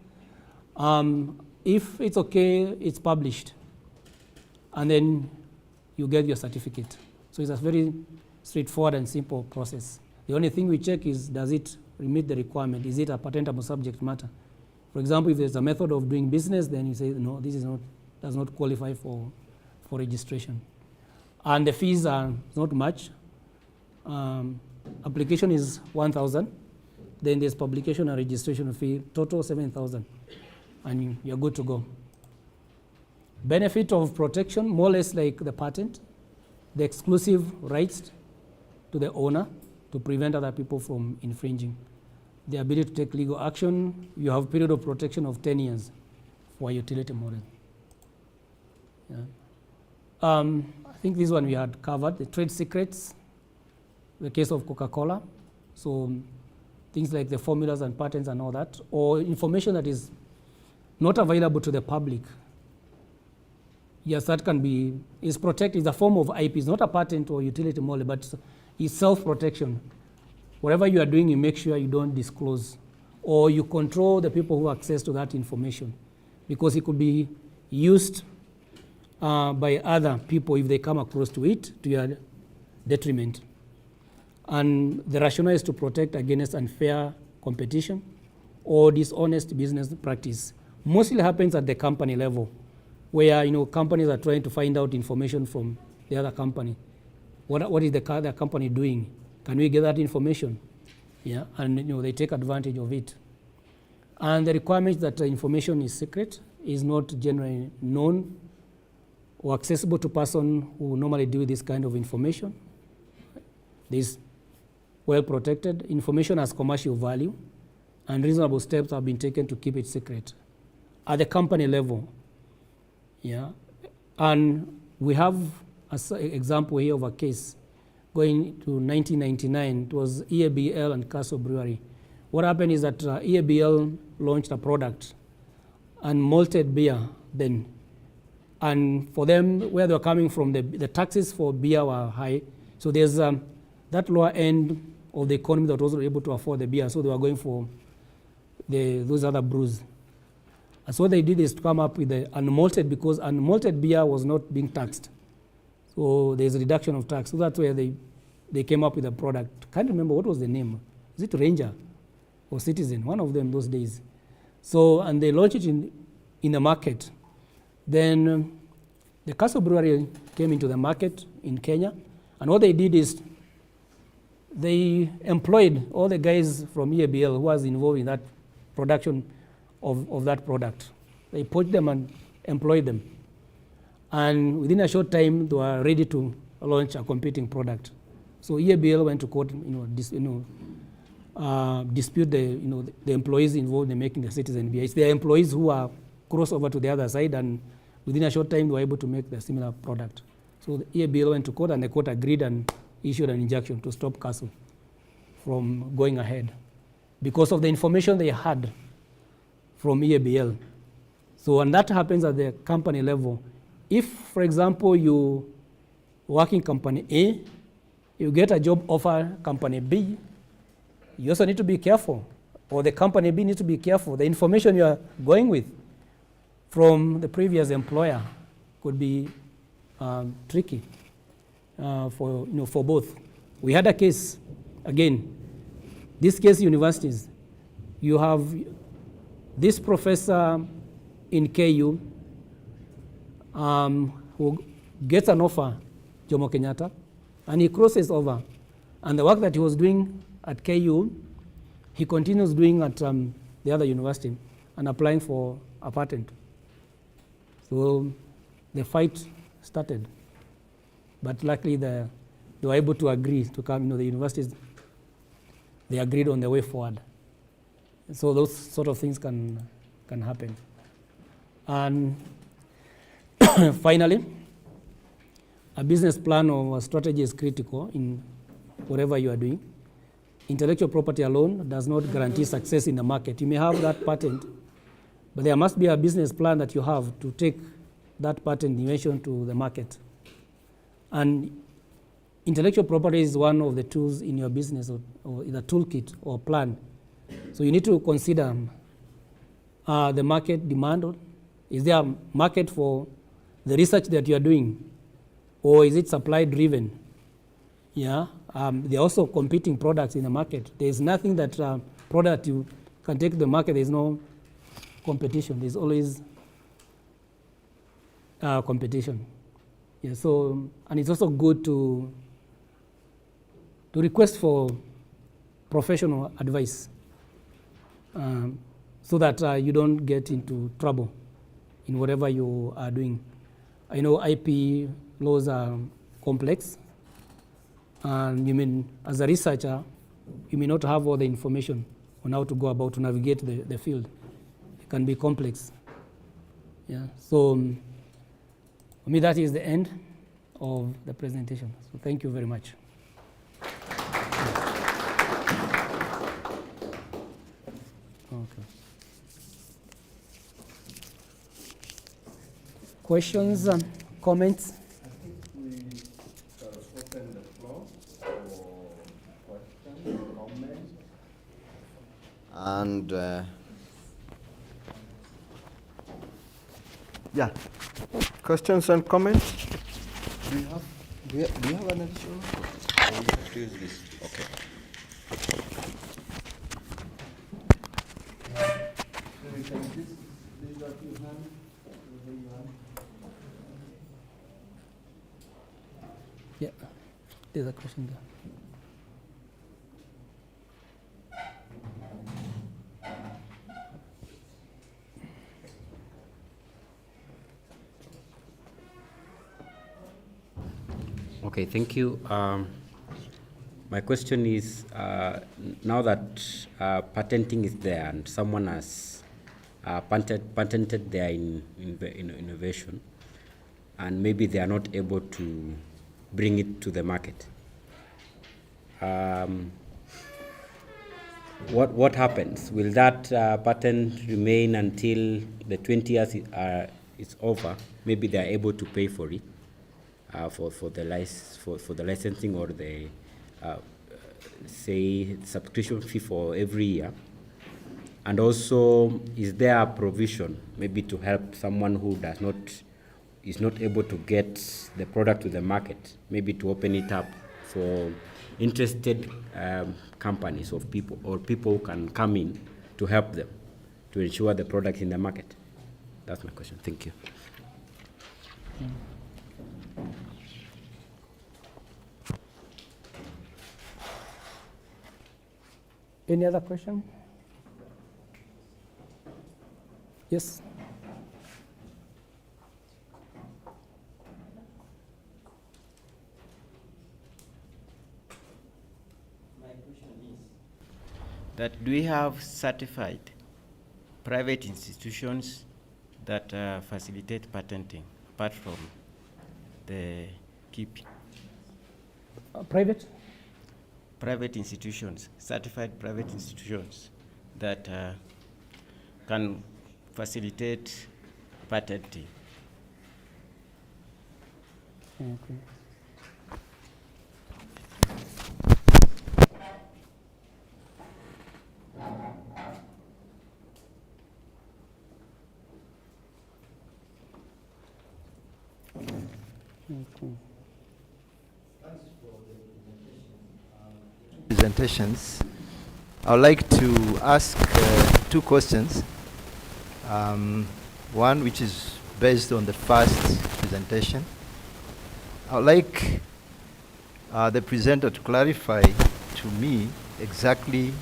If it's okay, it's published. And then you get your certificate. So it's a very straightforward and simple process. The only thing we check is, does it meet the requirement? Is it a patentable subject matter? For example, if there's a method of doing business, then you say, no, this does not qualify for registration. And the fees are not much. Application is 1,000. Then there's publication and registration fee, total 7,000. And you're good to go. Benefit of protection, more or less like the patent, the exclusive rights to the owner to prevent other people from infringing. The ability to take legal action. You have a period of protection of 10 years for a utility model. Yeah. I think this one we had covered, the trade secrets, the case of Coca-Cola. So things like the formulas and patents and all that, or information that is not available to the public. Yes, that can be, is protected, it's a form of IP. It's not a patent or utility model, but it's self-protection. Whatever you are doing, you make sure you don't disclose, or you control the people who have access to that information, because it could be used by other people if they come across to it to your detriment. And the rationale is to protect against unfair competition or dishonest business practice. Mostly happens at the company level, where companies are trying to find out information from the other company. What is the other company doing? Can we get that information? Yeah, and they take advantage of it. And the requirement that the information is secret, is not generally known or accessible to person who normally deal with this kind of information. This well protected. Information has commercial value, and reasonable steps have been taken to keep it secret at the company level. Yeah, and we have an example here of a case going to 1999, it was EABL and Castle Brewery. What happened is that EABL launched a product, unmalted beer then. And for them, where they were coming from, the taxes for beer were high. So there's that lower end of the economy that wasn't able to afford the beer, so they were going for those other brews. And so what they did is to come up with the unmalted, because unmalted beer was not being taxed. So there's a reduction of tax. So that's where they came up with a product. Can't remember what was the name. Is it Ranger or Citizen? One of them those days. So, and they launched it in the market. Then the Castle Brewery came into the market in Kenya. And what they did is they employed all the guys from EABL who was involved in that production of that product. They poached them and employed them. And within a short time, they were ready to launch a competing product. So EABL went to court, dispute the employees involved in making the Citizen beer. It's their employees who are crossed over to the other side, and within a short time, they were able to make the similar product. So the EABL went to court, and the court agreed and issued an injunction to stop Castle from going ahead because of the information they had from EABL. So when that happens at the company level, if, for example, you work in company A, you get a job offer company B, you also need to be careful, or the company B needs to be careful. The information you are going with from the previous employer could be tricky for both. We had a case, again, this case universities, you have this professor in KU who gets an offer, Jomo Kenyatta, and he crosses over. And the work that he was doing at KU, he continues doing at the other university and applying for a patent. So the fight started. But luckily they were able to agree to come, the universities, they agreed on the way forward. So those sort of things can happen. And finally, a business plan or a strategy is critical in whatever you are doing. Intellectual property alone does not guarantee success in the market. You may have that patent, but there must be a business plan that you have to take that patent invention to the market. And intellectual property is one of the tools in your business or in a toolkit or plan. So you need to consider the market demand. Is there a market for the research that you are doing, or is it supply driven? Yeah, there are also competing products in the market. There is nothing that product you can take to the market. There is no competition. There's always competition. Yeah, so, and it's also good to request for professional advice so that you don't get into trouble in whatever you are doing. I know IP laws are complex, and as a researcher, you may not have all the information on how to go about to navigate the field. It can be complex. Yeah. So for me, that is the end of the presentation. So thank you very much. Okay. Questions, comments? I think we open the floor for questions, comments. And yeah, questions and comments? Do you have an additional? Or we have to use this? Okay. So we can this what you have. Yeah, there's a question there. Okay, thank you. My question is, now that patenting is there and someone has patented their innovation, and maybe they are not able to bring it to the market, what happens? Will that patent remain until the 20 years is over? Maybe they are able to pay for it, for the licensing or the say subscription fee for every year. And also, is there a provision maybe to help someone who is not able to get the product to the market, maybe to open it up for interested companies of people, or people who can come in to help them to ensure the product in the market? That's my question. Thank you. Any other question? Yes. My question is that do we have certified private institutions that facilitate patenting apart from the KIPI? Private? Private institutions, certified private institutions that can facilitate patenting. Okay. Presentations. I would like to ask two questions. One which is based on the first presentation. I would like the presenter to clarify to me exactly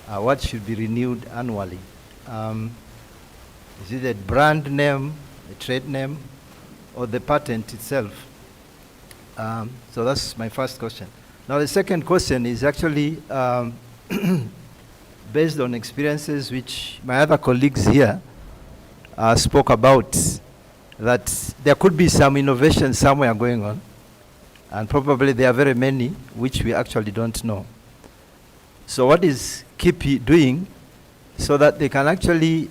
what should be renewed annually. Is it a brand name, a trade name, or the patent itself? So that's my first question. Now the second question is actually based on experiences which my other colleagues here spoke about, that there could be some innovation somewhere going on, and probably there are very many which we actually don't know. So what is KIPI doing so that they can actually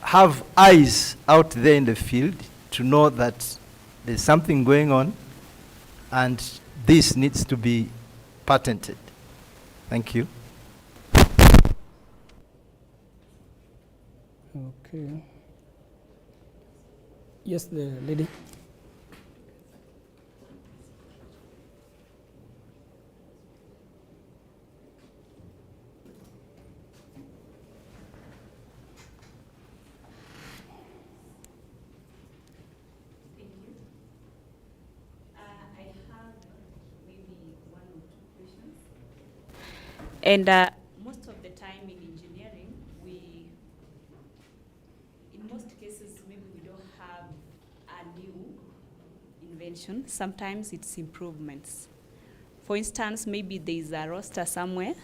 have eyes out there in the field to know that there's something going on and this needs to be patented? Thank you. Okay. Yes, the lady. And most of the time in engineering, in most cases, maybe we don't have a new invention. Sometimes it's improvements. For instance, maybe there is a roster somewhere,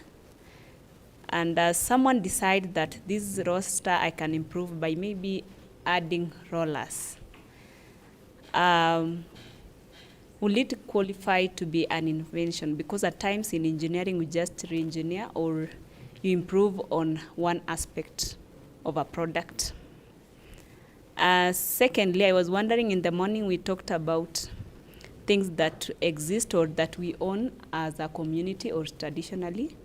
and someone decides that this roster I can improve by maybe adding rollers. Will it qualify to be an invention? Because at times in engineering, we just re-engineer or you improve on one aspect of a product. Secondly, I was wondering, in the morning we talked about things that exist or that we own as a community or traditionally.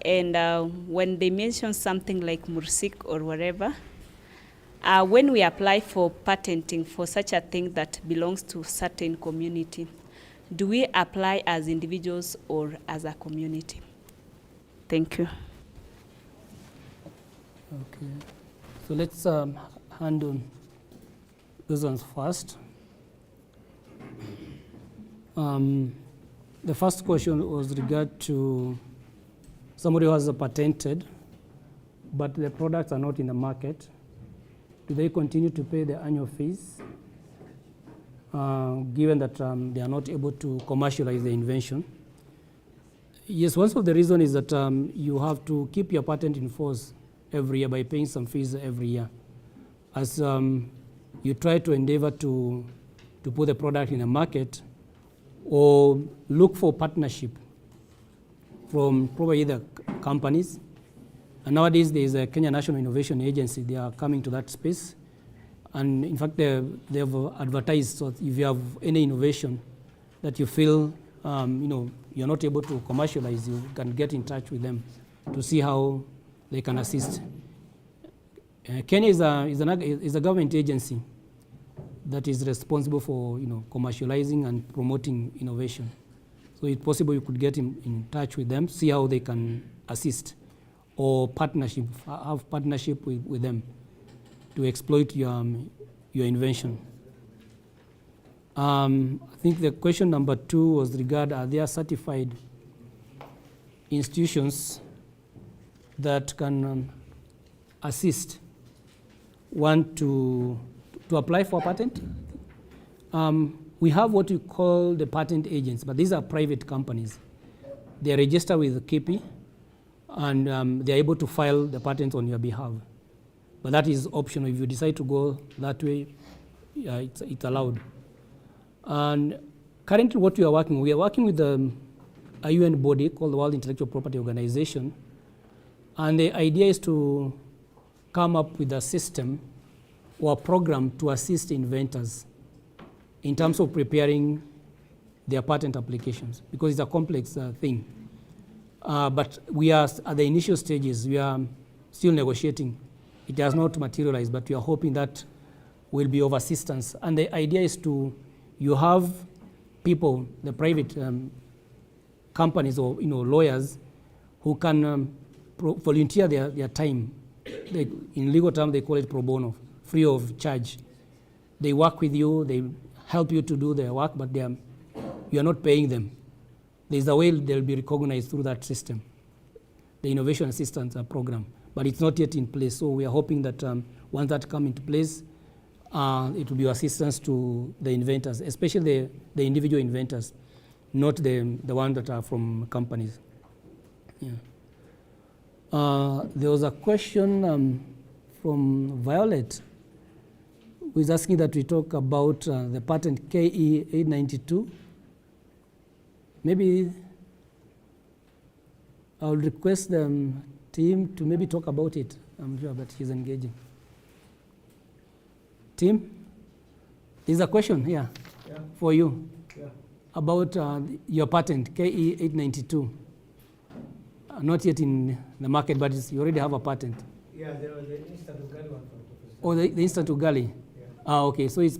And when they mention something like mursik or whatever, when we apply for patenting for such a thing that belongs to certain community, do we apply as individuals or as a community? Thank you. Okay. So let's handle those ones first. The first question was regard to somebody who has a patented, but the products are not in the market. Do they continue to pay the annual fees, given that they are not able to commercialize the invention? Yes, one of the reasons is that you have to keep your patent in force every year by paying some fees every year. As you try to endeavor to put the product in the market or look for partnership from probably the companies. And nowadays, there is a Kenya National Innovation Agency. They are coming to that space. And in fact, they have advertised, so if you have any innovation that you feel you're not able to commercialize, you can get in touch with them to see how they can assist. Kenya is a government agency that is responsible for commercializing and promoting innovation. So it's possible you could get in touch with them, see how they can assist, or have partnership with them to exploit your invention. I think the question number 2 was are there certified institutions that can assist one to apply for a patent? We have what we call the patent agents, but these are private companies. They are registered with KIPI, and they are able to file the patents on your behalf. But that is optional. If you decide to go that way, it's allowed. And currently we are working with a UN body called the World Intellectual Property Organization. And the idea is to come up with a system or a program to assist inventors in terms of preparing their patent applications, because it's a complex thing. But we are at the initial stages. We are still negotiating. It has not materialized, but we are hoping that will be of assistance. And the idea is you have people, the private companies or lawyers, who can volunteer their time. In legal terms, they call it pro bono, free of charge. They work with you, they help you to do their work, but you are not paying them. There's a way they'll be recognized through that system, the Innovation Assistance Program, but it's not yet in place. So we are hoping that once that comes into place, it will be assistance to the inventors, especially the individual inventors, not the ones that are from companies. Yeah. There was a question from Violet, who is asking that we talk about the patent KE 892. Maybe I'll request the team to maybe talk about it. I'm sure that he's engaging. Team, there's a question here for you about your patent, KE 892. Not yet in the market, but you already have a patent. Yeah, there was the instant ugali one from Professor. Oh, the instant ugali? Yeah. Okay, so it's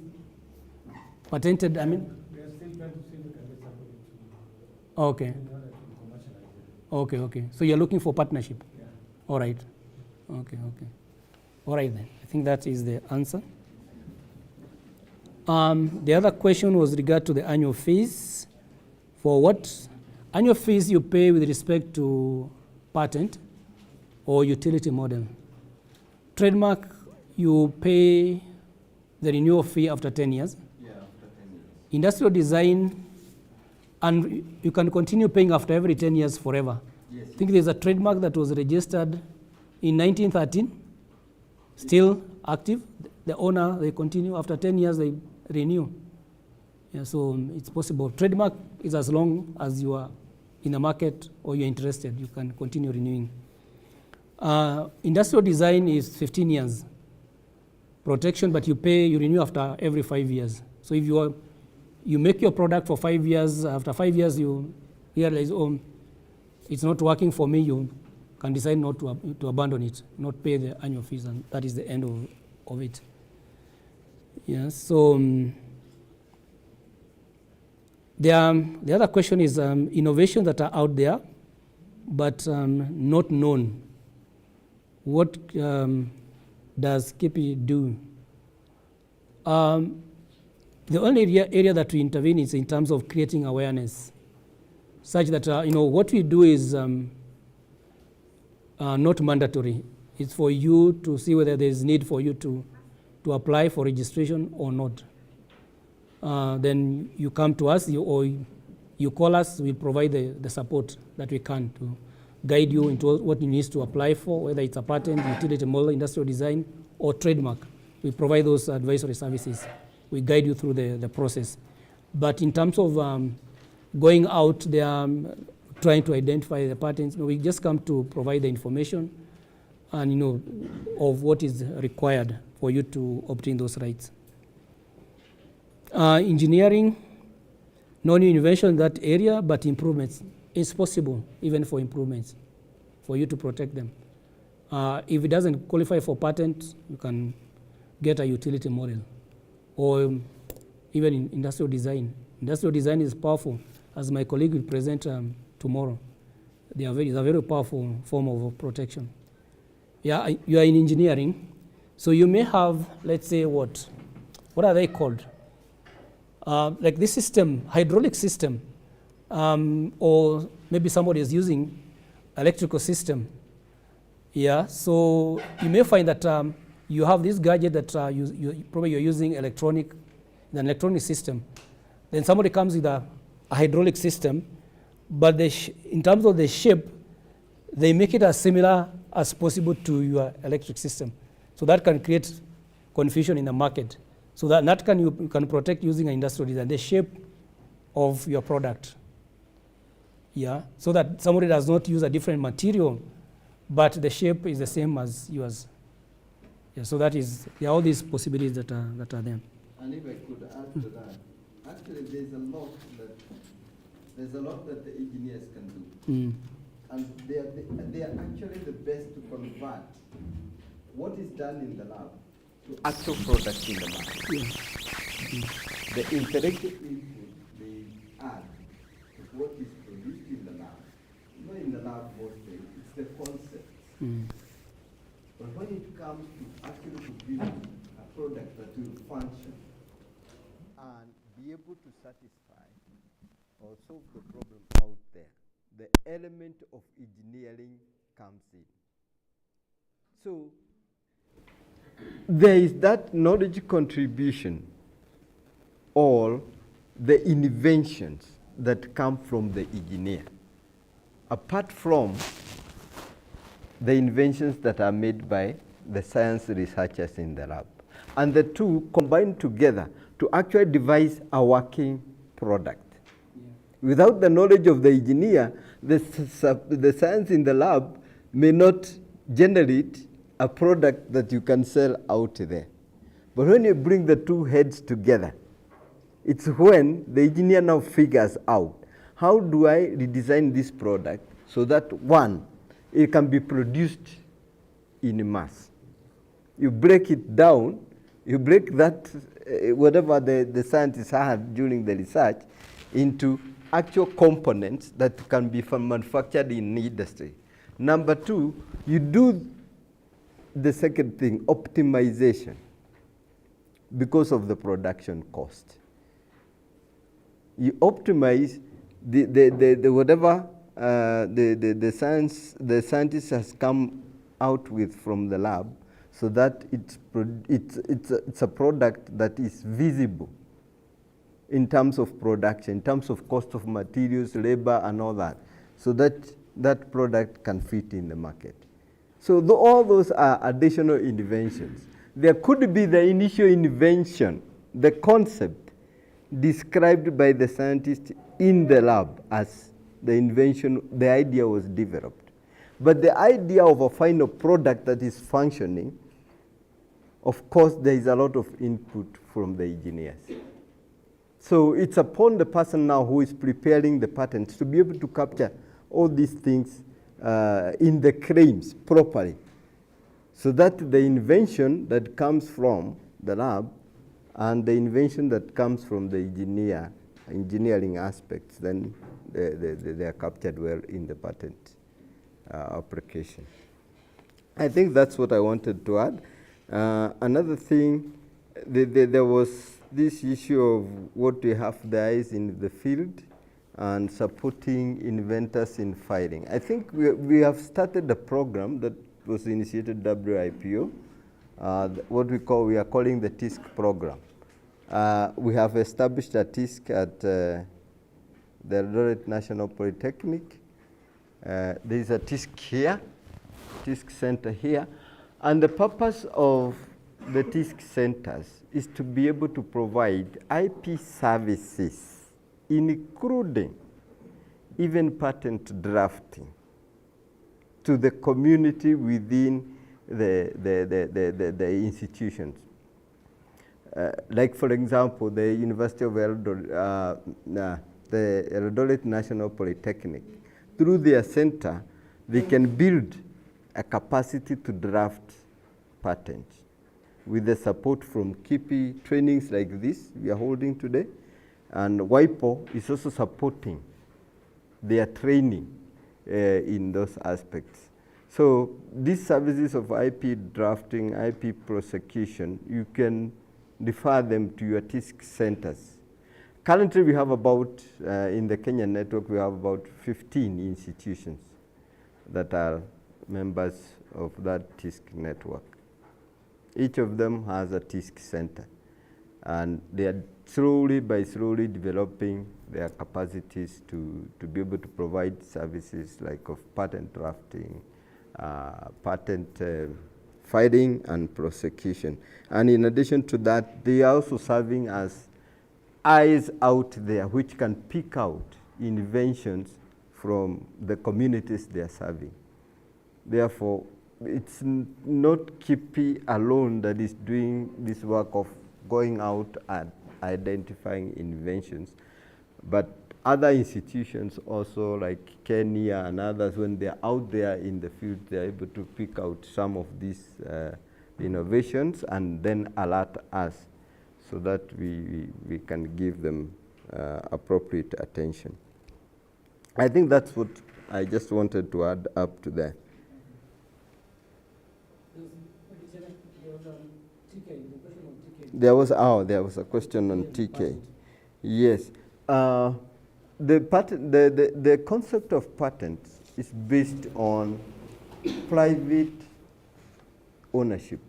patented, I mean? We are still trying to see if we can get somebody to Okay. in order to commercialize it. Okay. So you're looking for partnership? Yeah. All right. Okay. All right then. I think that is the answer. The other question was regard to the annual fees. For what annual fees you pay with respect to patent or utility model. Trademark, you pay the renewal fee after 10 years. Yeah, after 10 years. Industrial design, and you can continue paying after every 10 years forever. Yes. I think there's a trademark that was registered in 1913, still active. The owner, they continue. After 10 years, they renew. Yeah, so it's possible. Trademark is as long as you are in the market or you're interested, you can continue renewing. Industrial design is 15 years protection, but you renew after every 5 years. So if you make your product for 5 years, after 5 years you realize, oh, it's not working for me, you can decide not to abandon it, not pay the annual fees, and that is the end of it. Yeah, so the other question is innovations that are out there, but not known. What does KIPI do? The only area that we intervene is in terms of creating awareness, such that what we do is not mandatory. It's for you to see whether there is need for you to apply for registration or not. Then you come to us, or you call us. We provide the support that we can to guide you into what you need to apply for, whether it's a patent, utility model, industrial design, or trademark. We provide those advisory services. We guide you through the process. But in terms of going out there, trying to identify the patents. No, we just come to provide the information and of what is required for you to obtain those rights. Engineering, no new innovation in that area, but improvements. It's possible, even for improvements, for you to protect them. If it doesn't qualify for patent, you can get a utility model, or even in industrial design. Industrial design is powerful, as my colleague will present tomorrow. It's a very powerful form of protection. Yeah, you are in engineering, so you may have, let's say, what are they called? Like this system, hydraulic system, or maybe somebody is using electrical system. Yeah, so you may find that you have this gadget that probably you're using an electronic system. Then somebody comes with a hydraulic system, but in terms of the shape, they make it as similar as possible to your electric system. So that can create confusion in the market. So that you can protect using an industrial design, the shape of your product. Yeah, so that somebody does not use a different material, but the shape is the same as yours. Yeah, so there are all these possibilities that are there. And if I could add to that, actually there's a lot that the engineers can do. And they are actually the best to convert what is done in the lab to actual products in the market. The intellectual input they add to what is produced in the lab, not in the lab mostly, it's the concepts. But when it comes to actually producing a product that will function and be able to satisfy or solve the problem out there, the element of engineering comes in. So there is that knowledge contribution or the inventions that come from the engineer, apart from the inventions that are made by the science researchers in the lab. And the two combine together to actually devise a working product. Without the knowledge of the engineer, the science in the lab may not generate a product that you can sell out there. But when you bring the two heads together, it's when the engineer now figures out, how do I redesign this product so that, one, it can be produced in mass. You break it down, you break that, whatever the scientists had during the research, into actual components that can be manufactured in industry. Number two, you do the second thing, optimization, because of the production cost. You optimize the whatever the scientist has come out with from the lab, so that it's a product that is visible in terms of production, in terms of cost of materials, labor, and all that, so that that product can fit in the market. So all those are additional inventions. There could be the initial invention, the concept described by the scientist in the lab as the invention, the idea was developed. But the idea of a final product that is functioning, of course, there is a lot of input from the engineers. So it's upon the person now who is preparing the patents to be able to capture all these things in the claims properly, so that the invention that comes from the lab and the invention that comes from the engineering aspects, then they are captured well in the patent application. I think that's what I wanted to add. Another thing, there was this issue of what we have there is in the field and supporting inventors in filing. I think we have started a program that was initiated WIPO, what we are calling the TISC program. We have established a TISC at the Eldoret National Polytechnic. There is a TISC here, TISC center here, and the purpose of the TISC centers is to be able to provide IP services, including even patent drafting to the community within the institutions. Like, for example, the University of Eldoret, the Eldoret National Polytechnic, through their center, they can build a capacity to draft patents with the support from KIPI trainings like this we are holding today. And WIPO is also supporting their training in those aspects. So these services of IP drafting, IP prosecution, you can refer them to your TISC centers. Currently we have about, in the Kenyan network, we have about 15 institutions that are members of that TISC network. Each of them has a TISC center, and they are slowly developing their capacities to be able to provide services like of patent drafting, patent filing and prosecution. And in addition to that, they are also serving as eyes out there which can pick out inventions from the communities they are serving. Therefore, it's not KIPI alone that is doing this work of going out and identifying inventions, but other institutions also, like Kenya and others, when they're out there in the field, they're able to pick out some of these innovations and then alert us so that we can give them appropriate attention. I think that's what I just wanted to add up to that. There was a question on TK. Yes. The concept of patents is based on private ownership.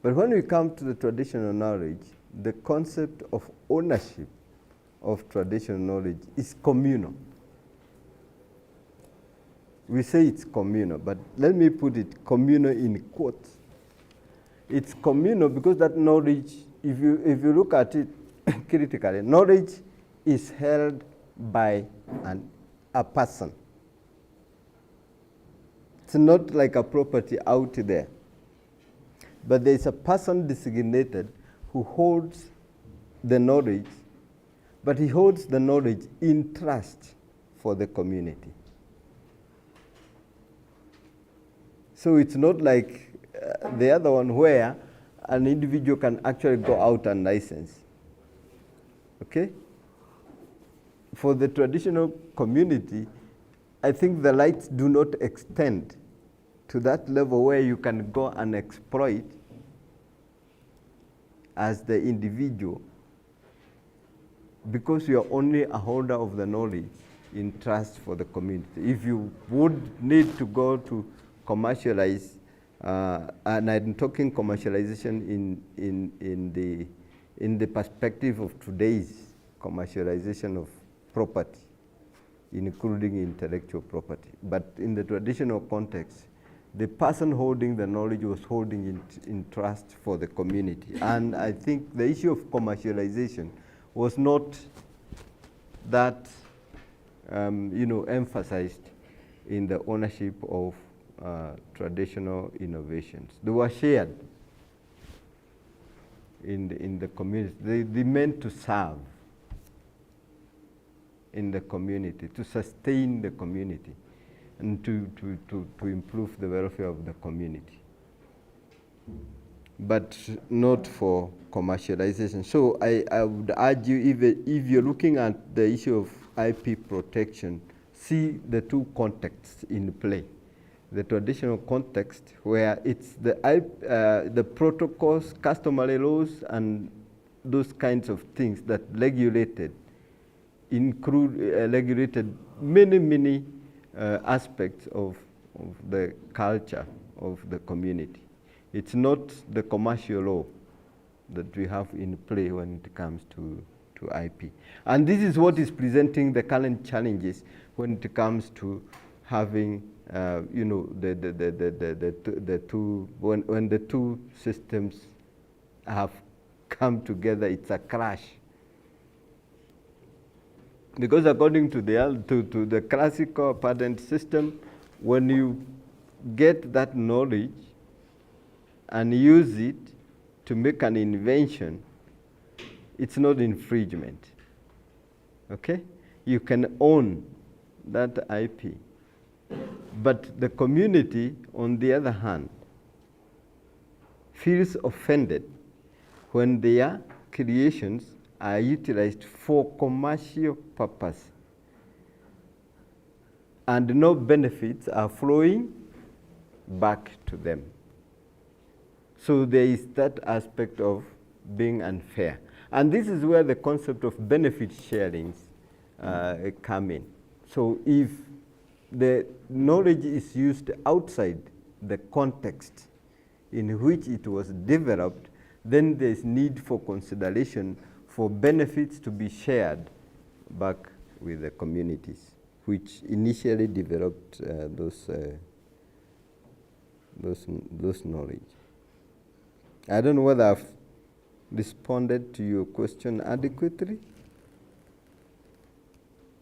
But when we come to the traditional knowledge, the concept of ownership of traditional knowledge is communal. We say it's communal, but let me put it communal in quotes. It's communal because that knowledge, if you look at it critically, knowledge is held by a person. It's not like a property out there. But there is a person designated who holds the knowledge, but he holds the knowledge in trust for the community. So it's not like the other one where an individual can actually go out and license. Okay? For the traditional community, I think the rights do not extend to that level where you can go and exploit as the individual, because you are only a holder of the knowledge in trust for the community. If you would need to go to commercialize, and I'm talking commercialization in the perspective of today's commercialization of property, including intellectual property. But in the traditional context, the person holding the knowledge was holding it in trust for the community. And I think the issue of commercialization was not that emphasized in the ownership of traditional innovations. They were shared in the community. They meant to serve in the community, to sustain the community, and to improve the welfare of the community, but not for commercialization. So I would urge you, if you're looking at the issue of IP protection, see the two contexts in play. The traditional context, where it's the protocols, customary laws, and those kinds of things that regulated many aspects of the culture of the community. It's not the commercial law that we have in play when it comes to IP. And this is what is presenting the current challenges when it comes to having the two, when the two systems have come together, it's a crash. Because according to the classical patent system, when you get that knowledge and use it to make an invention, it's not infringement. Okay? You can own that IP. But the community, on the other hand, feels offended when their creations are utilized for commercial purpose and no benefits are flowing back to them. So there is that aspect of being unfair. And this is where the concept of benefit sharings come in. So if the knowledge is used outside the context in which it was developed, then there's need for consideration for benefits to be shared back with the communities which initially developed those knowledge. I don't know whether I've responded to your question adequately,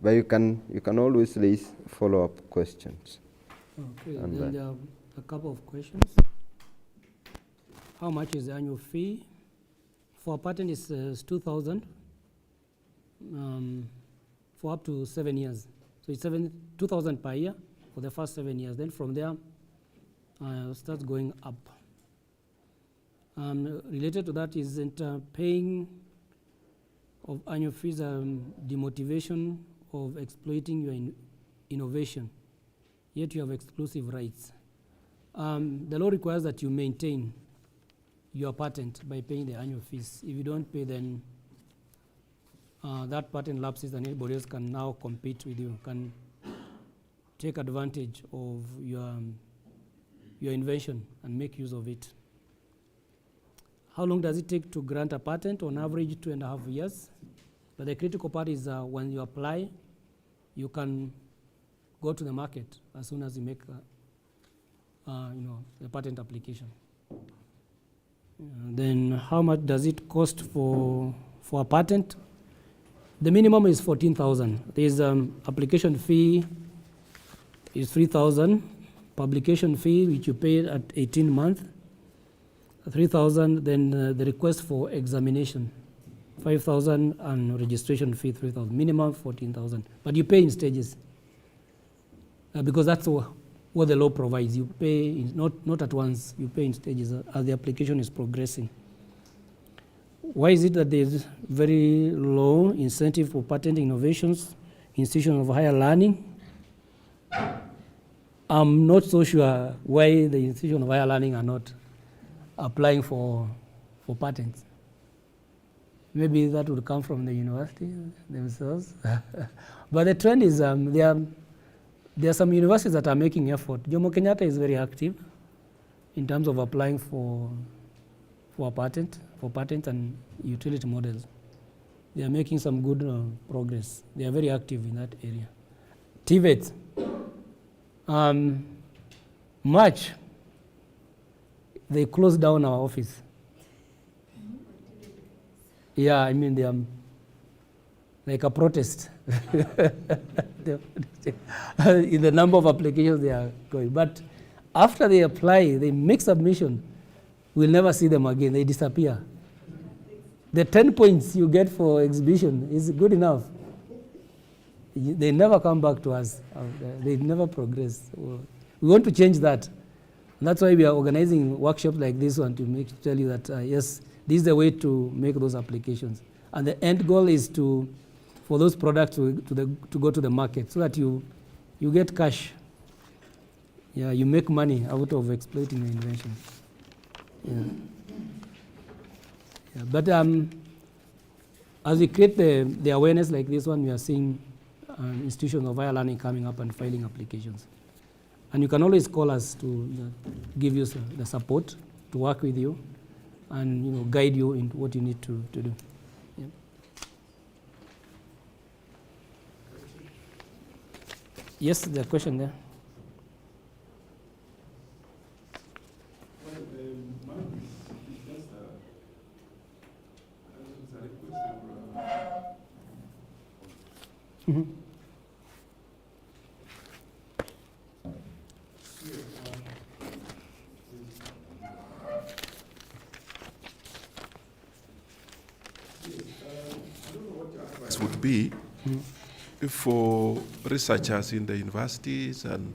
but you can always raise follow-up questions. Okay, then there are a couple of questions. How much is the annual fee? For a patent is 2,000 for up to 7 years. So it's 2,000 per year for the first 7 years. Then from there, starts going up. Related to that isn't paying of annual fees demotivation of exploiting your innovation, yet you have exclusive rights. The law requires that you maintain your patent by paying the annual fees. If you don't pay, then that patent lapses and anybody else can now compete with you, can take advantage of your invention and make use of it. How long does it take to grant a patent? On average, 2.5 years. But the critical part is when you apply, you can go to the market as soon as you make the patent application. Then how much does it cost for a patent? The minimum is 14,000. There is application fee is 3,000. Publication fee, which you pay at 18 months, 3,000. Then the request for examination, 5,000, and registration fee 3,000. Minimum 14,000. But you pay in stages because that's what the law provides. You pay not at once. You pay in stages as the application is progressing. Why is it that there is very low incentive for patent innovations, institutions of higher learning? I'm not so sure why the institutions of higher learning are not applying for patents. Maybe that would come from the university themselves. But the trend is there are some universities that are making effort. Jomo Kenyatta is very active in terms of applying for patents and utility models. They are making some good progress. They are very active in that area. TVET, March, they closed down our office. Yeah, I mean, they are like a protest in the number of applications they are going. But after they apply, they make submission, we'll never see them again. They disappear. The 10 points you get for exhibition is good enough. They never come back to us. They never progress. We want to change that. And that's why we are organizing workshops like this one to tell you that, yes, this is the way to make those applications. And the end goal is for those products to go to the market so that you get cash. Yeah, you make money out of exploiting your invention. Yeah. Yeah, but as we create the awareness like this one, we are seeing institutions of higher learning coming up and filing applications. And you can always call us to give you the support, to work with you, and guide you in what you need to do. Yeah. Yes, the question there. Would be for researchers in the universities and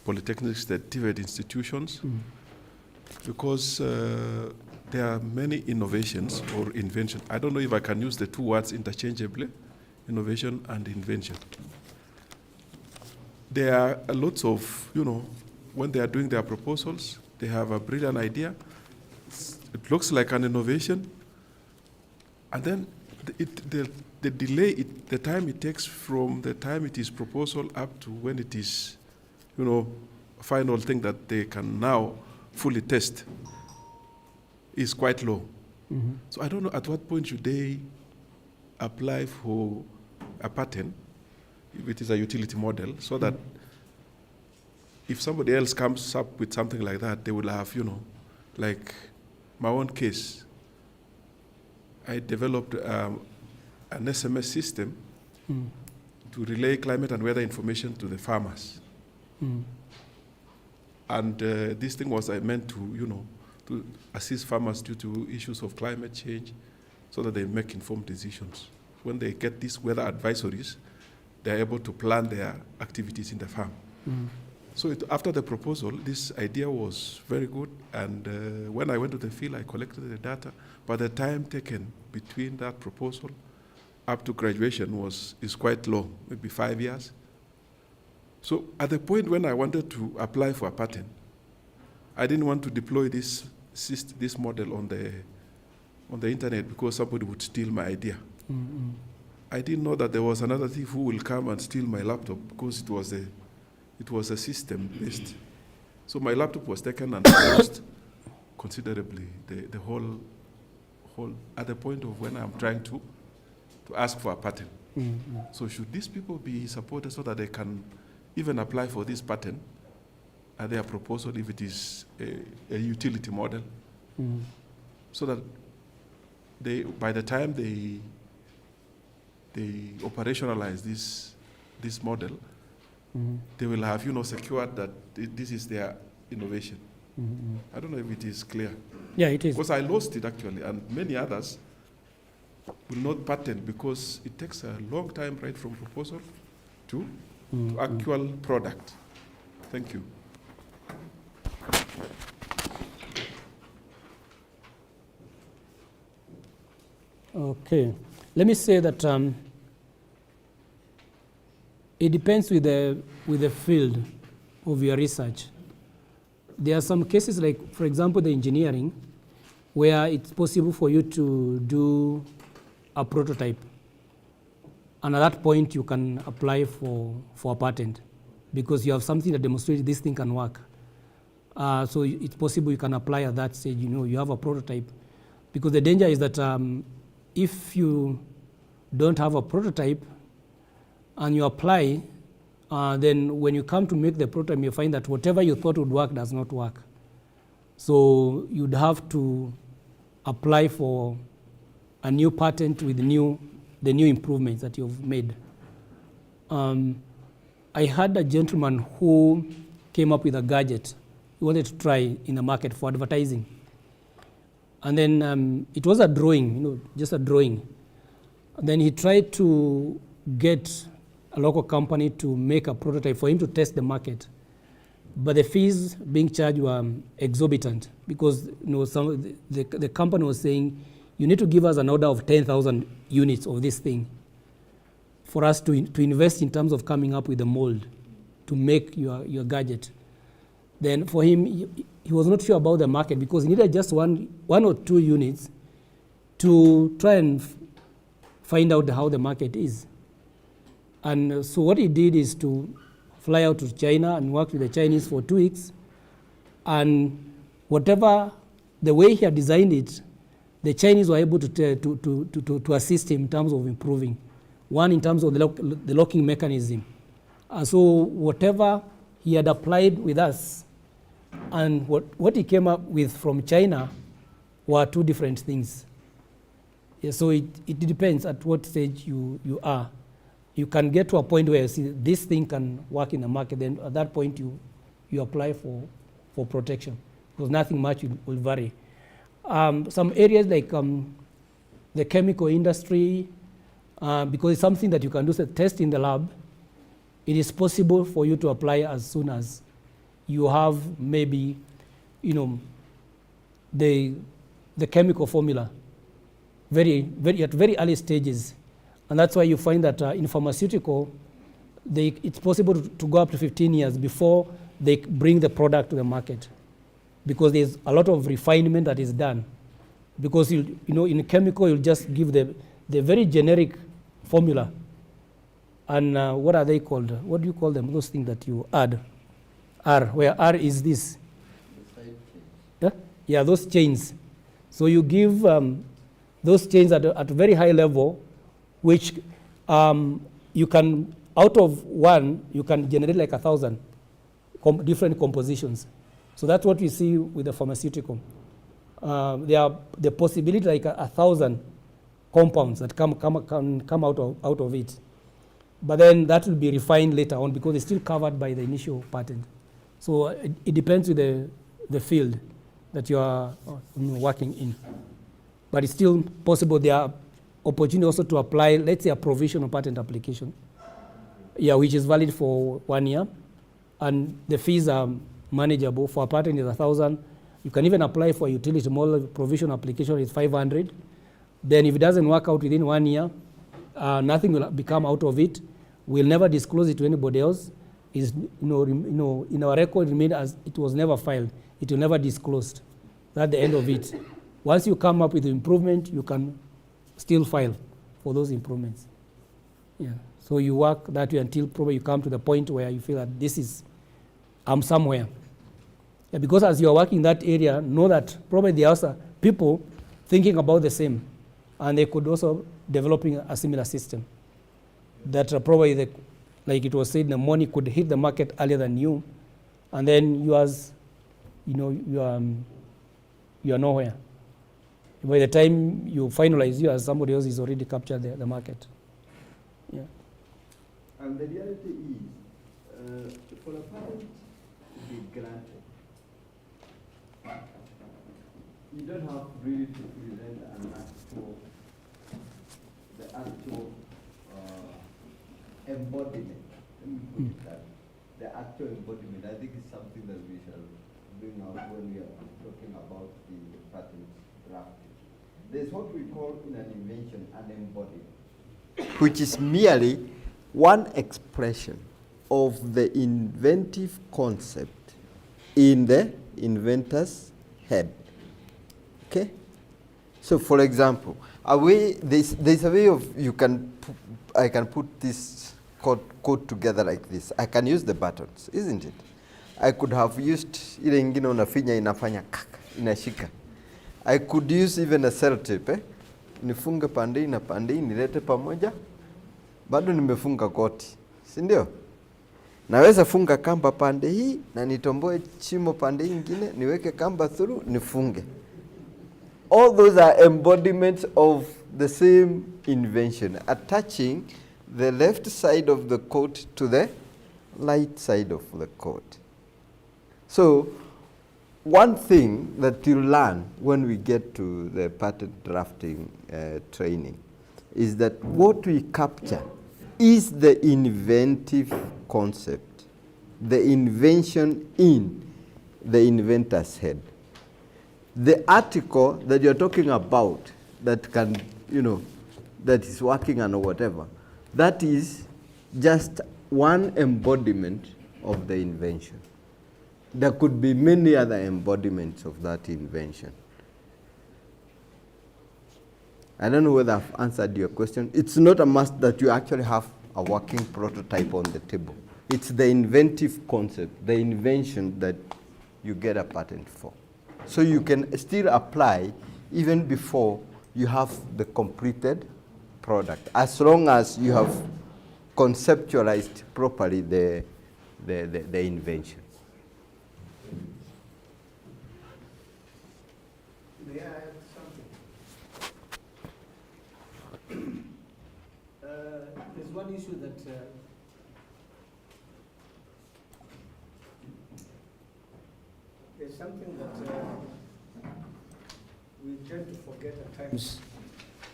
polytechnics, that TVET institutions, because there are many innovations or invention. I don't know if I can use the two words interchangeably, innovation and invention. There are lots of, when they are doing their proposals, they have a brilliant idea. It looks like an innovation, and then the delay, the time it takes from the time it is proposal up to when it is, final thing that they can now fully test is quite low. So I don't know at what point should they apply for a patent, if it is a utility model, so that if somebody else comes up with something like that, they will have, like my own case. I developed an SMS system to relay climate and weather information to the farmers. And this thing was meant to, to assist farmers due to issues of climate change so that they make informed decisions. When they get these weather advisories, they're able to plan their activities in the farm. So after the proposal, this idea was very good, and when I went to the field, I collected the data. But the time taken between that proposal up to graduation is quite long, maybe 5 years. So at the point when I wanted to apply for a patent, I didn't want to deploy this model on the internet because somebody would steal my idea. I didn't know that there was another thief who will come and steal my laptop because it was a system based. So my laptop was taken and lost considerably. The whole at the point of when I'm trying to ask for a patent. So should these people be supported so that they can even apply for this patent at their proposal if it is a utility model, so that by the time they operationalize this model, they will have secured that this is their innovation. I don't know if it is clear. Yeah, it is. Because I lost it actually, and many others will not patent because it takes a long time right from proposal to actual product. Thank you. Okay. Let me say that it depends with the field of your research. There are some cases like, for example, the engineering, where it's possible for you to do a prototype. And at that point, you can apply for a patent because you have something that demonstrates this thing can work. So it's possible you can apply at that stage, you have a prototype. Because the danger is that if you don't have a prototype and you apply, then when you come to make the prototype, you find that whatever you thought would work does not work. So you'd have to apply for a new patent with the new improvements that you've made. I had a gentleman who came up with a gadget he wanted to try in the market for advertising. And then it was a drawing, just a drawing. And then he tried to get a local company to make a prototype for him to test the market. But the fees being charged were exorbitant because the company was saying, you need to give us an order of 10,000 units of this thing for us to invest in terms of coming up with a mold to make your gadget. Then for him, he was not sure about the market because he needed just one or two units to try and find out how the market is. And so what he did is to fly out to China and work with the Chinese for 2 weeks. And whatever, the way he had designed it, the Chinese were able to assist him in terms of improving. One, in terms of the locking mechanism. So whatever he had applied with us and what he came up with from China were two different things. Yeah, so it depends at what stage you are. you can get to a point where you see this thing can work in the market, then at that point you apply for protection, because nothing much will vary. Some areas like the chemical industry, because it's something that you can do the test in the lab, it is possible for you to apply as soon as you have maybe, the chemical formula at very early stages. And that's why you find that in pharmaceutical, it's possible to go up to 15 years before they bring the product to the market, because there's a lot of refinement that is done. Because in chemical, you'll just give the very generic formula. And what are they called? What do you call them? Those things that you add. R, where R is this. Yeah, those chains. So you give those chains at a very high level, which you can, out of one, you can generate like 1,000 different compositions. So that's what we see with the pharmaceutical. There are the possibility like 1,000 compounds that come out of it. But then that will be refined later on, because it's still covered by the initial patent. So it depends with the field that you are working in. But it's still possible. There are opportunities also to apply, let's say, a provisional patent application, which is valid for 1 year. And the fees are manageable. For a patent, it's 1,000. You can even apply for a utility model provisional application, is 500. Then if it doesn't work out within 1 year, nothing will become out of it. We'll never disclose it to anybody else. Is in our record, it remained as it was never filed. It will never disclosed. That's the end of it. Once you come up with improvement, you can still file for those improvements. Yeah. So you work that way until probably you come to the point where you feel that I'm somewhere. Yeah, because as you are working in that area, know that probably there are also people thinking about the same, and they could also developing a similar system. That probably, like it was said, the money could hit the market earlier than you, and then you are nowhere. By the time you finalize, you as somebody else is already captured the market. Yeah. And the reality is, for a patent to be granted, you don't have really to present the actual embodiment. Let me put it that. The actual embodiment, I think, is something that we shall bring out when we are talking about the patent drafting. There's what we call in an invention an embodiment, which is merely one expression of the inventive concept in the inventor's head. Okay? So, for example, there's a way of I can put this code together like this. I can use the buttons, isn't it? I could have used ile ingine unafinya inafanya kaka, inashika. I could use even a sellotape, nifunge pande na pande nilete pamoja, bado nimefunga koti, si ndio? Naweza funga kamba pande hii na nitomboe chimo pande nyingine, niweke kamba through, nifunge. All those are embodiments of the same invention, attaching the left side of the coat to the right side of the coat. So, one thing that you learn when we get to the patent drafting training is that what we capture is the inventive concept, the invention in the inventor's head. The article that you're talking about that can, that is working and whatever, that is just one embodiment of the invention. There could be many other embodiments of that invention. I don't know whether I've answered your question. It's not a must that you actually have a working prototype on the table. It's the inventive concept, the invention that you get a patent for. So you can still apply even before you have the completed product, as long as you have conceptualized properly the invention. May I add something? The there's one issue that there's something that we tend to forget at times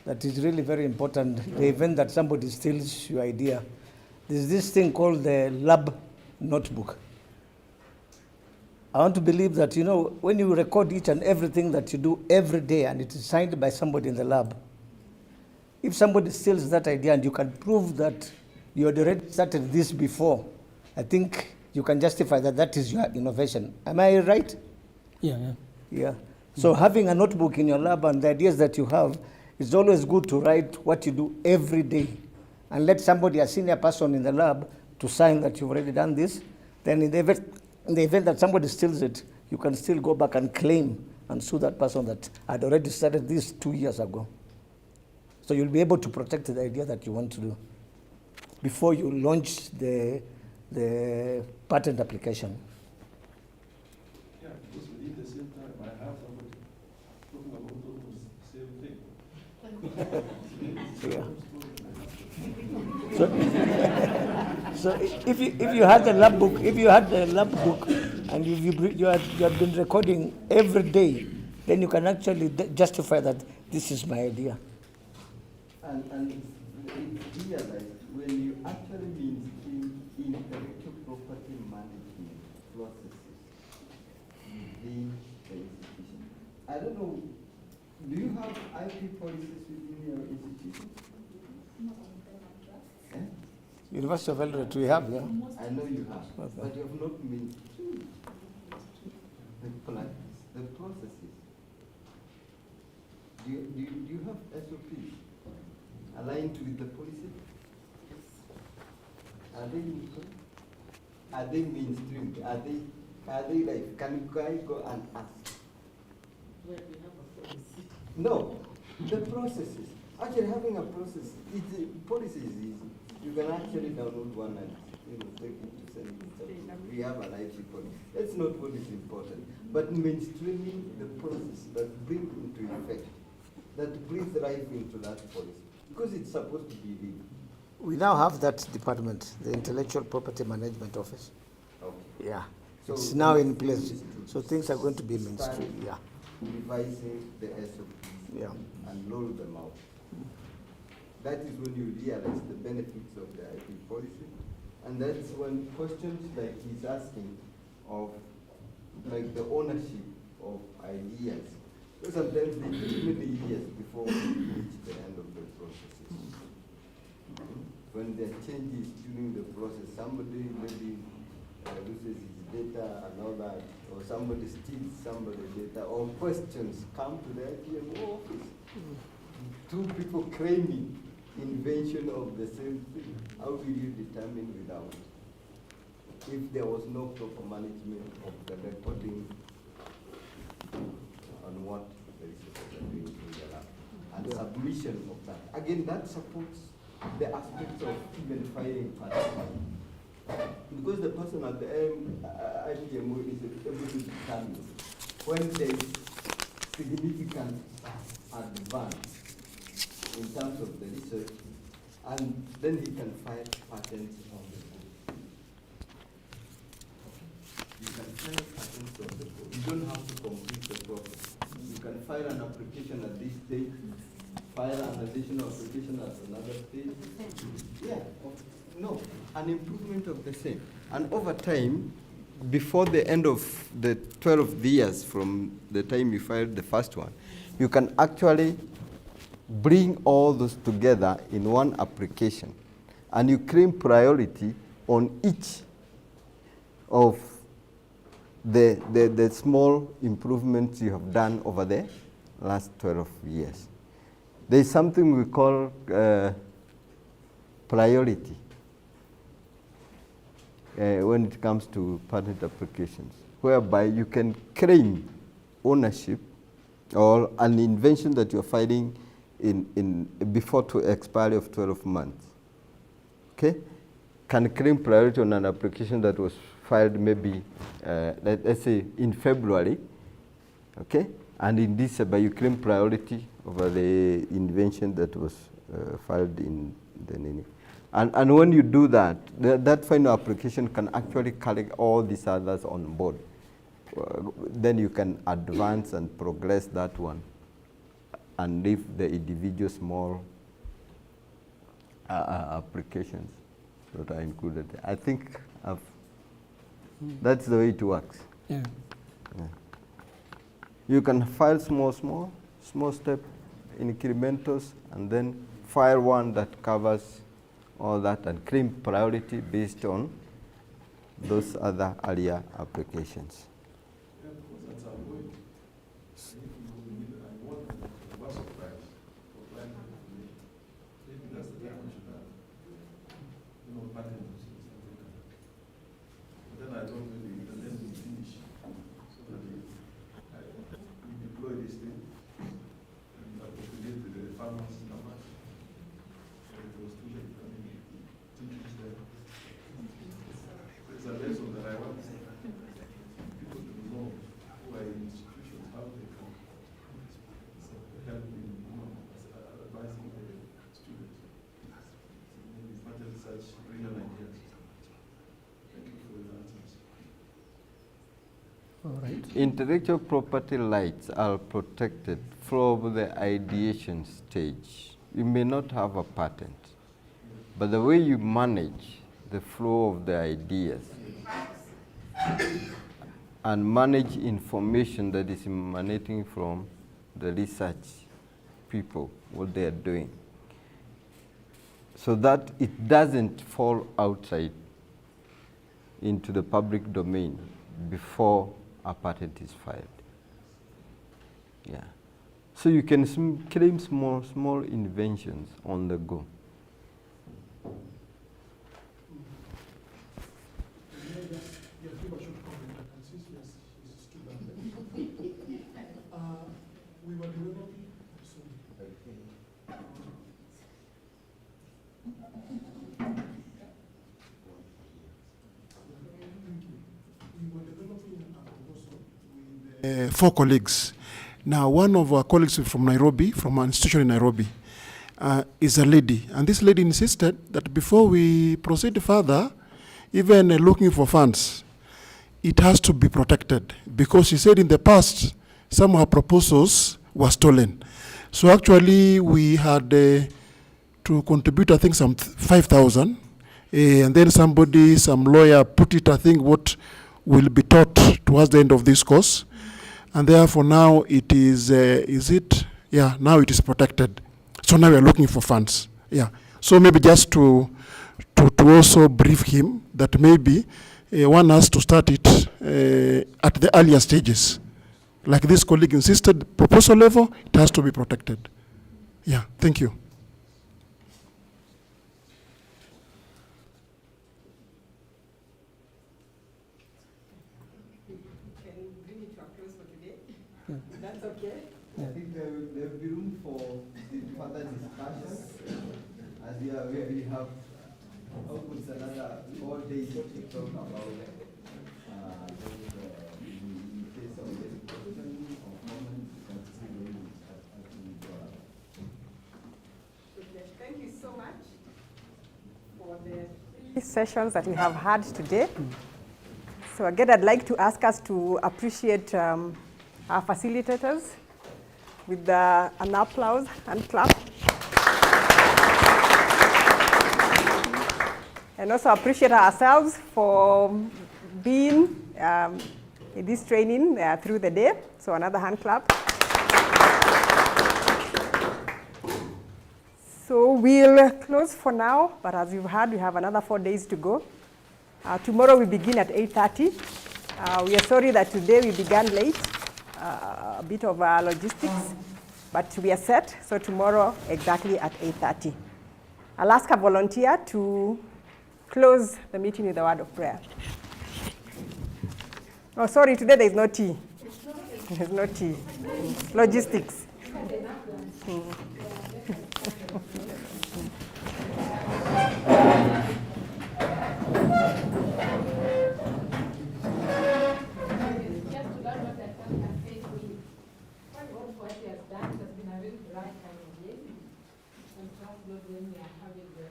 that is really very important. The event that somebody steals your idea. There's this thing called the lab notebook. I want to believe that, you know, when you record each and everything that you do every day and it is signed by somebody in the lab, if somebody steals that idea and you can prove that you had already started this before, I think you can justify that that is your innovation. Am I right? Yeah. Yeah. So having a notebook in your lab and the ideas that you have, it's always good to write what you do every day and let somebody, a senior person in the lab, to sign that you've already done this. Then in the event that somebody steals it, you can still go back and claim and sue that person that had already started this 2 years ago. So you'll be able to protect the idea that you want to do before you launch the patent application. Yeah, because within the same time, I have somebody talking about almost the same thing. Yeah. So if you had the lab book, and you had been recording every day, then you can actually justify that this is my idea. And it's realized when you actually maintain intellectual property management processes within the institution. I don't know, do you have IP policies within your institution? University of Eldoret, we have, yeah. I know you have, but you have not maintained the processes. Do you have SOPs aligned with the policy? Are they mainstreamed? Are they like, can I go and ask? Well, we have a policy. No, the processes. Actually, having a process, policy is easy. You can actually download one and take it to send it. We have an IT policy. That's not what is important. But mainstreaming the process that brings into effect, that breathes life into that policy, because it's supposed to be legal. We now have that department, the Intellectual Property Management Office. Okay. Yeah. So it's now in place. So things are going to be mainstream. Yeah. Revising the SOPs, yeah, and roll them out. That is when you realize the benefits of the IP policy. And that's when questions like he's asking of like the ownership of ideas. Because sometimes they take many years before we reach the end of the processes. When there are changes during the process, somebody maybe loses his data and all that, or somebody steals somebody's data, or questions come to the IPMO office. Two people claiming invention of the same thing. How will you determine without? If there was no proper management of the recording on what the researchers are doing in the lab, and submission of that. Again, that supports the aspect of even filing patents. Because the person at the IPMO is able to determine when there is significant advance in terms of the research, and then he can file patents on the book. You can file patents on the book. You don't have to complete the process. You can file an application at this stage, file an additional application at another stage. Yeah, no, an improvement of the same. And over time, before the end of the 12 years from the time you filed the first one, you can actually bring all those together in one application, and you claim priority on each of the small improvements you have done over the last 12 years. There is something we call priority when it comes to patent applications, whereby you can claim ownership or an invention that you're filing in before to expiry of 12 months. Okay? Can claim priority on an application that was filed maybe, let's say in February, okay? And in December, you claim priority over the invention that was filed in the NINI. And when you do that, that final application can actually collect all these others on board. Then you can advance and progress that one and leave the individual small applications that are included. I think that's the way it works. Yeah. Yeah. You can file small step incrementals, and then file one that covers all that and claim priority based on those other earlier applications. All right. Intellectual property rights are protected from the ideation stage. You may not have a patent, but the way you manage the flow of the ideas and manage information that is emanating from the research people, what they are doing, so that it doesn't fall outside into the public domain before a patent is filed. Yeah. So you can claim small inventions on the go. We were developing, a proposal with 4 colleagues. Now, one of our colleagues from Nairobi, from an institution in Nairobi, is a lady. And this lady insisted that before we proceed further, even looking for funds, it has to be protected. Because she said in the past, some of her proposals were stolen. So actually, we had to contribute, I think, some 5,000. And then some lawyer put it, I think, what will be taught towards the end of this course. And therefore now it is it? Yeah, now it is protected. So now we are looking for funds. Yeah. So maybe just to also brief him that maybe one has to start it at the earlier stages. Like this colleague insisted, proposal level, it has to be protected. Yeah, thank you. Can we bring it to a close for today? That's okay. I think there will be room for further discussions as we have almost another 4 days to talk about in case of the question or comment Thank you so much for the sessions that we have had today. So again, I'd like to ask us to appreciate our facilitators with an applause and clap. And also appreciate ourselves for being in this training through the day. So another hand clap. So we'll close for now, but as you've heard, we have another 4 days to go. Tomorrow we begin at 8:30. We are sorry that today we began late, a bit of logistics, but we are set. So tomorrow exactly at 8:30. I'll ask a volunteer to close the meeting with a word of prayer. Oh, sorry, today there is no tea. There's no tea. Logistics. When we are having the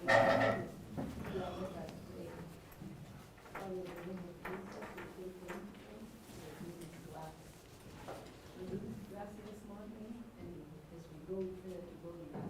This morning, and as we go further to go in